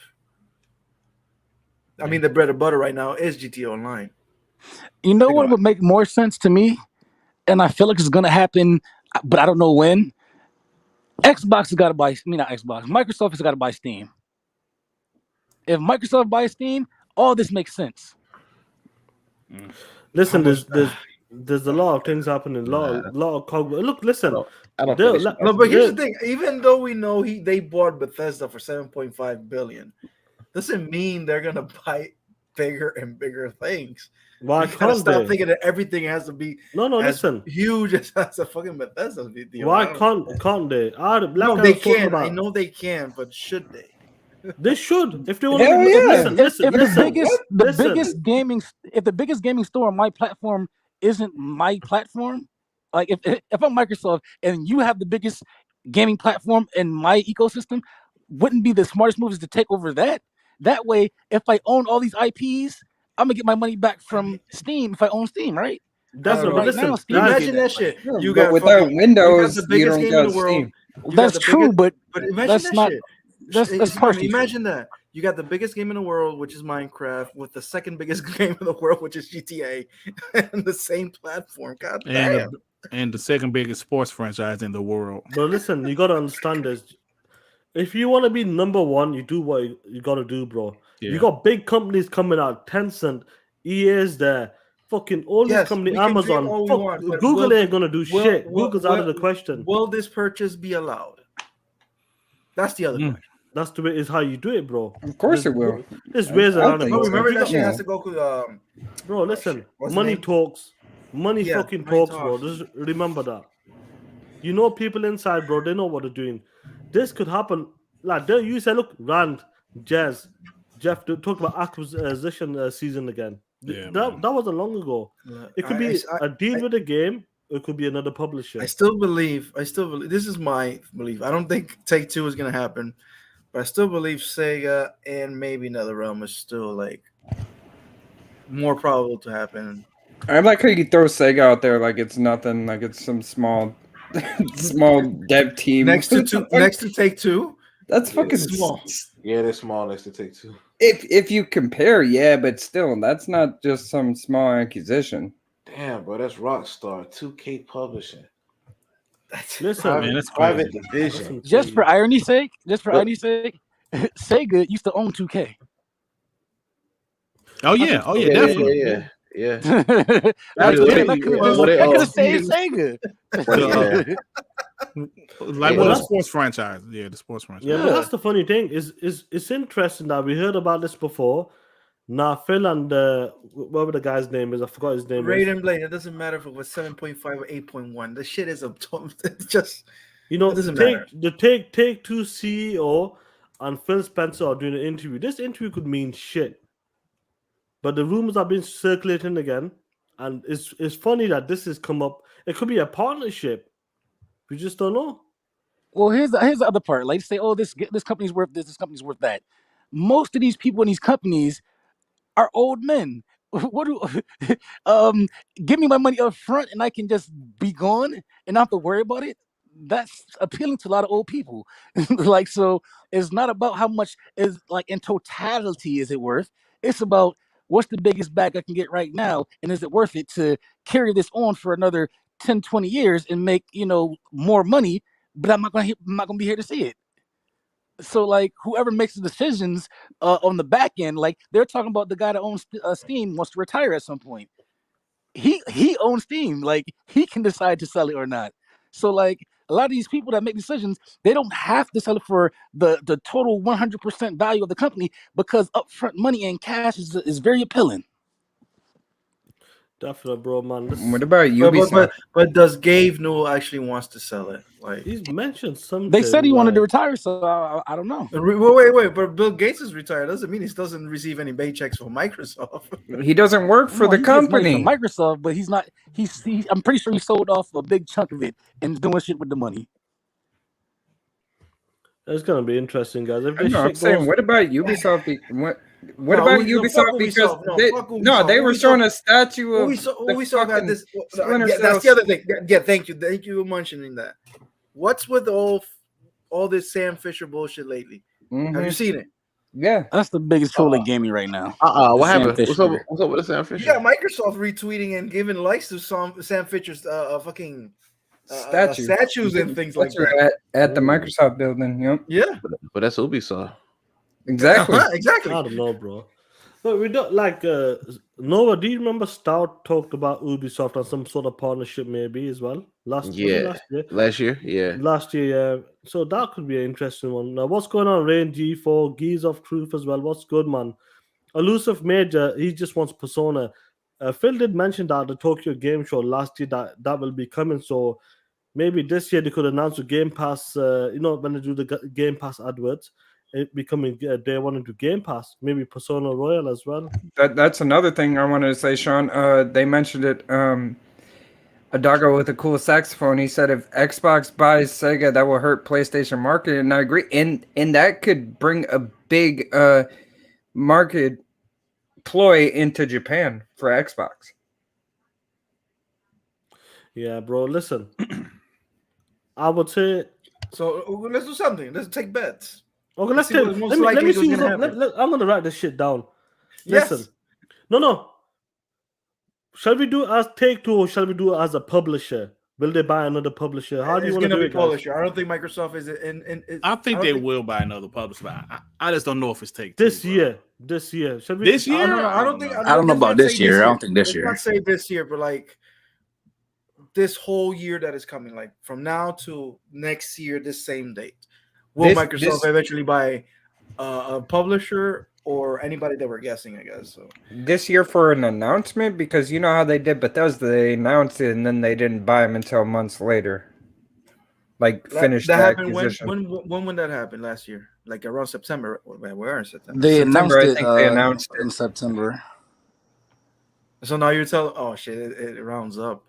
I mean, the bread and butter right now is GTA Online. You know Think what about would make more sense to me, and I feel like it's gonna happen, but I don't know when. Xbox has got to buy. I mean, not Xbox. Microsoft has got to buy Steam. If Microsoft buys Steam, all this makes sense. Listen, How much- there's a lot of things happening. Lot of look. Listen, I don't they'll- think they like- should- No, but here's the they'll- thing. Even though we know they bought Bethesda for 7.5 billion, doesn't mean they're gonna buy bigger and bigger things. Why You gotta can't stop they? thinking that everything has to be No, as listen. huge as a fucking Bethesda deal. Why I don't- can't they? No, they can. I know they can, but should they? They should. If they want Hell to. yeah. Listen. If the Listen. biggest gaming store on my platform isn't my platform, like if I'm Microsoft and you have the biggest gaming platform in my ecosystem, wouldn't be the smartest move is to take over that? That way, if I own all these IPs, I'm gonna get my money back from Steam if I own Steam, right? Definitely. Right Listen. now, Steam Imagine is that shit. Yeah, You but got without fucking- Windows, you got the you biggest don't game got in the world. Steam. You got That's the true, biggest- but imagine that's that not. shit. That's It's funny. partially true. Imagine that you got the biggest game in the world, which is Minecraft, with the second biggest game in the world, which is GTA, and the same platform. God damn. and the second biggest sports franchise in the world. But listen, you gotta understand this. If you want to be number one, you do what you gotta do, bro. Yeah. You got big companies coming out. Tencent, EA is there. Fucking all these Yes, companies, we can Amazon. dream all we Fuck, want, but Google will- ain't gonna do shit. Google's out of the question. Will this purchase be allowed? That's the other question. That's the way is how you do it, bro. Of course it will. There's ways I around it, think bro. No, so. remember If you that got- shit Yeah. has to go through. Bro, listen. What's the Money name? talks. Money Yeah, fucking money talks, bro. talks. Just remember that. You know people inside, bro. They know what they're doing. This could happen. Like you said, look, Rand, Jeff, they talked about acquisition season again. Yeah, that wasn't long ago. It could be a deal with a game. It could be another publisher. I still believe. This is my belief. I don't think Take Two is gonna happen, but I still believe Sega and maybe NetherRealm is still like more probable to happen. I like how you throw Sega out there like it's nothing, like it's some small dev team. Next to Take Two. That's fucking small. Yeah, they're small next to Take Two. If you compare, yeah, but still, that's not just some small acquisition. Damn, bro, that's Rockstar, 2K Publishing. Listen, man, that's private crazy. division. Just for irony's sake, Sega used to own 2K. Oh yeah, definitely. Yeah. That's Yeah. I could What they have own. saved Sega. Yeah. Like Yeah. what a sports franchise. Yeah, the sports franchise. Yeah, but that's the funny thing. Is it's interesting that we heard about this before. Now Phil and whatever the guy's name is, I forgot his name. Raiden Blade. It doesn't matter if it was 7.5 or 8.1. The shit is a it's just You know, It doesn't matter. the Take-Two CEO and Phil Spencer are doing an interview. This interview could mean shit, but the rumors have been circulating again, and it's funny that this has come up. It could be a partnership. We just don't know. Well, here's the other part. Like, say, oh, this company's worth this company's worth that. Most of these people in these companies are old men. What do give me my money up front and I can just be gone and not have to worry about it? That's appealing to a lot of old people. Like, so it's not about how much is like in totality is it worth. It's about what's the biggest bag I can get right now, and is it worth it to carry this on for another 10, 20 years and make, more money, but I'm not gonna be here to see it. So, like, whoever makes the decisions on the back end, like they're talking about the guy that owns Steam wants to retire at some point. He owns Steam, like he can decide to sell it or not. So, like, a lot of these people that make decisions, they don't have to sell it for the total 100% value of the company, because upfront money and cash is very appealing. Definitely, bro, man. What about Ubisoft? But does Gabe Newell actually wants to sell it? Like, He's mentioned something. They said he wanted to like- retire, so I don't know. wait. But Bill Gates is retired. Doesn't mean he doesn't receive any paychecks from Microsoft. He doesn't work for No, the he gets money company. from Microsoft, but he's not. I'm pretty sure he sold off a big chunk of it and is doing shit with the money. It's gonna be interesting, guys. If I this know, I'm shit saying, goes, what about Ubisoft? What No, about no, Ubisoft? fuck Because Ubisoft. No, they, fuck no, Ubisoft. they were Ubisoft- showing a statue of Ubisoft had fucking this. Splinter That's Cell. the other thing. Yeah, thank you for mentioning that. What's with all this Sam Fisher bullshit lately? Have you seen it? Yeah, That's the biggest troll in gaming right now. What Sam happened? Fisher. What's up with the Sam Fisher? You got Microsoft retweeting and giving likes to Sam Fisher's fucking statues and things like That's that. at the Microsoft building. Yep, Yeah, But that's Ubisoft. exactly. exactly. I don't know, bro. But we don't like Nova. Do you remember Stout talked about Ubisoft and some sort of partnership maybe as well was it Yeah. last year? Last year, yeah. Last year, yeah. So that could be an interesting one. Now, what's going on, Rain G4, Geese of Truth as well? What's good, man? Elusive Major, he just wants Persona. Phil did mention that at the Tokyo Game Show last year that will be coming. So maybe this year they could announce a Game Pass. When they do the Game Pass adverts, it becoming day one into Game Pass. Maybe Persona Royal as well. That's another thing I wanted to say, Sean. They mentioned it. A doggo with a cool saxophone. He said if Xbox buys Sega, that will hurt PlayStation market, and I agree. And that could bring a big market ploy into Japan for Xbox. Yeah, bro. Listen, I would say. So let's do something. Let's take bets. Okay, let's see take. what is most Let me likely see. what's gonna happen. I'm gonna write this shit down. Yes. Listen, no. Shall we do as Take-Two or shall we do it as a publisher? Will they buy another publisher? How do you It's want to gonna do be it, guys? publisher. I don't think Microsoft is in I think don't they think- will buy another publisher, but I just don't know if it's take This year. Shall we? This year? I don't think. I don't know about let's this say year. I don't think this Let's year. not say this year, but like this whole year that is coming, like from now to next year, this same date. Will Microsoft eventually buy a publisher or anybody that we're guessing? I guess so. This year for an announcement, because you know how they did Bethesda, they announced it and then they didn't buy them until months later. Like finish that the happened acquisition. when would that happen last year? Like around September. We're in September. They September, announced I it, think they announced it. in September. So now you're telling? Oh shit! It rounds up.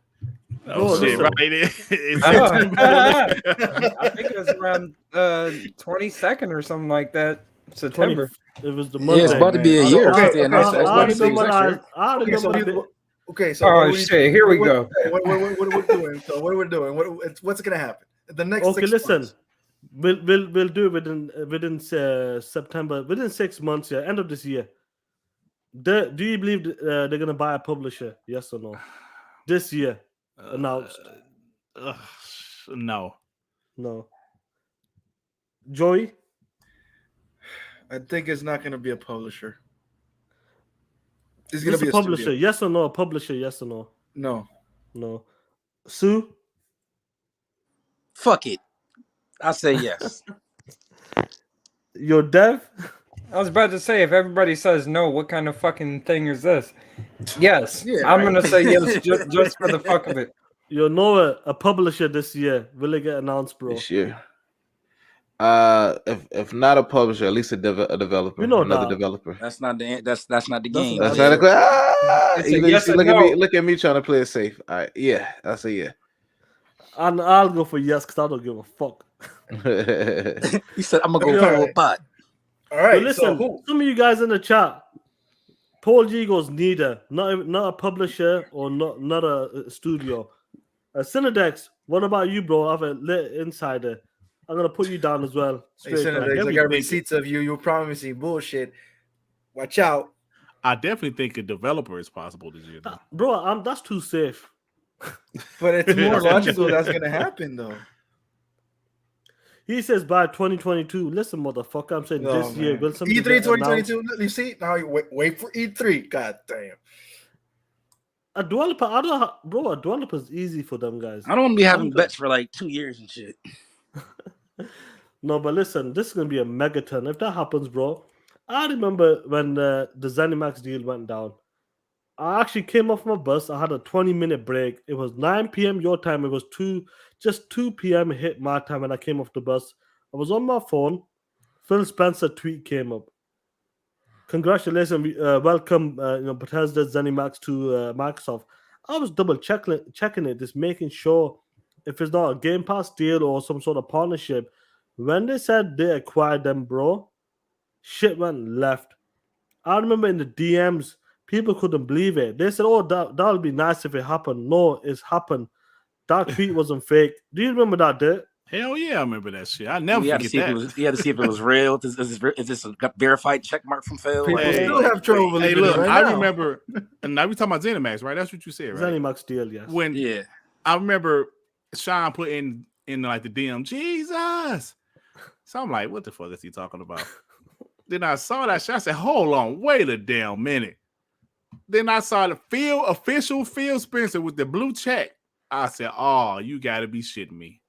Oh, shit, listen. right? It's I think it was around 22nd or something like that. September. It was the Yeah, Monday. it's about to be a man. year Okay, since they announced okay, it. so I what remember. I Okay, so remember. okay, so Oh what are we- shit! Here we what- go. What are we doing? So what are we doing? What's gonna happen? The next. Okay, 6 listen. months. We'll do it within September, within 6 months. Yeah, end of this year. Do you believe they're gonna buy a publisher? Yes or no? This year announced. No. No. Joey. I think it's not gonna be a publisher. It's gonna Just be a a publisher. studio. Yes or no? A publisher. Yes or no? No. No. Sue. Fuck it. I say yes. Your dev. I was about to say, if everybody says no, what kind of fucking thing is this? Yes, Yeah, I'm right. gonna say yes just for the fuck of it. You know a publisher this year. Will it get announced, bro? This year. If not a publisher, at least a developer, We know another that. developer. That's not the That's game. an That's not a answer. It's a you yes see, or look at no. me, look at me trying to play it safe. All right, yeah, I say yeah. And I'll go for yes because I don't give a fuck. He said, "I'm gonna go All full right. bot." All Yo, right. listen, So who? some of you guys in the chat, Paul G goes neither. Not a publisher or not a studio. Cinedex, what about you, bro? I have a lit insider. I'm gonna put you down as well. Hey, Straight up. Senator, I definitely got think- receipts of you. You're promising bullshit. Watch out. I definitely think a developer is possible this year. Though. Bro, that's too safe. But it's more logical that's gonna happen though. He says by 2022. Listen, motherfucker, I'm saying Oh, this year. man. Will something E3 get announced? 2022. You see? Now you wait for E3. God damn. A developer, a developer's easy for them guys. I don't want to be having I'm bets for like 2 years and shit. No, but listen, this is gonna be a megaton. If that happens, bro, I remember when the ZeniMax deal went down. I actually came off my bus. I had a 20-minute break. It was 9 p.m. your time. It was 2 p.m. hit my time when I came off the bus. I was on my phone. Phil Spencer tweet came up. Congratulations, welcome, Bethesda ZeniMax to Microsoft. I was double checking it, just making sure if it's not a Game Pass deal or some sort of partnership. When they said they acquired them, bro, shit went left. I remember in the DMs, people couldn't believe it. They said, "Oh, that would be nice if it happened." No, it's happened. That tweet wasn't fake. Do you remember that, Dirt? Hell yeah, I remember that shit. I never You had to forget see if that. it was. You had to see if it was real. Is this a verified check mark from Phil? People Hey, still have trouble Hey, believing look, it right I now. remember, and now we talking about ZeniMax, right? That's what you said, right? ZeniMax deal, yes. When Yeah. I remember Sean put in like the DM, Jesus. So I'm like, what the fuck is he talking about? Then I saw that shit. I said, hold on, wait a damn minute. Then I saw the official Phil Spencer with the blue check. I said, oh, you gotta be shitting me.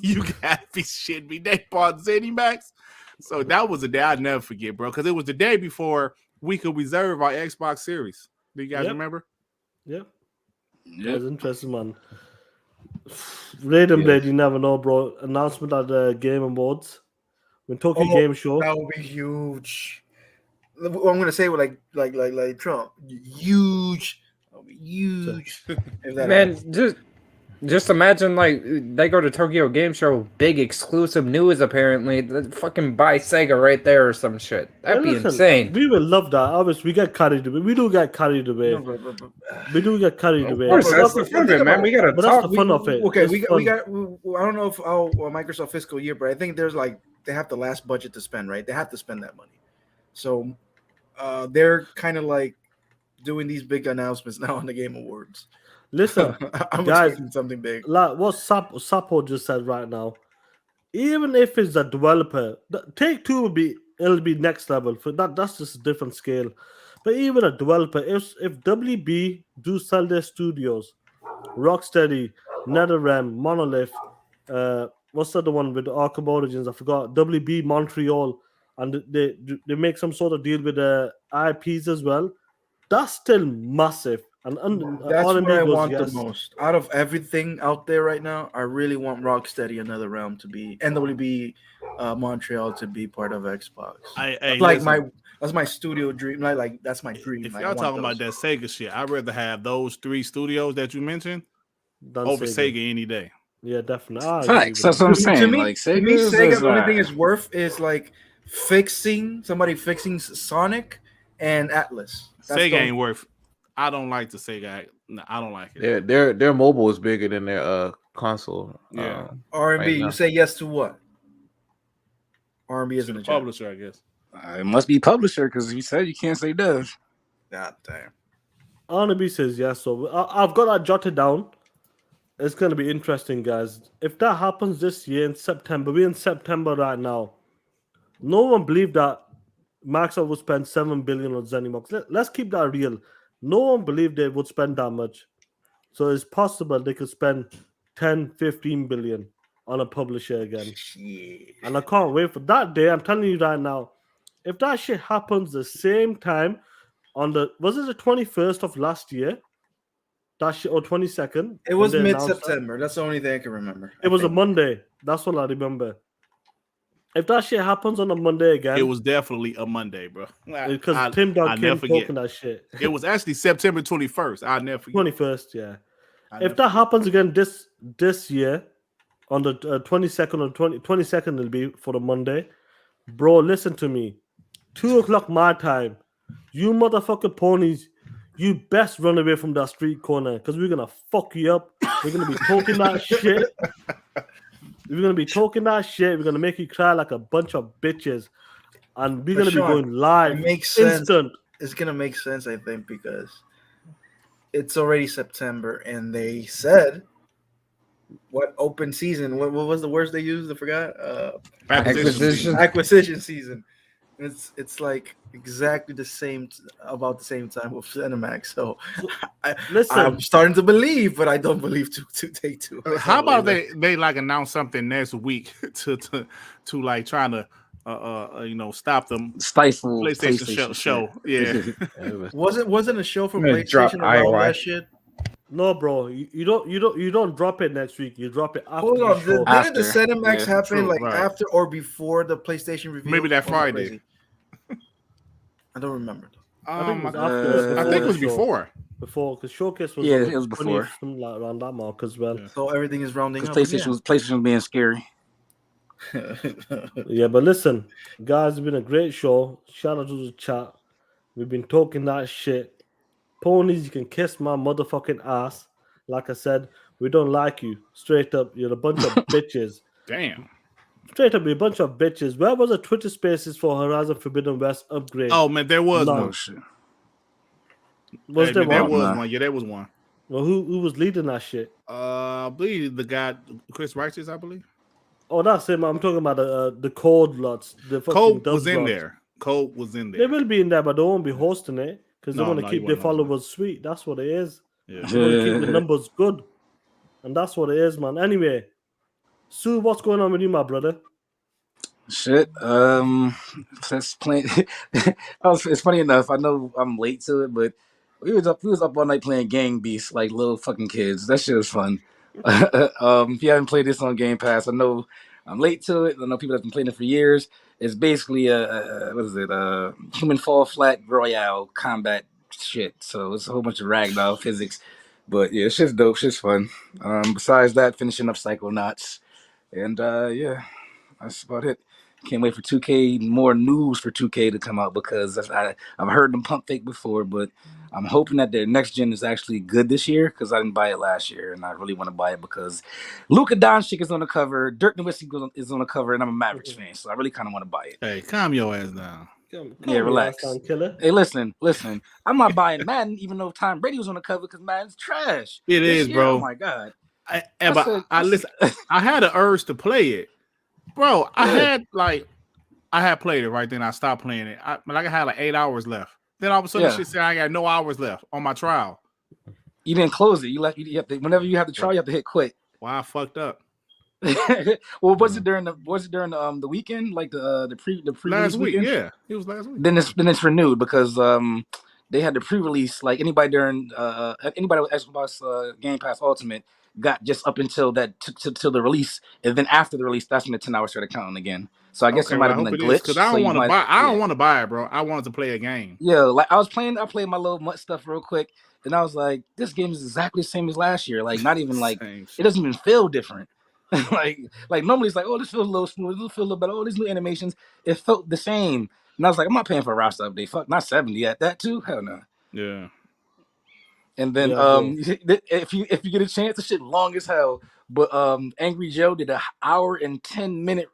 You gotta be shitting me. They bought ZeniMax. So that was a day I'd never forget, bro. Because it was the day before we could reserve our Xbox Series. Do you guys Yep. remember? Yep. Yep. That's interesting, man. Raiden Blade, you never know, bro. Announcement at the Game Awards. When Tokyo Oh, Game Show. That would be huge. I'm gonna say it like Trump. Huge. That would be huge. If that Man, happens. just imagine like they go to Tokyo Game Show, big exclusive news apparently. Fucking buy Sega right there or some shit. That'd be Listen, insane. We will love that. Obviously, we get carried away. We do get carried away. No, but- We do get carried away. Of course, But that's that's- the fun of it, man. We gotta but that's talk. the fun of it. Okay, It's we fun. got. I don't know if Microsoft fiscal year, but I think there's like they have the last budget to spend, right? They have to spend that money, so they're kind of like doing these big announcements now on the Game Awards. Listen, I'm guys, expecting something big. like what Sapo just said right now. Even if it's a developer, Take Two it'll be next level for that. That's just a different scale. But even a developer, if WB do sell their studios, Rocksteady, NetherRealm, Monolith, what's the other one with the Arkham Origins? I forgot. WB Montreal, and they make some sort of deal with the IPs as well. That's still massive. And That's R&D what I goes, want yes. the most out of everything out there right now. I really want Rocksteady, Another Realm to be NWB Montreal to be part of Xbox. That's my studio dream. Like that's my dream. If I y'all want talking about those. that Sega shit, I'd rather have those 3 studios that you mentioned Than over Sega any day. Yeah, definitely. I agree Facts. with That's that. what I'm To saying. me, Like to me, Sega, Sega, is, the only thing it's worth is like fixing Sonic and Atlas. That's Sega the- ain't worth. I don't like the Sega. No, I don't like it. Their mobile is bigger than their console. Yeah. R&B. right now. You say yes to what? R&B isn't To a the job. publisher, I guess. it must be publisher because you said you can't say dev. God damn. R&B says yes, so I've got that jotted down. It's going to be interesting, guys. If that happens this year in September, we're in September right now. No one believed that Microsoft would spend $7 billion on ZeniMax. Let's keep that real. No one believed they would spend that much. So it's possible they could spend 10, 15 billion on a publisher again. Shit. And I can't wait for that day. I'm telling you right now, if that shit happens the same time on was it the 21st of last year? That shit on 22nd. It was when they announced that. mid-September. That's the only thing I can remember. It was a Monday. That's what I remember. If that shit happens on a Monday again, It was definitely a Monday, bro. because Tim Dog never came forget. talking that shit. It was actually September 21st. I'll never forget. 21st, yeah. I'll If never that happens again this year, on the 22nd or 22nd, it'll be for the Monday. Bro, listen to me. 2 o'clock my time. You motherfucking ponies, you best run away from that street corner because we're gonna fuck you up. We're gonna be talking that shit. We're gonna be talking that shit. We're gonna make you cry like a bunch of bitches, and we're gonna be going live. It makes sense. Instant. It's gonna make sense, I think, because it's already September, and they said what open season? What was the words they used? I forgot. Acquisition season. It's like exactly the same, about the same time with Cinemax. So I'm starting to believe, but I don't believe to take two. How about they like announce something next week to like trying to stop them stifle PlayStation show. Yeah. wasn't a show for PlayStation around that shit. No, bro, you don't drop it next week. You drop it after. Hold on, didn't the Cinemax happen true, right. after or before the PlayStation review? Maybe that Friday. I don't remember. I think it was before. Before, because Showcase was it was before. Something like around that mark as well. Yeah. So everything is rounding up. PlayStation was being scary. Yeah, but listen, guys, it's been a great show. Shout out to the chat. We've been talking that shit. Ponies, you can kiss my motherfucking ass. Like I said, we don't like you. Straight up, you're a bunch of bitches. Damn. Straight up, you're a bunch of bitches. Where was the Twitter Spaces for Horizon Forbidden West upgrade? Oh man, there was one. Was there one? There was one. Yeah, there was one. Well, who was leading that shit? I believe the guy Chris Righteous, I believe. Oh, that's him. I'm talking about the code lots. The Code was in there. Code was in there. They will be in there, but they won't be hosting it because they want to keep their followers sweet. That's what it is. Yeah. They want to keep the numbers good, and that's what it is, man. Anyway, Sue, what's going on with you, my brother? Shit. That's playing. It's funny enough. I know I'm late to it, but we was up all night playing Gang Beasts like little fucking kids. That shit was fun. If you haven't played this on Game Pass, I know I'm late to it. I know people have been playing it for years. It's basically a human fall flat royale combat shit. So it's a whole bunch of ragdoll physics. But yeah, it's just dope. Shit's fun. Besides that, finishing up Psychonauts. And yeah, that's about it. Can't wait for 2K, more news for 2K to come out because I've heard them pump fake before, but I'm hoping that their next gen is actually good this year because I didn't buy it last year and I really want to buy it because Luka Doncic is on the cover, Dirk Nowitzki is on the cover, and I'm a Mavericks fan, so I really kind of want to buy it. Hey, calm your ass down. Yeah, relax. Hey, listen. I'm not buying Madden even though Tom Brady was on the cover because Madden's trash. It is, bro. Oh my god. I had an urge to play it, bro. I had played it right then. I stopped playing it. I had like 8 hours left. Then all of a sudden, shit said I got no hours left on my trial. You didn't close it. You have to. Whenever you have the trial, you have to hit quit. Wow, I fucked up. Well, was it during the weekend, like the last week? Weekend? Yeah, it was last week. Then it's renewed because they had the pre-release. Like anybody with Xbox Game Pass Ultimate got just up until that till the release, and then after the release, that's when the 10 hours started counting again. So I guess it might have been a glitch. Because I don't want to buy. I don't want to buy it, bro. I wanted to play a game. Yeah, like I played my little MUT stuff real quick, and I was like, this game is exactly the same as last year. Like not even like it doesn't even feel different. like normally it's like, oh, this feels a little smooth, this feels a little better. Oh, these new animations, it felt the same. And I was like, I'm not paying for a roster update. Fuck, not 70 at that too. Hell no. Yeah. And then if you get a chance, the shit long as hell. But Angry Joe did an hour and 10-minute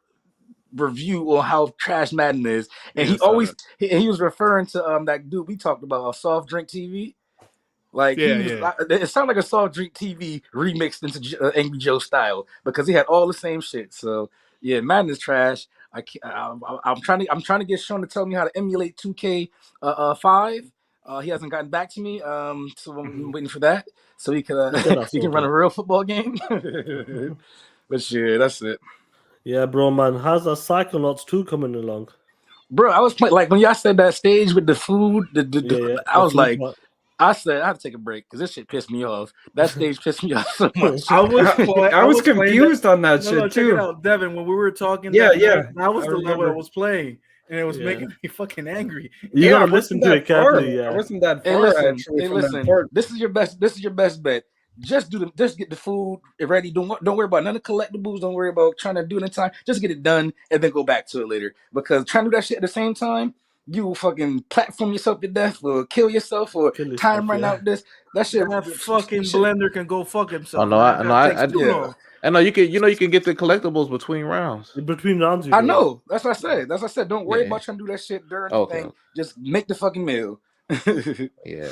review on how trash Madden is, and he was referring to that dude we talked about, Soft Drink TV. Like it sounded like a Soft Drink TV remixed into Angry Joe style because he had all the same shit. So yeah, Madden is trash. I'm trying to get Sean to tell me how to emulate 2K 5. He hasn't gotten back to me, so I'm waiting for that so he can run a real football game. But shit, that's it. Yeah, bro, man. How's that Psychonauts 2 coming along? Bro, I was playing like when y'all said that stage with the food. I was like, I said I had to take a break because this shit pissed me off. That stage pissed me off so much. I was confused on that No, shit check it too. out, Devin. When we were talking, Yeah, that yeah, night, that was I the level I remember. was playing, and it was Yeah. making me fucking angry. You I gotta wasn't listen to that it carefully. far. I Yeah. wasn't that Hey, far listen. actually Hey, from that listen. part. This is your best. This is your best bet. Just get the food ready. Don't worry about none of the collectibles. Don't worry about trying to do it in time. Just get it done and then go back to it later. Because trying to do that shit at the same time, you will fucking platform yourself to death or kill yourself or Kill time yourself, run yeah. out. That shit. That fucking shit- blender can go fuck Oh himself. no, Man. That takes too yeah. long. I know you can get the collectibles between rounds. Between rounds, you I do. know. That's what I said. That's what I said. Don't worry Yeah. about trying to do that shit during the Okay. thing. Just make the fucking meal. Yeah.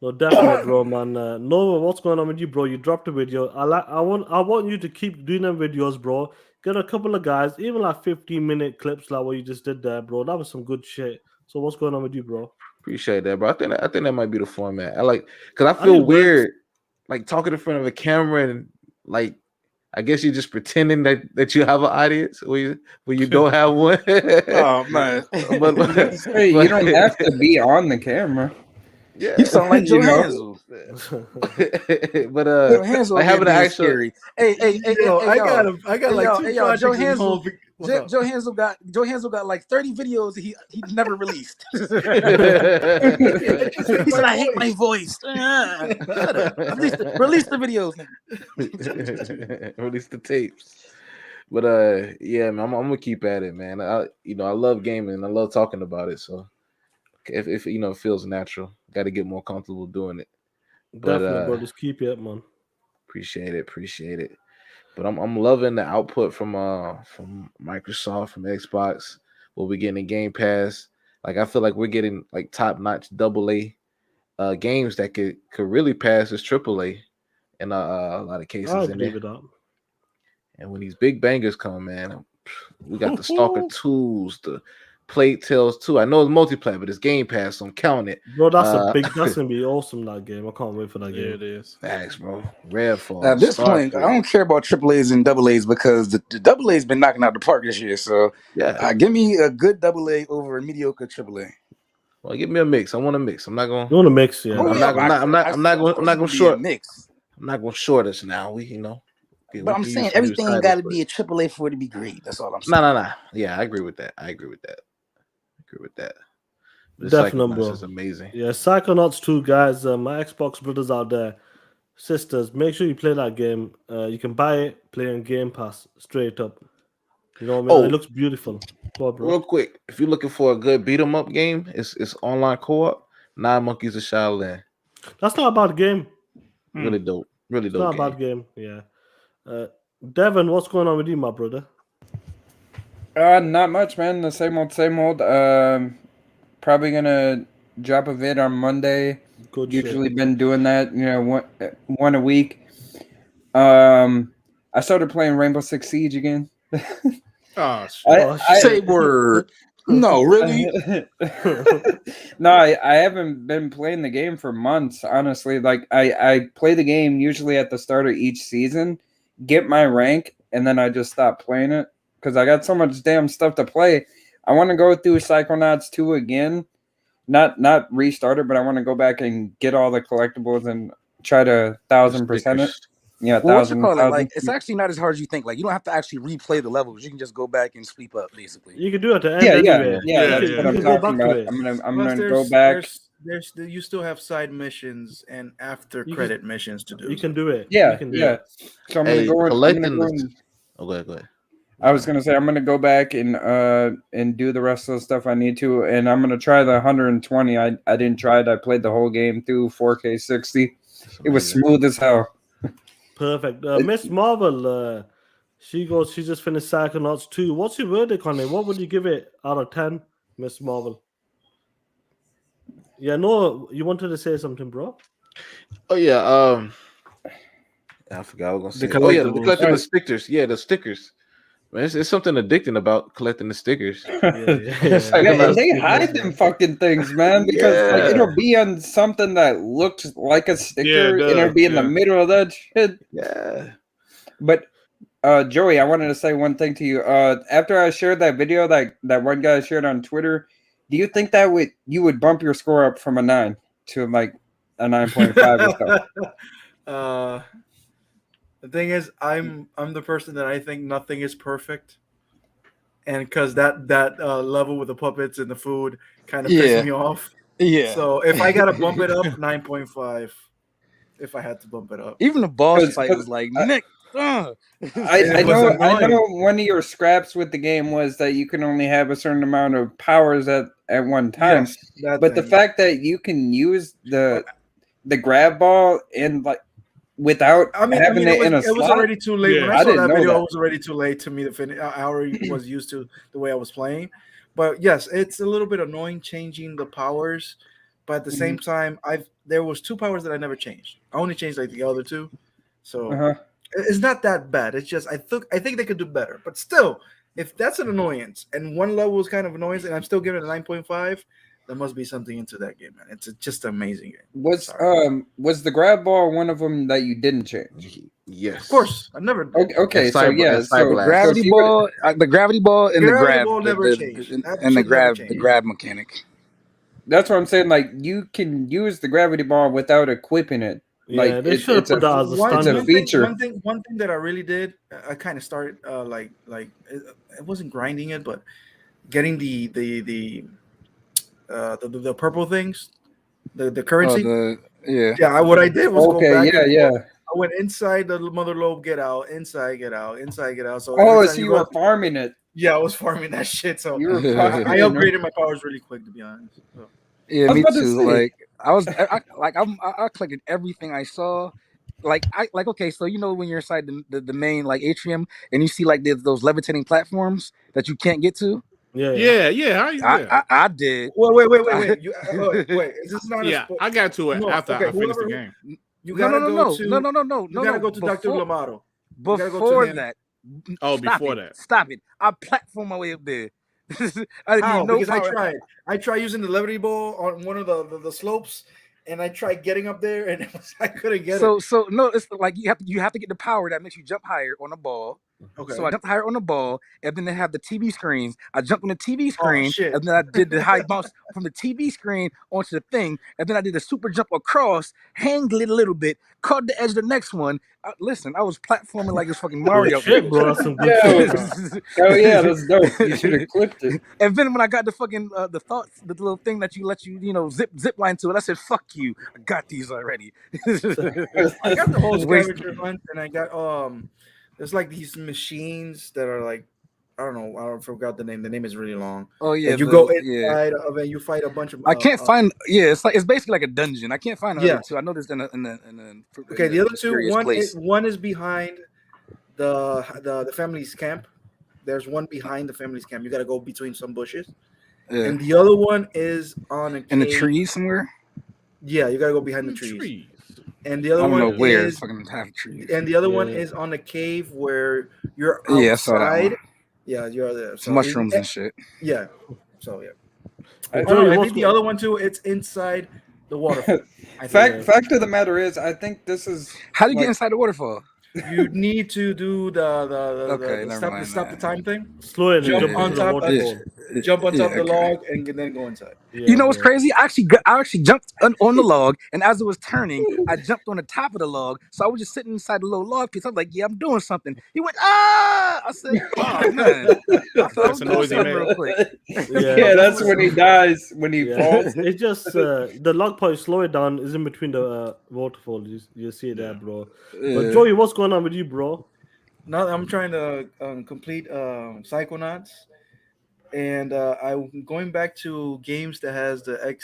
No, definitely, bro, man. Nova, what's going on with you, bro? You dropped a video. I want you to keep doing them videos, bro. Get a couple of guys, even like 15-minute clips, like what you just did there, bro. That was some good shit. So what's going on with you, bro? Appreciate that, bro. I think that might be the format. I like because I I feel think it works. weird, like talking in front of a camera and like I guess you're just pretending that you have an audience when you don't have one. Oh man. Hey, you don't have to be on the camera. Yeah, You sound like Joe You know? Hansel. but Joe Hansel like having an being actual. scary. Hey, Yo, I got hey, like yo, two hey, yo, Joe projects at Hansel. home. What's up? Joe Hansel got like 30 videos he never released. He said, "I hate my voice." Release the videos. Release the tapes. But yeah, man, I'm gonna keep at it, man. I love gaming. I love talking about it. So if it feels natural, got to get more comfortable doing it. But Definitely, bro. Just keep it up, man. appreciate it. But I'm loving the output from Microsoft, from Xbox. What we getting in Game Pass. Like I feel like we're getting like top notch AA games that could really pass as AAA in a lot of cases. I agree with that. And when these big bangers come, man, we got the Stalker 2s, the Plague Tales 2. I know it's multiplayer, but it's Game Pass, so I'm counting it. Bro, that's gonna be awesome, that game. I can't wait for that Yeah, game. it is. Thanks, bro. Redfall. At this point, I Starfield. don't care about AAAs and AA's because the AA's been knocking out the park this year. So Yeah. give me a good AA over a mediocre AAA. Well, give me a mix. I want a mix. I'm not going. You want to mix, yeah. I'm not going short. Mix. I'm not going short us now. But I'm saying everything ain't got to be a AAA for it to be great. That's all I'm saying. No. Yeah, I agree with that. This Definitely, Psychonauts bro. is amazing. Yeah, Psychonauts 2, guys. My Xbox brothers out there, sisters, make sure you play that game. You can buy it, play on Game Pass, straight up. You know what I mean? It looks beautiful. Go on, bro. Real quick, if you're looking for a good beat 'em up game, it's online co-op. 9 Monkeys of Shaolin. That's not a bad game. Really dope. Really It's dope. not a bad game. Yeah. Devin, what's going on with you, my brother? Not much, man. The same old. Probably gonna drop a vid on Monday. Good Usually shit. been doing that, one a week. I started playing Rainbow Six Siege again. Oh, Say word. No, really? No, I haven't been playing the game for months, honestly. Like I play the game usually at the start of each season, get my rank, and then I just stop playing it because I got so much damn stuff to play. I want to go through Psychonauts 2 again. Not restart it, but I want to go back and get all the collectibles and try to 1,000% it. Yeah, Well, what you 1,000. call it? Like, it's actually not as hard as you think. Like, you don't have to actually replay the levels. You can just go back and sweep up, basically. You can do it at the end Yeah, anyway. that's You what can I'm go talking back to about. it. I'm Plus, gonna go back. You still have side missions and after credit missions to do. You can do it. Yeah, You can do yeah. it. So I'm gonna go. Go ahead. I was gonna say I'm gonna go back and do the rest of the stuff I need to, and I'm gonna try the 120. I didn't try it. I played the whole game through 4K 60. It was smooth as hell. Perfect. Miss Marvel, she just finished Psychonauts 2. What's your verdict on it? What would you give it out of 10, Miss Marvel? Yeah, no, you wanted to say something, bro? Oh yeah, I forgot what I was gonna say. Collecting the stickers. Yeah, the stickers. Man, it's something addicting about collecting the stickers. They hide them fucking things, man, because like, it'll be on something that looks like a sticker, and it'll be in the middle of that shit. Yeah. But Joey, I wanted to say one thing to you. After I shared that video that one guy shared on Twitter, do you think that you would bump your score up from a 9 to like a 9.5 or so. The thing is, I'm the person that I think nothing is perfect, and because that level with the puppets and the food kind of pissed me off. Yeah. So if I gotta bump it up, 9.5. If I had to bump it up, Even the boss fight was like, Nick. I know one of your scraps with the game was that you can only have a certain amount of powers at one time. Yes, but the fact that you can use the grab ball and like without having it in a slot, it was already too late. Yeah. When I saw that video, that. it was already too late to me to finish. I already was used to the way I was playing. But yes, it's a little bit annoying changing the powers. But at the same time, there was 2 powers that I never changed. I only changed like the other 2. So it's not that bad. It's just I think they could do better. But still, if that's an annoyance and one level is kind of annoyance and I'm still giving it a 9.5, there must be something into that game, man. It's just an amazing game. Was the grab ball one of them that you didn't change? Yes, of course. I never. Okay, so gravity ball, the gravity ball, and the grab ball never changed, and the grab mechanic. That's what I'm saying. Like you can use the gravity ball without equipping it. Like yeah, they should have put that as a standard feature. One thing that I really did, I kind of started like it wasn't grinding it, but getting the purple things, the currency. What I did was go back. I went inside the mother lobe, get out, inside, get out, inside, get out. So so you were farming it. Yeah, I was farming that shit. So I upgraded my powers really quick, to be honest. So. Yeah, me too. Like I collected everything I saw. Okay, so you know when you're inside the main like atrium and you see like those levitating platforms that you can't get to. Yeah. I did. Wait. Wait. Is this not? I got to it after I finished the game. You gotta no. You gotta go to Dr. Lamato. Before that. Before that. Stop it! I platformed my way up there. Because I tried using the levity ball on one of the slopes, and I tried getting up there, and I couldn't get it. So no, it's like you have to get the power that makes you jump higher on the ball. Okay. So I jumped higher on the ball, and then they have the TV screens. I jumped on the TV screen, and then I did the high bounce from the TV screen onto the thing, and then I did a super jump across, hanged it a little bit, caught the edge of the next one. Listen, I was platforming like it's fucking Mario. Shit, bro, that's some good shit. Oh yeah, that's dope. You should have clipped it. And then when I got the fucking the little thing that let you zip line to it, I said, "Fuck you! I got these already." I got the whole scavenger hunt, and I got there's like these machines that are like I don't know. I forgot the name. The name is really long. Oh yeah, you go inside of it. You fight a bunch of. I can't find. Yeah, it's basically like a dungeon. I can't find the other two. I know there's in the. Okay, the other two. One is behind the family's camp. There's one behind the family's camp. You got to go between some bushes. Yeah. And the other one is on in the trees somewhere. Yeah, you got to go behind the trees. And the other one is fucking half trees. And the other one is on the cave where you're outside. Yeah, I saw that one. Yeah, you're there. So mushrooms and shit. Yeah. So I think the other one too. It's inside the waterfall. Fact of the matter is, I think this is. How do you get inside the waterfall? You need to do the stop the time thing. Slow it. Jump on top the log and then go inside. Yeah, you know what's crazy? I actually jumped on the log, and as it was turning, I jumped on the top of the log. So I was just sitting inside the little log piece. I was like, "Yeah, I'm doing something." He went, "Ah!" I said, "Oh man!" That's a noisy man. Real quick. Yeah, that's when he dies when he falls. It's just the log point slow it down is in between the waterfall. You see that, bro. But Joey, what's going on with you, bro? No, I'm trying to complete Psychonauts, and I'm going back to games that has the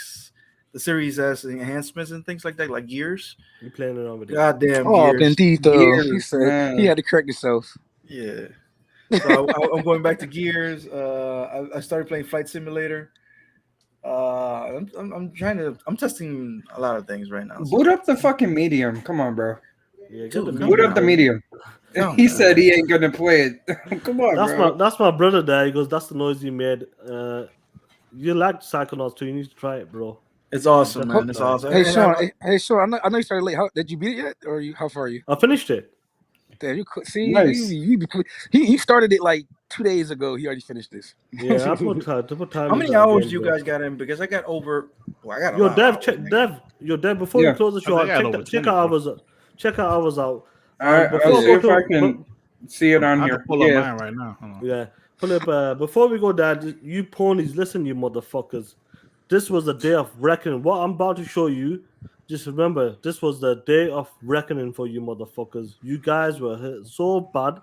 Series S enhancements and things like that, like Gears. You playing around with it? Goddamn Gears. Gears. He said he had to correct himself. Yeah. So I'm going back to Gears. I started playing Flight Simulator. I'm testing a lot of things right now. Boot up the fucking medium. Come on, bro. Yeah, boot up the medium. He said he ain't gonna play it. Come on, bro. That's my brother there. He goes, that's the noise you made. You like Psychonauts too. You need to try it, bro. It's awesome, man. It's awesome. Hey, Sean. I know you started late. Did you beat it yet, or how far are you? I finished it. Damn, you see, nice. He started it like 2 days ago. He already finished this. Yeah, I put time. How many hours do you guys got in? Because I got over Well, I got a Yo, lot of Dev, hours, check nigga. Dev. Yo, Dev. Before Yeah. we close the show, I got out, over check 20, our bro. hours. Check our hours out. I'll Before see we if go I to, can see it on I here. can pull up Yeah. mine right now. Hold on. yeah, pull up. Before we go, Dad, you ponies, listen, you motherfuckers. This was the day of reckoning. What I'm about to show you, just remember, this was the day of reckoning for you motherfuckers. You guys were hurt so bad.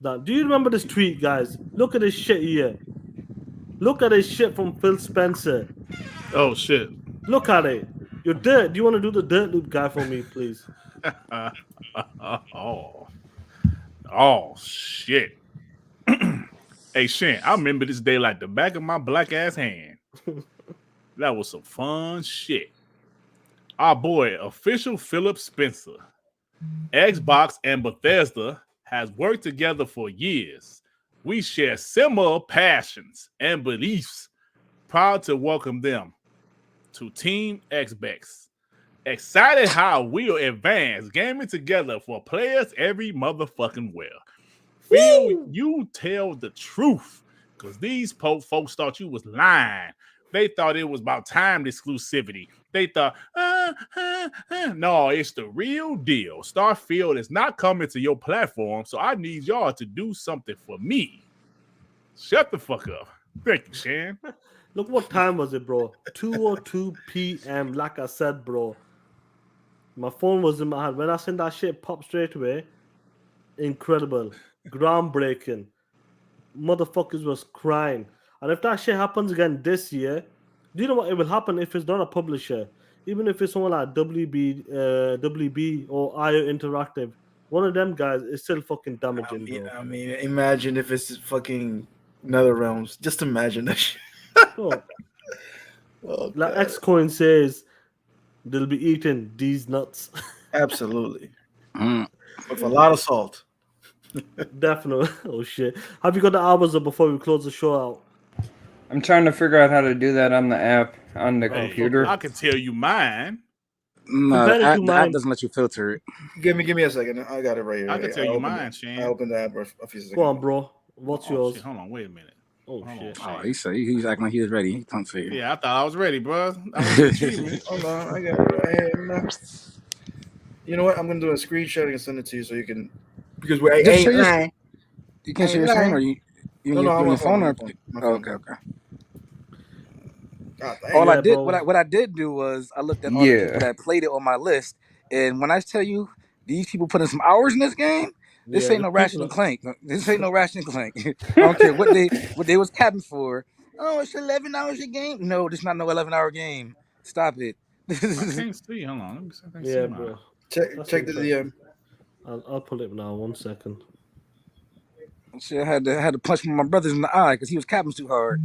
That, do you remember this tweet, guys? Look at this shit here. Look at this shit from Phil Spencer. Oh shit. Look at it. Your dirt. Do you want to do the dirt loop guy for me, please? Oh shit. Hey Shin, I remember this day like the back of my black ass hand. That was some fun shit. Our boy, official Philip Spencer, Xbox and Bethesda has worked together for years. We share similar passions and beliefs. Proud to welcome them to Team Xbox. Excited how we'll advance gaming together for players every motherfucking where. Phil, you tell the truth, because these folks thought you was lying. They thought it was about timed exclusivity. They thought, no, it's the real deal. Starfield is not coming to your platform, so I need y'all to do something for me. Shut the fuck up. Thank you, Shan. Look, what time was it, bro? 2:02 p.m. Like I said, bro. My phone was in my hand. When I sent that shit, pop straight away. Incredible. Groundbreaking. Motherfuckers was crying. And if that shit happens again this year, do you know what it will happen if it's not a publisher? Even if it's someone like WB or IO Interactive, one of them guys is still fucking damaging, bro. I mean, imagine if it's fucking NetherRealms. Just imagine that shit. Oh. Oh, Like God. Xcoin says, they'll be eating these nuts. Absolutely. With a lot of salt. Definitely. Oh shit. Have you got the hours up before we close the show out? I'm trying to figure out how to do that on the app on the computer. I can tell you mine. No, Compare it to the mine. app doesn't let you filter it. Give me a second. I got it right here. I can tell you mine, I Shan. opened the app a few seconds Go on, ago. bro. What's Oh, yours? shit. Hold on, wait a minute. Oh Hold shit. on, Oh, he said he's acting like he was ready. He don't say it. Yeah, I thought I was ready, bro. I was achievement. Hold on, I got it right here. You know what? I'm gonna do a screenshot and send it to you so you can, because we Just share ain't your lying. You can't share your screen, or you No, on I'm your on phone, or my oh, phone. okay. God dang. All I Yeah, did, bro. what I did do was I looked at all the people Yeah. that played it on my list, and when I tell you these people put in some hours in this game, this Yeah, ain't the no Ratchet people and Clank. This ain't no Ratchet and Clank. I don't care what they was capping for. Oh, it's 11 hours a game. No, this not no 11-hour game. Stop it. I can't see. Hold on. Let me see if I can Yeah, see mine. bro. Check That's the DM. I'll pull it now. 1 second. Shit, I had to punch my brothers in the eye because he was capping too hard.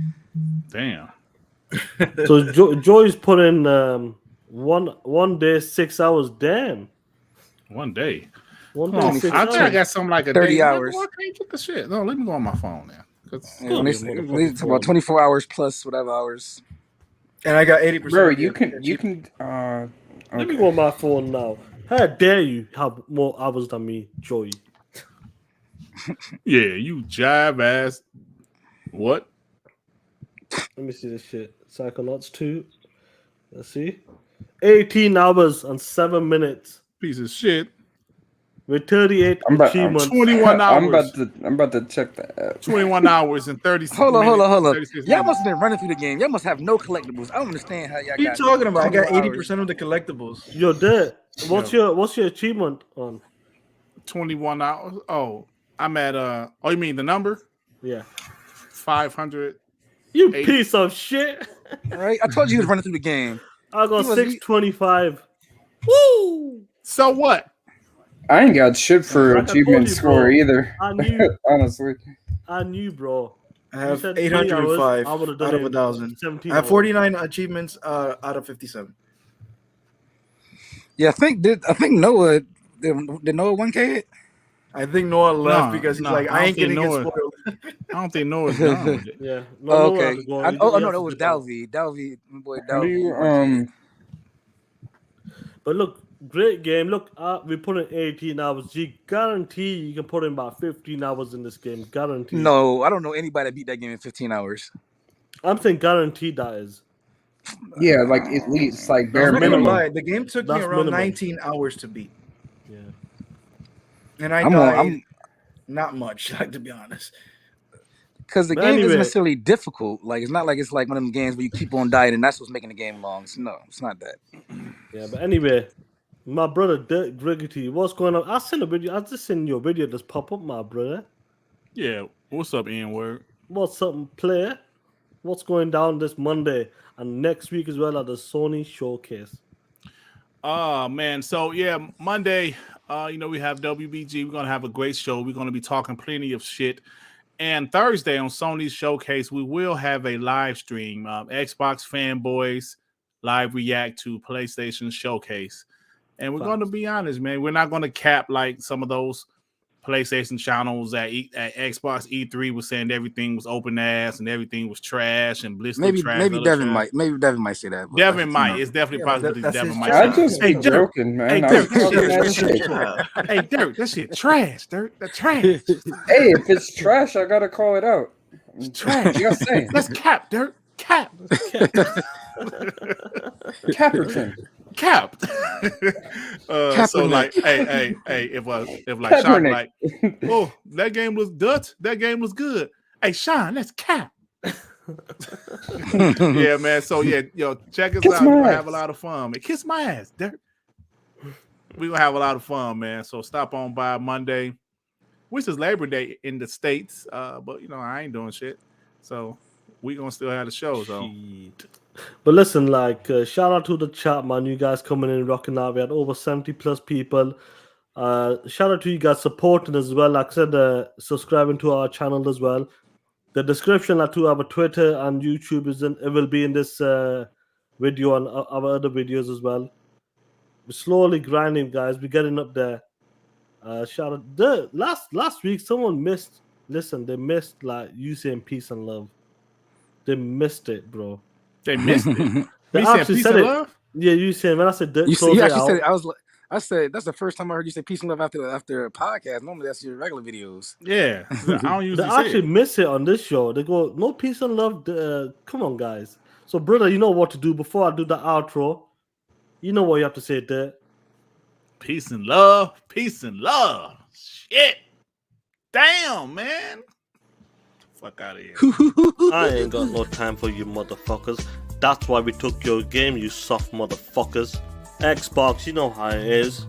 Damn. So Joy's put in one day 6 hours. Damn. One day. One Hold day on. 6 I think I hours. got something like a 30 day. hours. Why can't you get the shit? No, let me go on my phone now. Yeah, when they motherfucking talk about 24 hours plus whatever hours. And I got 80%. Bro, of you the- can Let me okay. go on my phone now. How dare you have more hours than me, Joy? Yeah, you jive ass. What? Let me see this shit. Psychonauts 2. Let's see. 18 hours and 7 minutes Piece of shit. with 38 I'm achievements. 21 hours. I'm about to check the app. 21 hours and 30 Hold on. minutes. Y'all 36 must have minutes. been running through the game. Y'all must have no collectibles. I don't understand how y'all What are you got. talking about? I got 24 hours. 80% of the collectibles. Yo, there. What's your achievement on? 21 hours. Oh, I'm at oh, you mean the number? Yeah. 500. You 80. piece of shit. All right, I told you he was running through the game. I got He was- 625. Woo! So what? I ain't got shit for Like I told achievement you, score bro. either. I knew. Honestly. I knew, bro. I have said 20 hours, 805 I would've done out of it in 1,000. 17 I have hours. 49 achievements out of 57. Yeah, I think Noah did Noah 1K it? I think Noah left because he's no, like, I I ain't don't think gonna get Noah- spoiled. I don't think Noah's done with it. Yeah. No, Oh, no okay. one had to go. No, He that has was to dip out. Dalvy, my boy How do you Dalvy. But look, great game. Look, we put in 18 hours. You guarantee you can put in about 15 hours in this game. Guarantee. No, I don't know anybody that beat that game in 15 hours. I'm saying guaranteed that is. Yeah, like at least like bare I'm not gonna minimum. lie, the game took me That's around minimum. 19 hours to beat, Yeah. and I I'm died not much, like, to be honest. because the But game isn't anyway, necessarily difficult. Like it's not like it's like one of them games where you keep on dying and that's what's making the game long. No, it's not that. yeah, but anyway, my brother Dirk Griggity, what's going on? I seen a video. I just seen your video just pop up, my brother. Yeah. What's up, N-word? What's up, player? What's going down this Monday and next week as well at the Sony Showcase? Oh man, so yeah, Monday, we have WBG. We're gonna have a great show. We're gonna be talking plenty of shit. And Thursday on Sony's Showcase, we will have a live stream. Xbox fanboys live react to PlayStation Showcase. And we're going to be honest, man. We're not going to cap like some of those PlayStation channels at Xbox E3 was saying everything was open ass and everything was trash and blister trash. Maybe Devin might say that. Devin might. It's definitely possible that Devin might. I just be Hey, Dirk. joking, man. Hey, I was Dirk, talking that shit. Hey, Dirk, that shit trash, Dirk. That trash. Hey, if it's trash, I gotta call it out. It's trash. You gotta say. Let's cap, Dirk. Cap. Caperton. Capped. So like, hey, if like Kaepernick. Sean like, oh, that game was Dutch. That game was good. Hey, Sean, let's cap. Yeah, man. So yeah, check us Kiss out. We're my gonna ass. have a lot of fun, man. Kiss my ass, Dirk. We're gonna have a lot of fun, man. So stop on by Monday, which is Labor Day in the States. But I ain't doing shit. So we gonna still have the show. So Shit. But listen, like, shout out to the chat, man. You guys coming in, rocking out. We had over 70 plus people. Shout out to you guys supporting as well. Like I said, subscribing to our channel as well. The description to our Twitter and YouTube it will be in this video and our other videos as well. We're slowly grinding, guys. We're getting up there. Shout out. Last week, someone missed. Listen, they missed like you saying peace and love. They missed it, bro. they missed it. They Me saying actually peace said and it. love. Yeah, you saying when I said You close it actually out. said it. I said that's the first time I heard you say peace and love after a podcast. Normally that's your regular videos. Yeah, I don't They usually say actually it. miss it on this show. They go, no peace and love. Come on, guys. So, brother, you know what to do. Before I do the outro, you know what you have to say there. Peace and love. Peace and love. Shit. Damn, man. Fuck out of here. I ain't got no time for you motherfuckers. That's why we took your game, you soft motherfuckers. Xbox, you know how it is.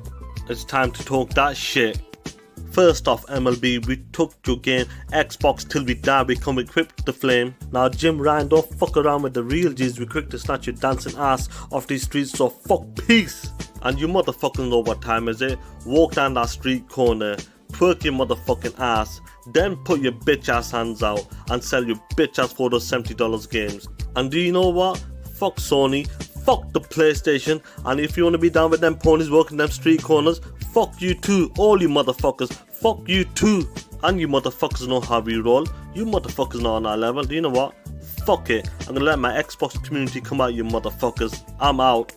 It's time to talk that shit. First off, MLB, we took your game. Xbox till we die, we come equipped with the flame. Now, Jim Ryan, don't fuck around with the real G's. We quick to snatch your dancing ass off these streets, so fuck peace. And you motherfuckers know what time is it. Walk down that street corner, twerk your motherfucking ass, then put your bitch ass hands out and sell your bitch ass for those $70 games. And do you know what? Fuck Sony, fuck the PlayStation, and if you want to be down with them ponies walking them street corners, fuck you too, all you motherfuckers, fuck you too. And you motherfuckers know how we roll, you motherfuckers know on our level. Do you know what? Fuck it, I'm gonna let my Xbox community come out, you motherfuckers. I'm out.